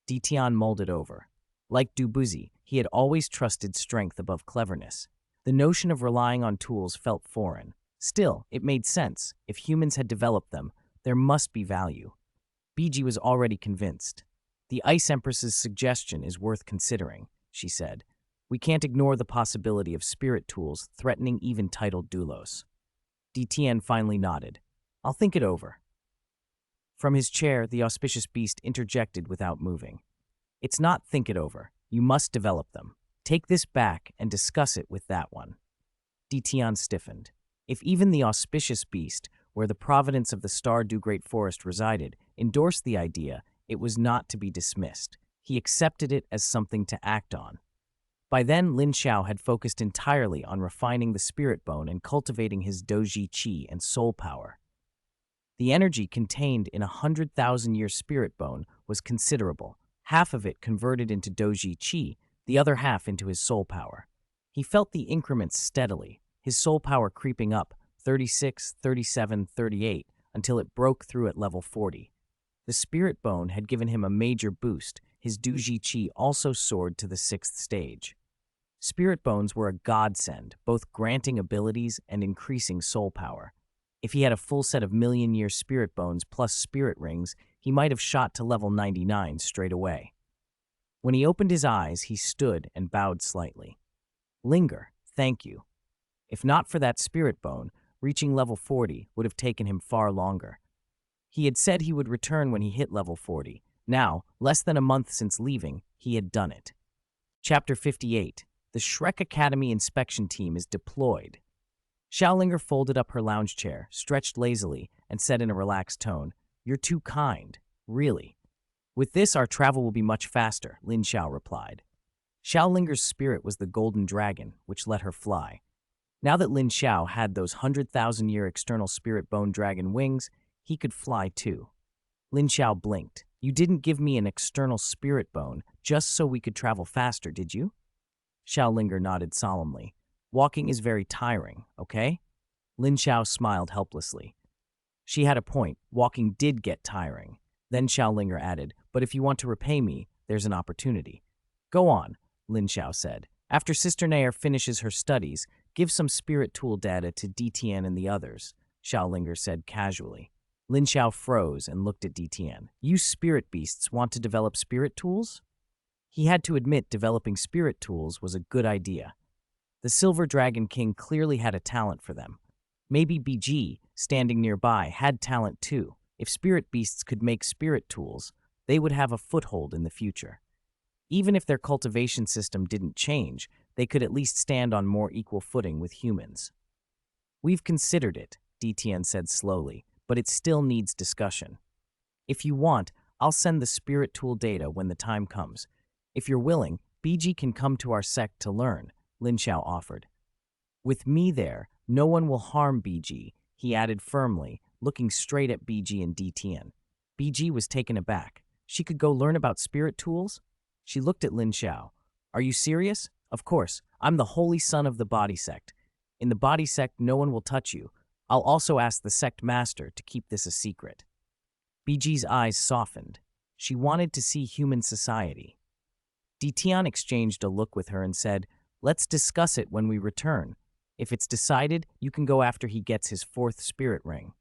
Ditian mulled it over. Like Dubuzi, he had always trusted strength above cleverness. The notion of relying on tools felt foreign. Still, it made sense. If humans had developed them, there must be value. BG was already convinced. The Ice Empress's suggestion is worth considering, she said. We can't ignore the possibility of spirit tools threatening even titled doulos. Ditian finally nodded. I'll think it over. From his chair, the auspicious beast interjected without moving. It's not think it over. You must develop them. Take this back and discuss it with that one. Ditian stiffened. If even the auspicious beast, where the providence of the Star-Du Great Forest resided, endorsed the idea, it was not to be dismissed. He accepted it as something to act on. By then, Lin Xiao had focused entirely on refining the spirit bone and cultivating his doji qi and soul power. The energy contained in a 100,000-year spirit bone was considerable, half of it converted into doji qi, the other half into his soul power. He felt the increments steadily, his soul power creeping up, 36, 37, 38, until it broke through at level 40. The spirit bone had given him a major boost. His doji qi also soared to the 6th stage. Spirit bones were a godsend, both granting abilities and increasing soul power. If he had a full set of million-year spirit bones plus spirit rings, he might have shot to level 99 straight away. When he opened his eyes, he stood and bowed slightly. Linger, thank you. If not for that spirit bone, reaching level 40 would have taken him far longer. He had said he would return when he hit level 40. Now, less than a month since leaving, he had done it. Chapter 58. The Shrek Academy inspection team is deployed. Xiaolinger folded up her lounge chair, stretched lazily, and said in a relaxed tone, "You're too kind, really." "With this, our travel will be much faster," Lin Xiao replied. Xiaolinger's spirit was the golden dragon, which let her fly. Now that Lin Xiao had those 100,000-year external spirit bone dragon wings, he could fly too. Lin Xiao blinked. "You didn't give me an external spirit bone just so we could travel faster, did you?" Xiaolinger nodded solemnly. "Walking is very tiring, okay?" Lin Xiao smiled helplessly. She had a point. Walking did get tiring. Then Xiaolinger added, "But if you want to repay me, there's an opportunity." "Go on," Lin Xiao said. "After Sister Nair finishes her studies, give some spirit tool data to DTN and the others," Xiaolinger said casually. Lin Xiao froze and looked at DTN. "You spirit beasts want to develop spirit tools?" He had to admit developing spirit tools was a good idea. The Silver Dragon King clearly had a talent for them. Maybe BG, standing nearby, had talent too. If spirit beasts could make spirit tools, they would have a foothold in the future. Even if their cultivation system didn't change, they could at least stand on more equal footing with humans. "We've considered it," DTN said slowly, "but it still needs discussion. If you want, I'll send the spirit tool data when the time comes. If you're willing, BG can come to our sect to learn," Lin Xiao offered. "With me there, no one will harm BG," he added firmly, looking straight at BG and DTN. BG was taken aback. She could go learn about spirit tools? She looked at Lin Xiao. "Are you serious?" "Of course. I'm the holy son of the body sect. In the body sect, no one will touch you. I'll also ask the sect master to keep this a secret." BG's eyes softened. She wanted to see human society. DTN exchanged a look with her and said, "Let's discuss it when we return. If it's decided, you can go after he gets his 4th spirit ring."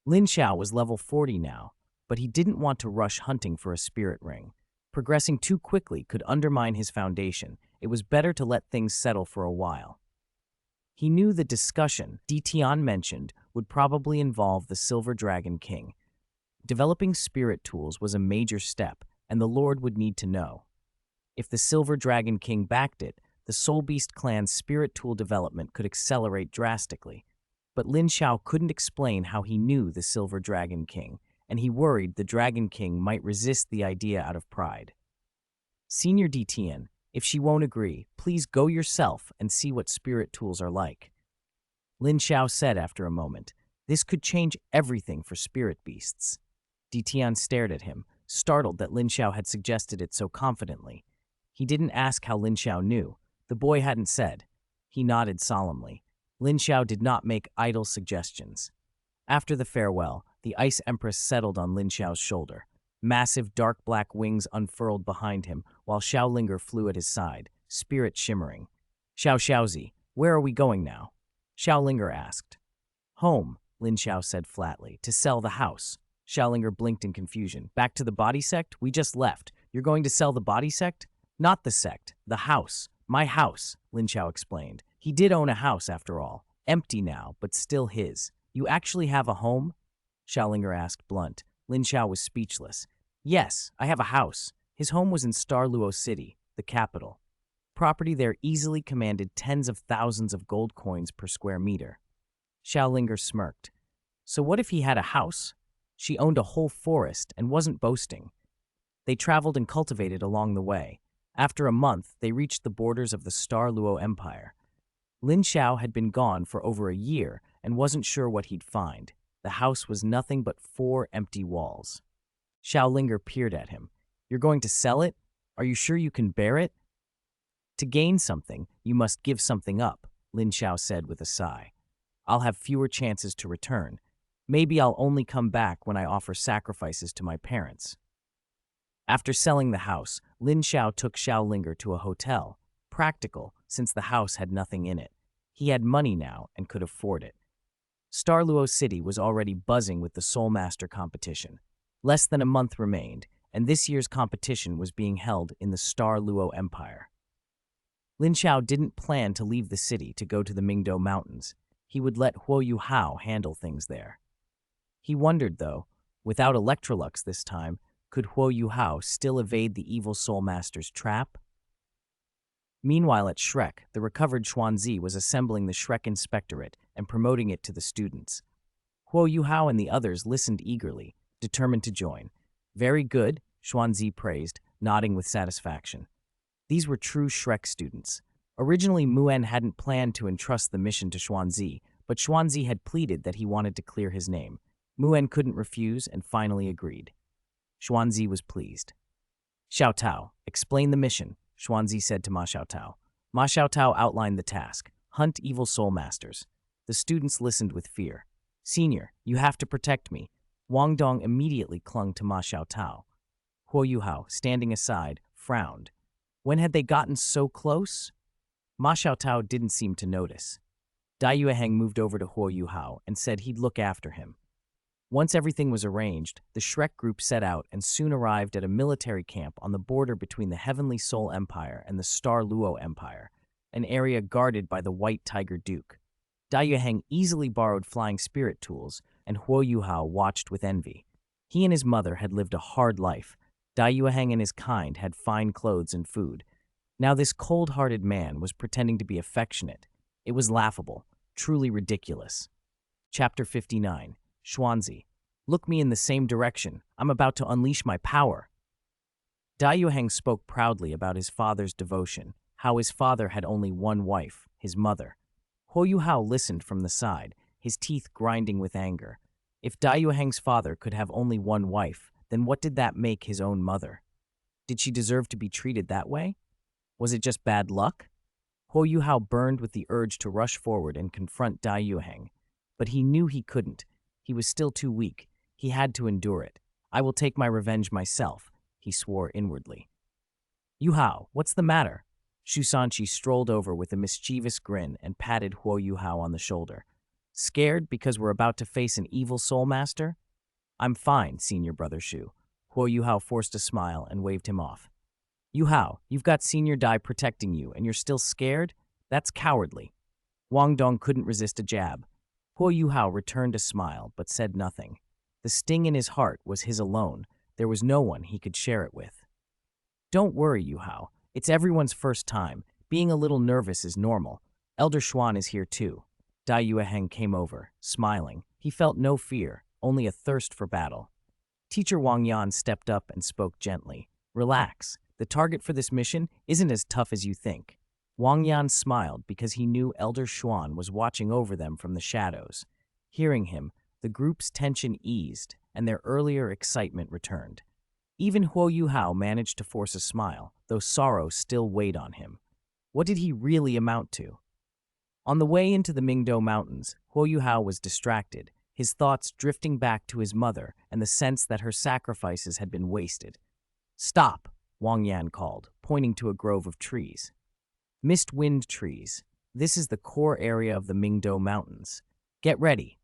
Lin Xiao was level 40 now, but he didn't want to rush hunting for a spirit ring. Progressing too quickly could undermine his foundation. It was better to let things settle for a while. He knew the discussion DTN mentioned would probably involve the Silver Dragon King. Developing spirit tools was a major step, and the Lord would need to know. If the Silver Dragon King backed it, the Soul Beast clan's spirit tool development could accelerate drastically. But Lin Xiao couldn't explain how he knew the Silver Dragon King, and he worried the Dragon King might resist the idea out of pride. "Senior DTN, if she won't agree, please go yourself and see what spirit tools are like," Lin Xiao said after a moment. This could change everything for spirit beasts. DTN stared at him, startled that Lin Xiao had suggested it so confidently. He didn't ask how Lin Xiao knew. The boy hadn't said. He nodded solemnly. Lin Xiao did not make idle suggestions. After the farewell, the Ice Empress settled on Lin Xiao's shoulder. Massive dark black wings unfurled behind him, while Xiaolinger flew at his side, spirit shimmering. "Xiao Xiaozi, where are we going now?" Xiaolinger asked. "Home," Lin Xiao said flatly, "to sell the house." Xiaolinger blinked in confusion. "Back to the body sect? We just left. You're going to sell the body sect?" "Not the sect, the house. My house," Lin Xiao explained. He did own a house after all. Empty now, but still his. "You actually have a home?" Xiaolinger asked, blunt. Lin Xiao was speechless. "Yes, I have a house." His home was in Luo City, the capital. Property there easily commanded tens of thousands of gold coins per square meter. Xiaolinger smirked. So what if he had a house? She owned a whole forest and wasn't boasting. They traveled and cultivated along the way. After a month, they reached the borders of the Luo Empire. Lin Xiao had been gone for over a year and wasn't sure what he'd find. The house was nothing but 4 empty walls. Xiaolinger peered at him. "You're going to sell it? Are you sure you can bear it?" "To gain something, you must give something up," Lin Xiao said with a sigh. "I'll have fewer chances to return. Maybe I'll only come back when I offer sacrifices to my parents." After selling the house, Lin Xiao took Xiaolinger to a hotel. practical since the house had nothing in it. He had money now and could afford it. Luo City was already buzzing with the Soul Master competition. Less than a month remained, and this year's competition was being held in the Luo Empire. Lin Xiao didn't plan to leave the city to go to the Mingdo Mountains. He would let Huo Hao handle things there. He wondered, though, without Electrolux this time, could Huo Hao still evade the evil Soul Master's trap? Meanwhile at Shrek, the recovered Xuanzi was assembling the Shrek Inspectorate and promoting it to the students. Huo Hao and the others listened eagerly, determined to join. Very good, Xuanzi praised, nodding with satisfaction. These were true Shrek students. Originally, Muen hadn't planned to entrust the mission to Xuanzi, but Xuanzi had pleaded that he wanted to clear his name. Muen couldn't refuse and finally agreed. Xuanzi was pleased. Xiao Tao, explain the mission, Xuanzi said to Ma Xiao Tao. Ma Xiao Tao outlined the task: hunt evil soul masters. The students listened with fear. Senior, you have to protect me. Wang Dong immediately clung to Ma Xiao Tao. Huo Hao, standing aside, frowned. When had they gotten so close? Ma Xiao Tao didn't seem to notice. Dai Yueheng moved over to Huo Hao and said he'd look after him. Once everything was arranged, the Shrek group set out and soon arrived at a military camp on the border between the Heavenly Soul Empire and the Luo Empire, an area guarded by the White Tiger Duke. Dai Yueheng easily borrowed flying spirit tools, and Huo Hao watched with envy. He and his mother had lived a hard life. Dai Yueheng and his kind had fine clothes and food. Now this cold-hearted man was pretending to be affectionate. It was laughable, truly ridiculous. Chapter 59. Xuanzi. Look me in the same direction. I'm about to unleash my power. Dai Yueheng spoke proudly about his father's devotion, how his father had only one wife, his mother. Huo Hao listened from the side, his teeth grinding with anger. If Dai Yueheng's father could have only one wife, then what did that make his own mother? Did she deserve to be treated that way? Was it just bad luck? Huo Hao burned with the urge to rush forward and confront Dai Yueheng, but he knew he couldn't. He was still too weak. He had to endure it. I will take my revenge myself, he swore inwardly. Yu Hao, what's the matter? Shu Sanqi strolled over with a mischievous grin and patted Huo Hao on the shoulder. Scared because we're about to face an evil soul master? I'm fine, senior brother Shu. Huo Hao forced a smile and waved him off. Yu Hao, you've got Senior Dai protecting you and you're still scared? That's cowardly. Wang Dong couldn't resist a jab. Huo Hao returned a smile, but said nothing. The sting in his heart was his alone. There was no one he could share it with. Don't worry, Yu Hao. It's everyone's first time. Being a little nervous is normal. Elder Xuan is here too. Dai Yueheng came over, smiling. He felt no fear, only a thirst for battle. Teacher Wang Yan stepped up and spoke gently. Relax. The target for this mission isn't as tough as you think. Wang Yan smiled because he knew Elder Xuan was watching over them from the shadows. Hearing him, the group's tension eased and their earlier excitement returned. Even Huo Hao managed to force a smile, though sorrow still weighed on him. What did he really amount to? On the way into the Mingdo Mountains, Huo Hao was distracted, his thoughts drifting back to his mother and the sense that her sacrifices had been wasted. Stop, Wang Yan called, pointing to a grove of trees. Mist wind trees. This is the core area of the Mingdo Mountains. Get ready.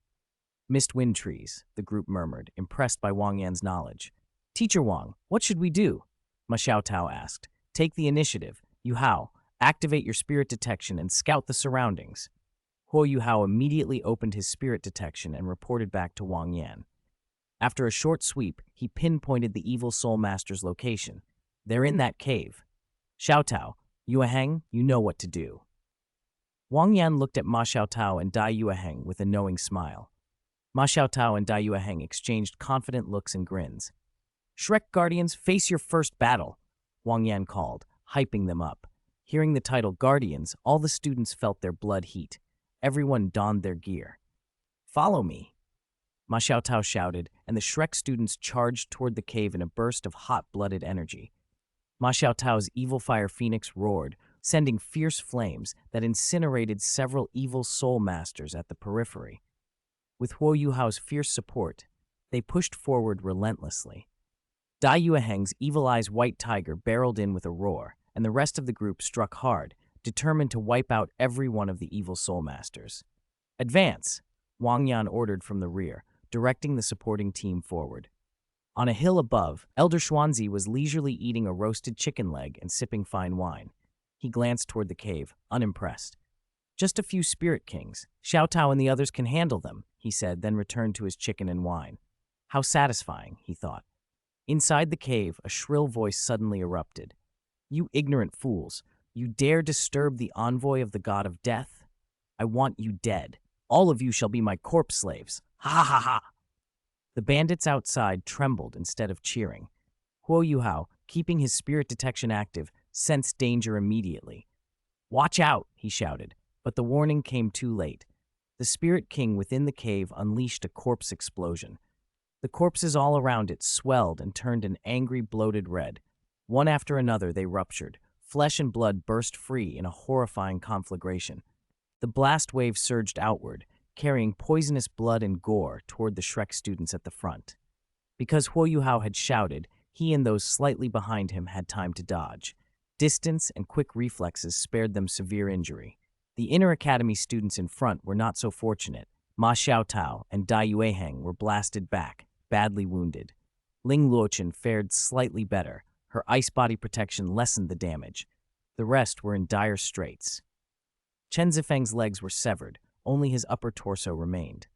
Mist wind trees, the group murmured, impressed by Wang Yan's knowledge. Teacher Wang, what should we do? Ma Xiao Tao asked. Take the initiative. Yu Hao, activate your spirit detection and scout the surroundings. Huo Hao immediately opened his spirit detection and reported back to Wang Yan. After a short sweep, he pinpointed the evil soul master's location. They're in that cave. Xiao Tao, Yueheng, you know what to do. Wang Yan looked at Ma Xiao Tao and Dai Yueheng with a knowing smile. Ma Xiao Tao and Dai Yueheng exchanged confident looks and grins. Shrek Guardians, face your first battle, Wang Yan called, hyping them up. Hearing the title Guardians, all the students felt their blood heat. Everyone donned their gear. Follow me, Ma Xiao Tao shouted, and the Shrek students charged toward the cave in a burst of hot-blooded energy. Ma Xiao Tao's evil fire phoenix roared, sending fierce flames that incinerated several evil soul masters at the periphery. With Huo Hao's fierce support, they pushed forward relentlessly. Dai Yueheng's evil eyes white tiger barreled in with a roar, and the rest of the group struck hard, determined to wipe out every one of the evil soul masters. "Advance," Wang Yan ordered from the rear, directing the supporting team forward. On a hill above, Elder Xuanzi was leisurely eating a roasted chicken leg and sipping fine wine. He glanced toward the cave, unimpressed. "Just a few spirit kings. Xiao Tao and the others can handle them," he said, then returned to his chicken and wine. How satisfying, he thought. Inside the cave, a shrill voice suddenly erupted. "You ignorant fools! You dare disturb the envoy of the god of death? I want you dead. All of you shall be my corpse slaves. Ha ha ha ha!" The bandits outside trembled instead of cheering. Huo Yuhao, keeping his spirit detection active, sensed danger immediately. "Watch out!" he shouted, but the warning came too late. The spirit king within the cave unleashed a corpse explosion. The corpses all around it swelled and turned an angry, bloated red. One after another they ruptured. Flesh and blood burst free in a horrifying conflagration. The blast wave surged outward, carrying poisonous blood and gore toward the Shrek students at the front. Because Huo Yuhao had shouted, he and those slightly behind him had time to dodge. Distance and quick reflexes spared them severe injury. The inner academy students in front were not so fortunate. Ma Xiaotao and Dai Yueheng were blasted back, badly wounded. Ling Luochen fared slightly better. Her ice body protection lessened the damage. The rest were in dire straits. Chen Zifeng's legs were severed. Only his upper torso remained.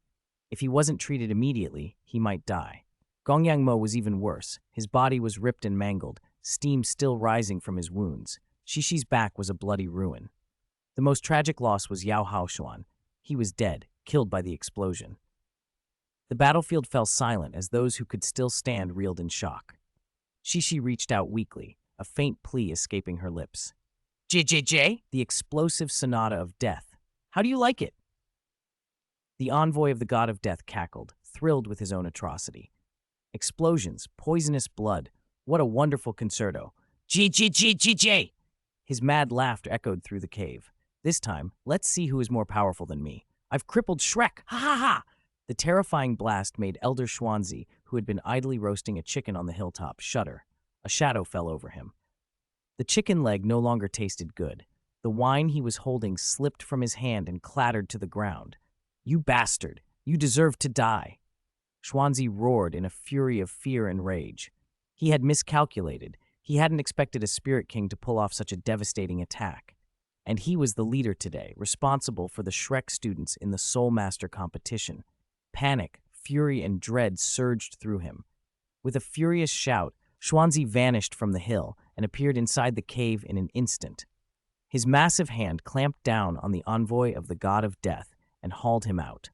If he wasn't treated immediately, he might die. Gongyang Mo was even worse. His body was ripped and mangled, steam still rising from his wounds. Shishi's back was a bloody ruin. The most tragic loss was Yao Haoshuan. He was dead, killed by the explosion. The battlefield fell silent as those who could still stand reeled in shock. Shishi reached out weakly, a faint plea escaping her lips. "JJJ?" The explosive sonata of death. "How do you like it?" The envoy of the god of death cackled, thrilled with his own atrocity. Explosions, poisonous blood. What a wonderful concerto. "JJJ!" His mad laughter echoed through the cave. "This time, let's see who is more powerful than me. I've crippled Shrek! Ha ha ha!" The terrifying blast made Elder Xuanzi, who had been idly roasting a chicken on the hilltop, shudder. A shadow fell over him. The chicken leg no longer tasted good. The wine he was holding slipped from his hand and clattered to the ground. "You bastard! You deserve to die!" Xuanzi roared in a fury of fear and rage. He had miscalculated. He hadn't expected a spirit king to pull off such a devastating attack. And he was the leader today, responsible for the Shrek students in the Soul Master competition. Panic, fury, and dread surged through him. With a furious shout, Xuanzi vanished from the hill and appeared inside the cave in an instant. His massive hand clamped down on the envoy of the god of death and hauled him out.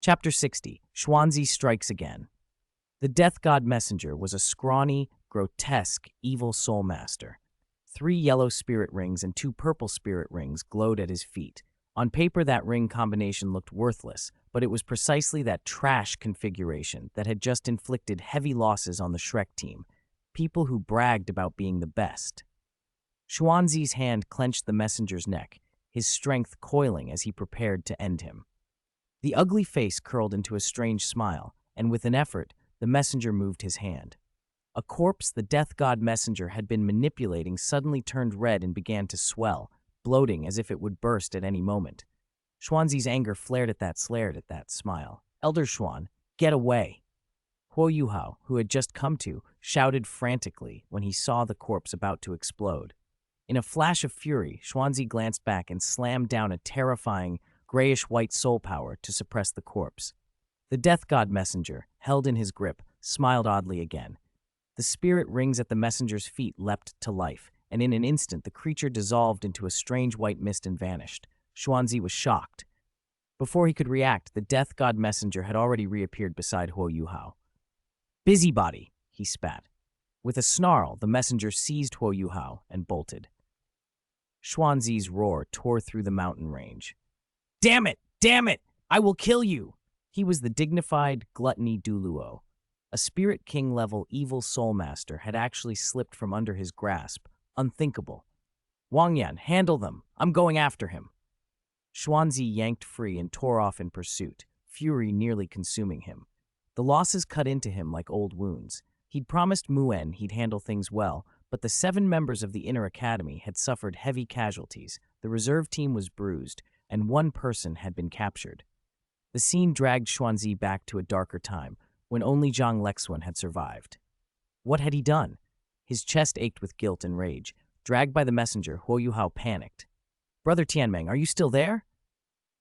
Chapter 60. Xuanzi Strikes Again. The death god messenger was a scrawny, grotesque, evil soul master. 3 yellow spirit rings and 2 purple spirit rings glowed at his feet. On paper, that ring combination looked worthless, but it was precisely that trash configuration that had just inflicted heavy losses on the Shrek team, people who bragged about being the best. Xuanzi's hand clenched the messenger's neck, his strength coiling as he prepared to end him. The ugly face curled into a strange smile, and with an effort, the messenger moved his hand. A corpse the death god messenger had been manipulating suddenly turned red and began to swell, bloating as if it would burst at any moment. Xuanzi's anger flared at that smile. "Elder Xuan, get away!" Huo Yuhao, who had just come to, shouted frantically when he saw the corpse about to explode. In a flash of fury, Xuanzi glanced back and slammed down a terrifying, grayish-white soul power to suppress the corpse. The death god messenger, held in his grip, smiled oddly again. The spirit rings at the messenger's feet leapt to life, and in an instant the creature dissolved into a strange white mist and vanished. Xuanzi was shocked. Before he could react, the death god messenger had already reappeared beside Huo Yuhao. "Busybody," he spat. With a snarl, the messenger seized Huo Yuhao and bolted. Xuanzi's roar tore through the mountain range. "Damn it! Damn it! I will kill you!" He was the dignified gluttony Douluo. A Spirit King-level evil soul master had actually slipped from under his grasp. Unthinkable. "Wang Yan, handle them! I'm going after him!" Xuanzi yanked free and tore off in pursuit, fury nearly consuming him. The losses cut into him like old wounds. He'd promised Muen he'd handle things well, But the 7 members of the inner academy had suffered heavy casualties, the reserve team was bruised, and 1 person had been captured. The scene dragged Xuanzi back to a darker time, when only Zhang Lexuan had survived. What had he done? His chest ached with guilt and rage. Dragged by the messenger, Huo Yuhao panicked. "Brother Tianmeng, are you still there?"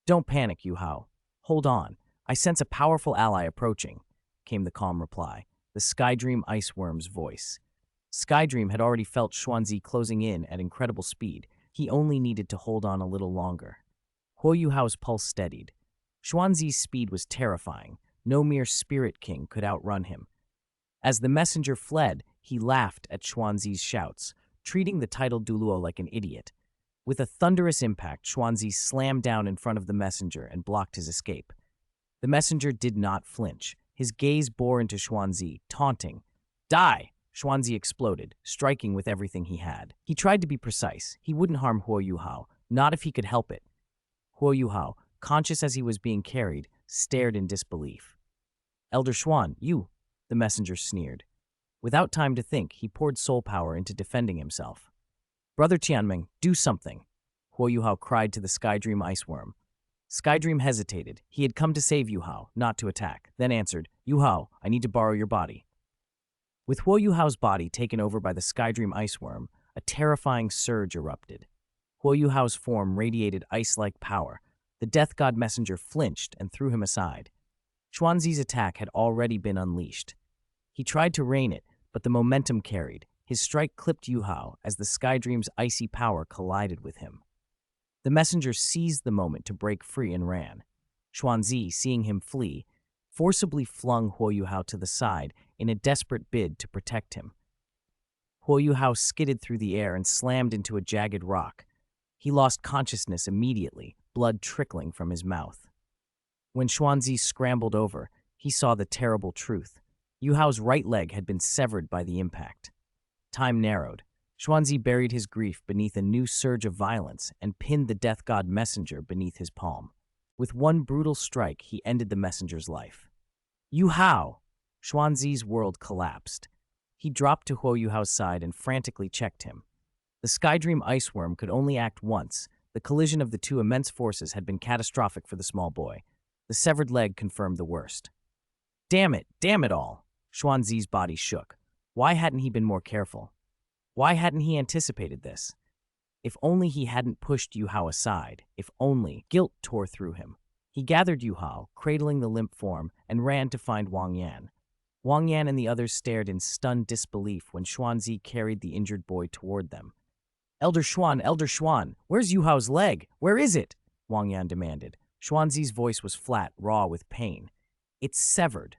"Don't panic, Yuhao. Hold on. I sense a powerful ally approaching," came the calm reply, the Skydream Iceworm's voice. Skydream had already felt Xuanzi closing in at incredible speed. He only needed to hold on a little longer. Huo Yuhao's pulse steadied. Xuanzi's speed was terrifying. No mere spirit king could outrun him. As the messenger fled, he laughed at Xuanzi's shouts, treating the titled Douluo like an idiot. With a thunderous impact, Xuanzi slammed down in front of the messenger and blocked his escape. The messenger did not flinch. His gaze bore into Xuanzi, taunting. "Die!" Xuanzi exploded, striking with everything he had. He tried to be precise. He wouldn't harm Huo Yuhao, not if he could help it. Huo Yuhao, conscious as he was being carried, stared in disbelief. "Elder Xuan, you," the messenger sneered. Without time to think, he poured soul power into defending himself. "Brother Tianmeng, do something," Huo Yuhao cried to the Skydream Iceworm. Skydream hesitated. He had come to save Yuhao, not to attack, then answered, "Yuhao, I need to borrow your body." With Huo Yuhao's body taken over by the Skydream Iceworm, a terrifying surge erupted. Huo Yuhao's form radiated ice-like power. The death god messenger flinched and threw him aside. Xuanzi's attack had already been unleashed. He tried to rein it, but the momentum carried. His strike clipped Yuhao as the Skydream's icy power collided with him. The messenger seized the moment to break free and ran. Xuanzi, seeing him flee, forcibly flung Huo Yuhao to the side in a desperate bid to protect him. Huo Yuhao skidded through the air and slammed into a jagged rock. He lost consciousness immediately, blood trickling from his mouth. When Xuanzi scrambled over, he saw the terrible truth. Yuhao's right leg had been severed by the impact. Time narrowed. Xuanzi buried his grief beneath a new surge of violence and pinned the death god messenger beneath his palm. With one brutal strike, he ended the messenger's life. "Yuhao!" Xuanzi's world collapsed. He dropped to Huo Yuhao's side and frantically checked him. The Skydream Iceworm could only act once. The collision of the two immense forces had been catastrophic for the small boy. The severed leg confirmed the worst. Damn it all! Xuanzi's body shook. Why hadn't he been more careful? Why hadn't he anticipated this? If only he hadn't pushed Yuhao aside. If only. Guilt tore through him. He gathered Yuhao, cradling the limp form, and ran to find Wang Yan. Wang Yan and the others stared in stunned disbelief when Xuanzi carried the injured boy toward them. Elder Xuan, where's Yuhao's leg? Where is it?" Wang Yan demanded. Xuanzi's voice was flat, raw with pain. "It's severed,"